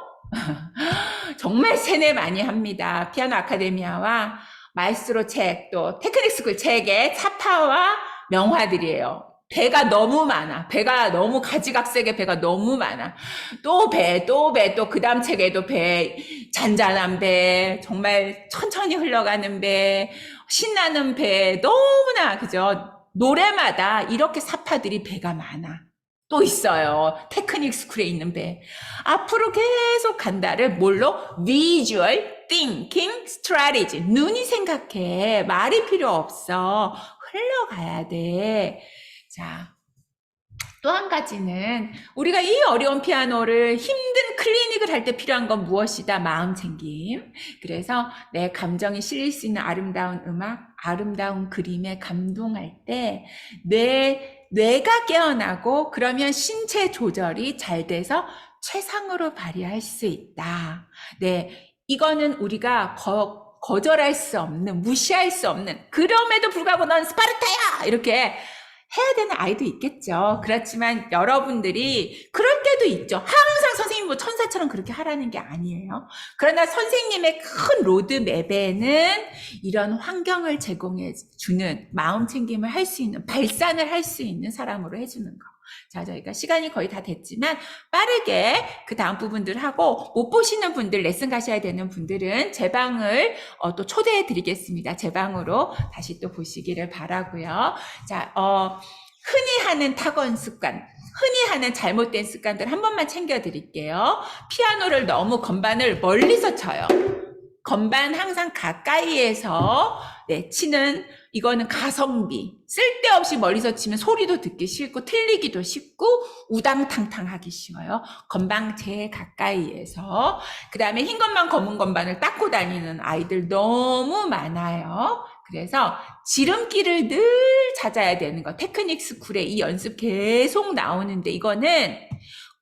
정말 세뇌 많이 합니다. 피아노 아카데미아와 마에스트로 책, 또 테크닉 스쿨 책의 차파와 명화들이에요. 배가 너무 많아. 배가 너무 가지각색의 배가 너무 많아. 또 배, 또 그 다음 책에도 배, 잔잔한 배, 정말 천천히 흘러가는 배, 신나는 배, 너무나, 그죠? 노래마다 이렇게 사파들이 배가 많아. 또 있어요. 테크닉 스쿨에 있는 배. 앞으로 계속 간다를 뭘로? Visual Thinking Strategy. 눈이 생각해. 말이 필요 없어. 흘러가야 돼. 자, 또 한 가지는 우리가 이 어려운 피아노를 힘든 클리닉을 할 때 필요한 건 무엇이다? 마음 챙김. 그래서 내 감정이 실릴 수 있는 아름다운 음악, 아름다운 그림에 감동할 때 뇌가 깨어나고 그러면 신체 조절이 잘 돼서 최상으로 발휘할 수 있다. 네, 이거는 우리가 거절할 수 없는, 무시할 수 없는, 그럼에도 불구하고 넌 스파르타야! 이렇게 해야 되는 아이도 있겠죠. 그렇지만 여러분들이 그럴 때도 있죠. 항상 선생님 뭐 천사처럼 그렇게 하라는 게 아니에요. 그러나 선생님의 큰 로드맵에는 이런 환경을 제공해 주는 마음 챙김을 할 수 있는, 발산을 할 수 있는 사람으로 해주는 거. 자, 저희가 시간이 거의 다 됐지만 빠르게 그 다음 부분들 하고 못 보시는 분들, 레슨 가셔야 되는 분들은 제 방을 또 초대해 드리겠습니다. 제 방으로 다시 또 보시기를 바라고요. 자, 흔히 하는 타건 습관, 흔히 하는 잘못된 습관들 한 번만 챙겨 드릴게요. 피아노를 너무 건반을 멀리서 쳐요. 건반 항상 가까이에서 치는, 이거는 가성비. 쓸데없이 멀리서 치면 소리도 듣기 싫고 틀리기도 쉽고 우당탕탕 하기 쉬워요. 건반 제일 가까이에서. 그 다음에 흰 건반 검은 건반을 닦고 다니는 아이들 너무 많아요. 그래서 지름길을 늘 찾아야 되는 거. 테크닉 스쿨에 이 연습 계속 나오는데 이거는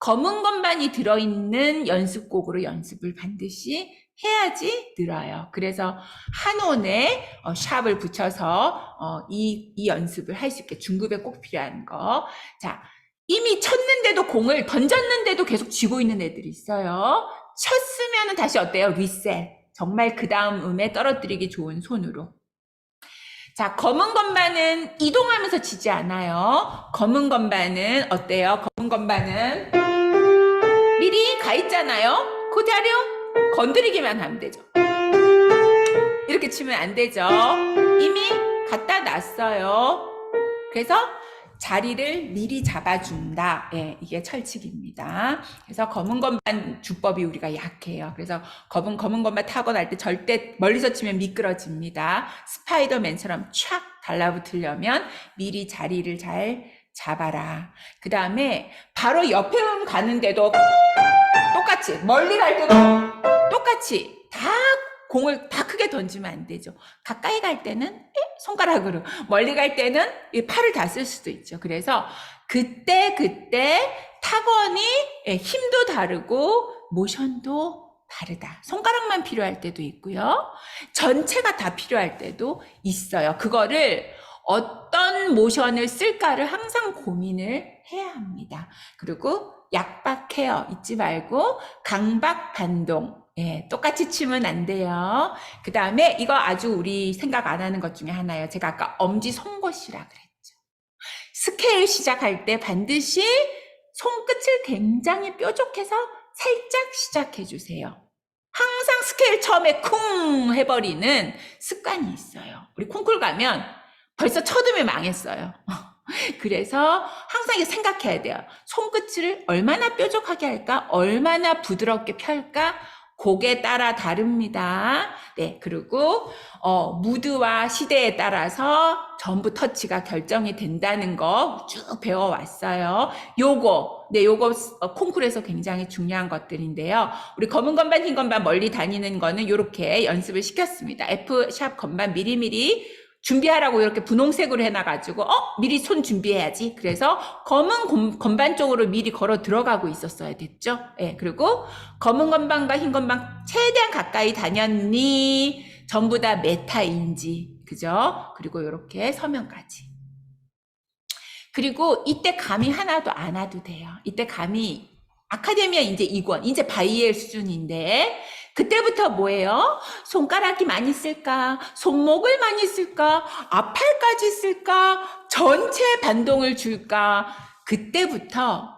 검은 건반이 들어있는 연습곡으로 연습을 반드시 해야지 늘어요. 그래서 한온에 샵을 붙여서 이 연습을 할 수 있게 중급에 꼭 필요한 거. 자, 이미 쳤는데도 공을 던졌는데도 계속 쥐고 있는 애들이 있어요. 쳤으면 다시 어때요? 리셋. 정말 그 다음 음에 떨어뜨리기 좋은 손으로. 자, 검은 건반은 이동하면서 치지 않아요. 검은 건반은 어때요? 검은 건반은 미리 가 있잖아요. 그 자료 건드리기만 하면 되죠. 이렇게 치면 안 되죠. 이미 갖다 놨어요. 그래서 자리를 미리 잡아준다. 예, 이게 철칙입니다. 그래서 검은 건반 주법이 우리가 약해요. 그래서 검은 건반 타고 날 때 절대 멀리서 치면 미끄러집니다. 스파이더맨처럼 촥 달라붙으려면 미리 자리를 잘 잡아라. 그 다음에 바로 옆에 가는데도 똑같이, 멀리 갈 때도 똑같이 다 공을 다 크게 던지면 안 되죠. 가까이 갈 때는 손가락으로, 멀리 갈 때는 팔을 다 쓸 수도 있죠. 그래서 그때 타건이 힘도 다르고 모션도 다르다. 손가락만 필요할 때도 있고요. 전체가 다 필요할 때도 있어요. 그거를 어떤 모션을 쓸까를 항상 고민을 해야 합니다. 그리고 약박 케어 잊지 말고 강박 반동. 예, 똑같이 치면 안 돼요. 그 다음에 이거 아주 우리 생각 안 하는 것 중에 하나예요. 제가 아까 엄지 송곳이라 그랬죠. 스케일 시작할 때 반드시 손끝을 굉장히 뾰족해서 살짝 시작해 주세요. 항상 스케일 처음에 쿵 해버리는 습관이 있어요. 우리 콩쿨 가면 벌써 첫 음에 망했어요. 그래서 항상 이거 생각해야 돼요. 손끝을 얼마나 뾰족하게 할까? 얼마나 부드럽게 펼까? 곡에 따라 다릅니다. 네, 그리고 무드와 시대에 따라서 전부 터치가 결정이 된다는 거 쭉 배워왔어요. 요거 콩쿨에서 굉장히 중요한 것들인데요. 우리 검은 건반, 흰 건반 멀리 다니는 거는 요렇게 연습을 시켰습니다. F 샵 건반 미리미리 준비하라고 이렇게 분홍색으로 해놔가지고 미리 손 준비해야지. 그래서 검은 건반 쪽으로 미리 걸어 들어가고 있었어야 됐죠. 예, 그리고 검은 건반과 흰 건반 최대한 가까이 다녔니? 전부 다 메타인지, 그죠? 그리고 이렇게 서면까지. 그리고 이때 감이 하나도 안 와도 돼요. 이때 감이 아카데미아 이제 2권, 이제 바이엘 수준인데 그때부터 뭐예요? 손가락이 많이 쓸까? 손목을 많이 쓸까? 앞팔까지 쓸까? 전체 반동을 줄까? 그때부터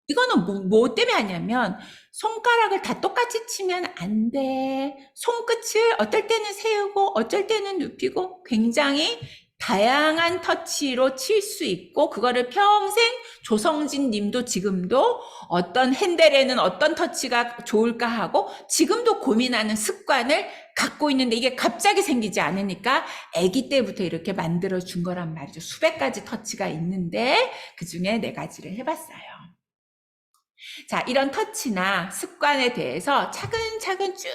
이거는 뭐 때문에 하냐면 손가락을 다 똑같이 치면 안 돼. 손끝을 어떨 때는 세우고 어쩔 때는 눕히고 굉장히 다양한 터치로 칠 수 있고 그거를 평생 조성진 님도 지금도 어떤 핸들에는 어떤 터치가 좋을까 하고 지금도 고민하는 습관을 갖고 있는데 이게 갑자기 생기지 않으니까 아기 때부터 이렇게 만들어 준 거란 말이죠. 수백 가지 터치가 있는데 그중에 4가지를 해봤어요. 자, 이런 터치나 습관에 대해서 차근차근 쭉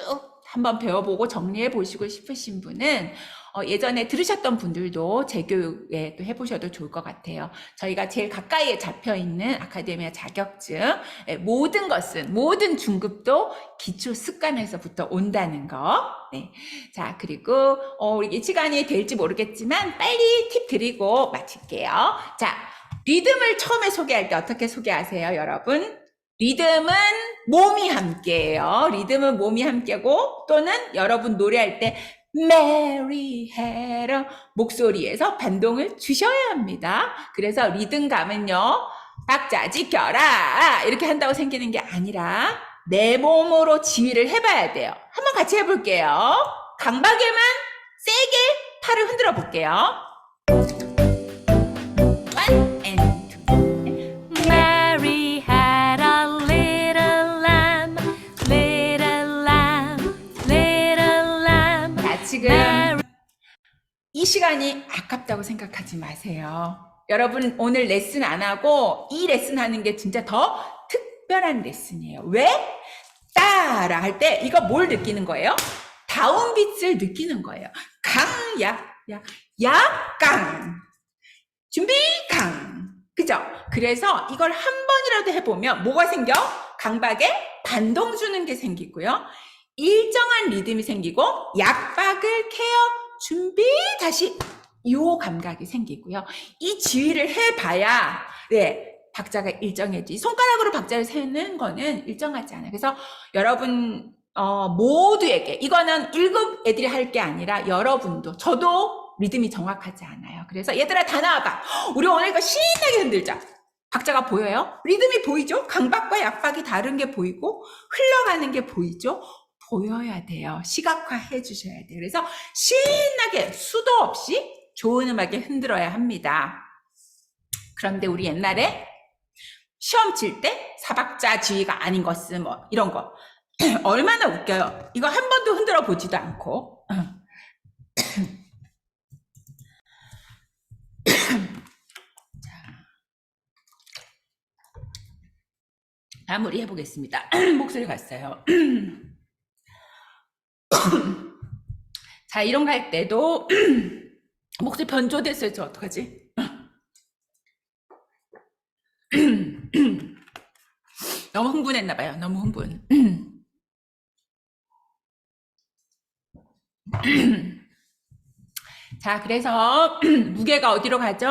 한번 배워보고 정리해 보시고 싶으신 분은 예전에 들으셨던 분들도 재교육에 또 해보셔도 좋을 것 같아요. 저희가 제일 가까이에 잡혀있는 아카데미아 자격증, 모든 중급도 기초 습관에서부터 온다는 거. 네. 자, 그리고 이 시간이 될지 모르겠지만 빨리 팁 드리고 마칠게요. 자, 리듬을 처음에 소개할 때 어떻게 소개하세요, 여러분? 리듬은 몸이 함께해요. 리듬은 몸이 함께고 또는 여러분 노래할 때 메리 헤러 목소리에서 반동을 주셔야 합니다. 그래서 리듬감은요. 박자 지켜라 이렇게 한다고 생기는 게 아니라 내 몸으로 지휘를 해봐야 돼요. 한번 같이 해볼게요. 강박에만 세게 팔을 흔들어 볼게요. One and two. Mary had a little lamb, little lamb, little lamb. 자, 지금 이 시간이 아깝다고 생각하지 마세요. 여러분 오늘 레슨 안 하고 이 레슨 하는 게 진짜 더 특별한 레슨이에요. 왜? 따라 할 때 이거 뭘 느끼는 거예요? 다운빗을 느끼는 거예요. 강, 강. 준비, 강. 그죠? 그래서 이걸 한 번이라도 해보면 뭐가 생겨? 강박에 반동 주는 게 생기고요. 일정한 리듬이 생기고 약박을 케어, 준비, 다시 요 감각이 생기고요. 이 지휘를 해봐야 박자가 일정해지. 손가락으로 박자를 세는 거는 일정하지 않아요. 그래서 여러분 모두에게 이거는 1급 애들이 할 게 아니라 여러분도 저도 리듬이 정확하지 않아요. 그래서 얘들아 다 나와봐. 우리 오늘 이거 신나게 흔들자. 박자가 보여요? 리듬이 보이죠? 강박과 약박이 다른 게 보이고 흘러가는 게 보이죠? 보여야 돼요. 시각화해 주셔야 돼요. 그래서 신나게 수도 없이 좋은 음악에 흔들어야 합니다. 그런데 우리 옛날에 시험 칠 때 사박자 지휘가 아닌 것은 뭐 이런 거 얼마나 웃겨요. 이거 한 번도 흔들어 보지도 않고. 마무리 해보겠습니다. 목소리 갔어요. 자, 이런 거 할 때도 목소리 변조됐어요. 저 어떡하지? 너무 흥분했나봐요. 너무 흥분. 자, 그래서 무게가 어디로 가죠?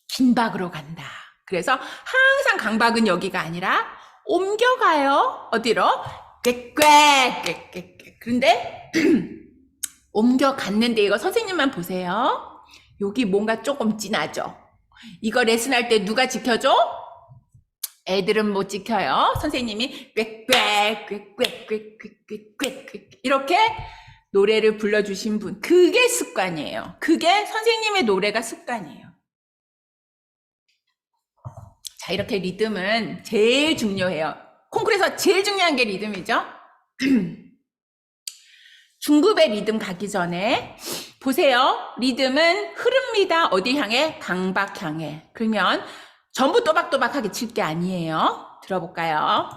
긴박으로 간다. 그래서 항상 강박은 여기가 아니라 옮겨가요. 어디로? 꽥꽥. 그런데 옮겨갔는데 이거 선생님만 보세요. 여기 뭔가 조금 진하죠? 이거 레슨할 때 누가 지켜줘? 애들은 못 지켜요. 선생님이 꽥꽥 이렇게 노래를 불러주신 분. 그게 습관이에요. 그게 선생님의 노래가 습관이에요. 자, 이렇게 리듬은 제일 중요해요. 콩쿠르에서 제일 중요한 게 리듬이죠. 중급의 리듬 가기 전에 보세요. 리듬은 흐릅니다. 어디 향해? 강박 향해. 그러면 전부 또박또박하게 칠 게 아니에요. 들어볼까요?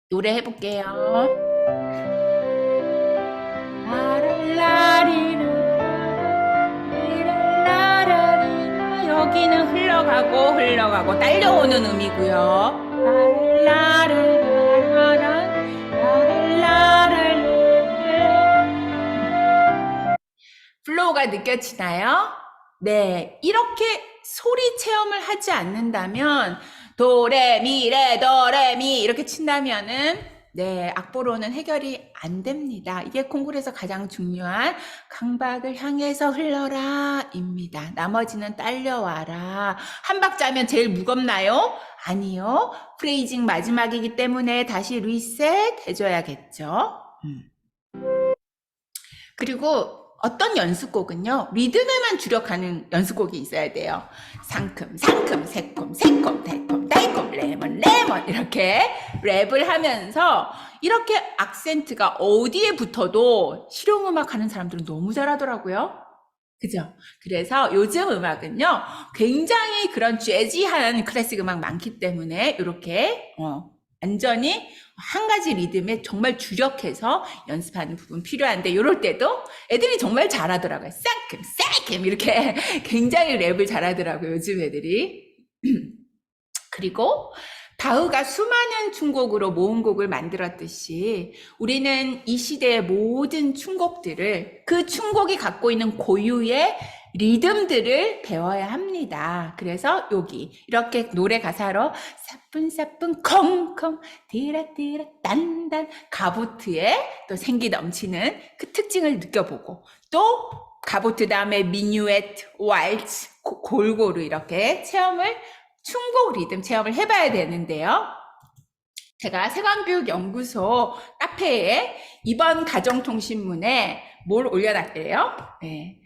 노래 해볼게요. 라라라리루 달려가고 딸려오는 음이고요. 플로우가 느껴지나요? 네, 이렇게 소리 체험을 하지 않는다면 도레미레 도레미 이렇게 친다면은 네, 악보로는 해결이 안 됩니다. 이게 콩쿠르에서 가장 중요한 강박을 향해서 흘러라 입니다. 나머지는 딸려와라. 한 박자면 제일 무겁나요? 아니요. 프레이징 마지막이기 때문에 다시 리셋 해줘야겠죠. 그리고 어떤 연습곡은요, 리듬에만 주력하는 연습곡이 있어야 돼요. 상큼, 상큼, 새콤, 새콤, 달콤, 달콤, 레몬, 레몬 이렇게 랩을 하면서 이렇게 악센트가 어디에 붙어도 실용음악 하는 사람들은 너무 잘하더라고요. 그죠? 그래서 요즘 음악은요, 굉장히 그런 재즈한 클래식 음악 많기 때문에 이렇게 완전히 한 가지 리듬에 정말 주력해서 연습하는 부분 필요한데 이럴 때도 애들이 정말 잘하더라고요. 쌍큼 쌍큼 이렇게 굉장히 랩을 잘하더라고요. 요즘 애들이. 그리고 바흐가 수많은 춤곡으로 모음곡을 만들었듯이 우리는 이 시대의 모든 춤곡들을 그 춤곡이 갖고 있는 고유의 리듬들을 배워야 합니다. 그래서 여기 이렇게 노래 가사로 사뿐사뿐 콩콩 디라디라 딴딴 가보트에 또 생기 넘치는 그 특징을 느껴보고 또 가보트 다음에 미뉴엣, 왈츠 골고루 이렇게 체험을 춤곡 리듬 체험을 해봐야 되는데요. 제가 세관교육연구소 카페에 이번 가정통신문에 뭘 올려놨대요. 네.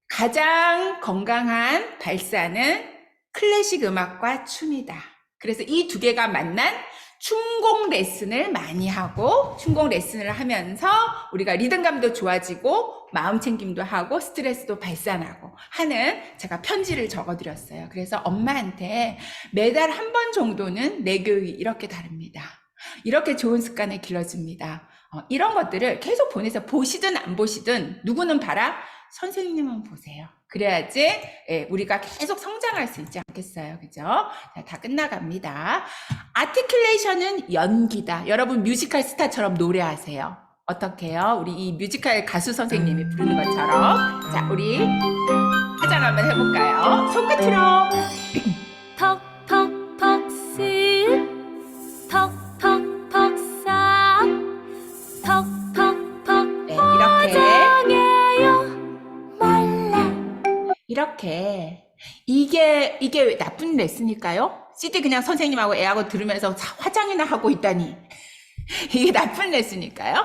가장 건강한 발사는 클래식 음악과 춤이다. 그래서 이 두 개가 만난 춤곡 레슨을 많이 하고 춤곡 레슨을 하면서 우리가 리듬감도 좋아지고 마음 챙김도 하고 스트레스도 발산하고 하는 제가 편지를 적어드렸어요. 그래서 엄마한테 매달 한 번 정도는 내 교육이 이렇게 다릅니다. 이렇게 좋은 습관을 길러줍니다. 이런 것들을 계속 보내서 보시든 안 보시든 누구는 봐라? 선생님은 보세요. 그래야지 우리가 계속 성장할 수 있지 않겠어요. 그죠? 자, 다 끝나갑니다. 아티큘레이션은 연기다. 여러분 뮤지컬 스타처럼 노래하세요. 어떻게 해요? 우리 이 뮤지컬 가수 선생님이 부르는 것처럼. 자, 우리 화장 한번 해볼까요? 손끝으로. 턱턱턱 실 턱턱턱 싹 턱턱턱 네, 이렇게. 화장해요 이렇게 이게 나쁜 레슨일까요? CD 그냥 선생님하고 애하고 들으면서 화장이나 하고 있다니 이게 나쁜 레슨일까요?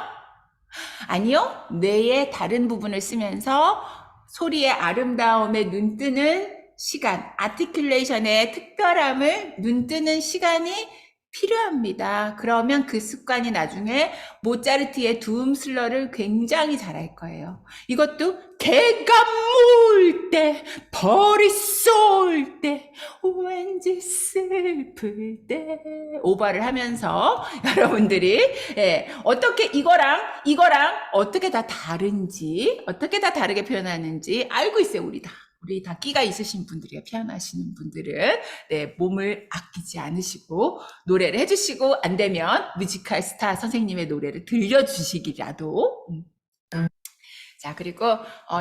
아니요. 뇌의 다른 부분을 쓰면서 소리의 아름다움에 눈뜨는 시간, 아티큘레이션의 특별함을 눈뜨는 시간이 필요합니다. 그러면 그 습관이 나중에 모차르트의 두음슬러를 굉장히 잘할 거예요. 이것도 개가 물 때, 벌이 쏠 때, 왠지 슬플 때 오버를 하면서 여러분들이 어떻게 이거랑 어떻게 다 다른지, 어떻게 다 다르게 표현하는지 알고 있어요. 우리 다 끼가 있으신 분들이에요. 피아노 하시는 분들은. 네, 몸을 아끼지 않으시고 노래를 해주시고 안 되면 뮤지컬 스타 선생님의 노래를 들려주시기라도. 자, 그리고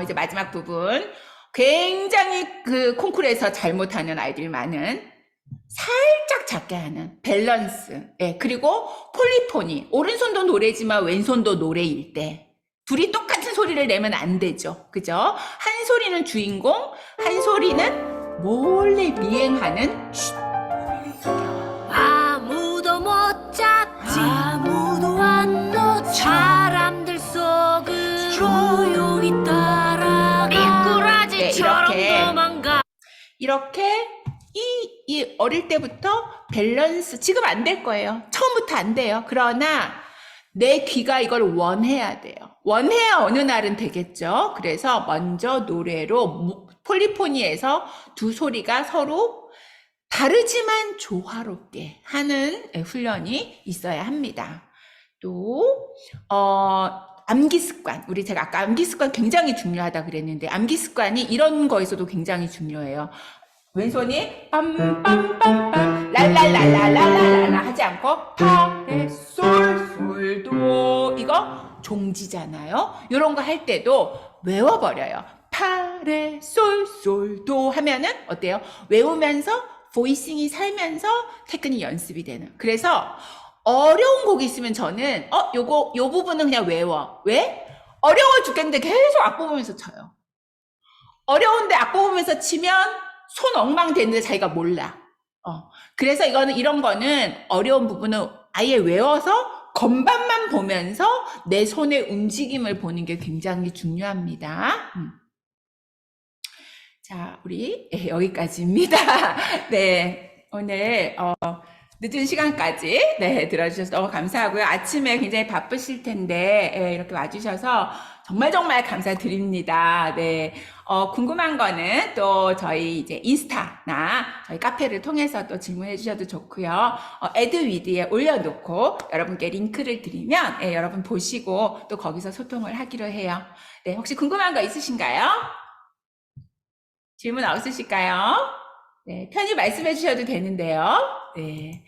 이제 마지막 부분. 굉장히 그 콩쿠르에서 잘못하는 아이들이 많은 살짝 작게 하는 밸런스. 예, 그리고 폴리포니. 오른손도 노래지만 왼손도 노래일 때. 둘이 똑같은 소리를 내면 안 되죠. 그죠? 한 소리는 주인공, 한 소리는 몰래 미행하는 아무도 못 잡지 아무도 안 놓쳐 사람들 속으로 조용히 따라가 미꾸라지처럼 네, 도망가 이렇게 이 어릴 때부터 밸런스 지금 안 될 거예요. 처음부터 안 돼요. 그러나 내 귀가 이걸 원해야 돼요. 원해야 어느 날은 되겠죠. 그래서 먼저 노래로 폴리포니에서 두 소리가 서로 다르지만 조화롭게 하는 훈련이 있어야 합니다. 또 암기 습관. 제가 아까 암기 습관 굉장히 중요하다 그랬는데 암기 습관이 이런 거에서도 굉장히 중요해요. 왼손이 빰빰빰빰 랄랄랄랄랄랄라 하지 않고 파레솔솔도 이거 종지잖아요. 이런 거 할 때도 외워버려요. 파레솔솔도 하면은 어때요? 외우면서 보이싱이 살면서 테크닉 연습이 되는. 그래서 어려운 곡이 있으면 저는 요 부분은 그냥 외워. 왜? 어려워 죽겠는데 계속 악보 보면서 쳐요. 어려운데 악보 보면서 치면 손 엉망 되는데 자기가 몰라. 그래서 이런 거는 어려운 부분은 아예 외워서 건반만 보면서 내 손의 움직임을 보는 게 굉장히 중요합니다. 자, 우리 여기까지입니다. 네, 오늘 늦은 시간까지 들어주셔서 너무 감사하고요. 아침에 굉장히 바쁘실 텐데 이렇게 와주셔서 정말 감사드립니다. 네, 궁금한 거는 또 저희 이제 인스타나 저희 카페를 통해서 또 질문해 주셔도 좋고요. 에드위드에 올려놓고 여러분께 링크를 드리면 여러분 보시고 또 거기서 소통을 하기로 해요. 네, 혹시 궁금한 거 있으신가요? 질문 없으실까요? 네, 편히 말씀해 주셔도 되는데요. 네.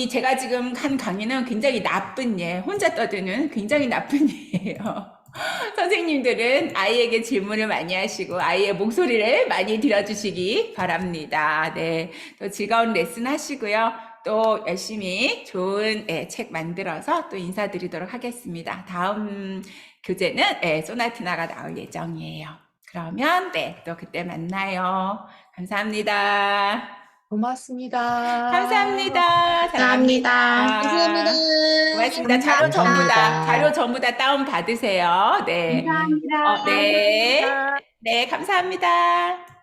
제가 지금 한 강의는 굉장히 나쁜 예, 혼자 떠드는 굉장히 나쁜 예예요. 선생님들은 아이에게 질문을 많이 하시고 아이의 목소리를 많이 들어주시기 바랍니다. 네. 또 즐거운 레슨 하시고요. 또 열심히 좋은 책 만들어서 또 인사드리도록 하겠습니다. 다음 교재는 소나티나가 나올 예정이에요. 그러면 또 그때 만나요. 감사합니다. 고맙습니다. 감사합니다. 감사합니다. 감사합니다. 고맙습니다. 자료 전부 다 다운 받으세요. 네. 감사합니다. 네. 네, 감사합니다.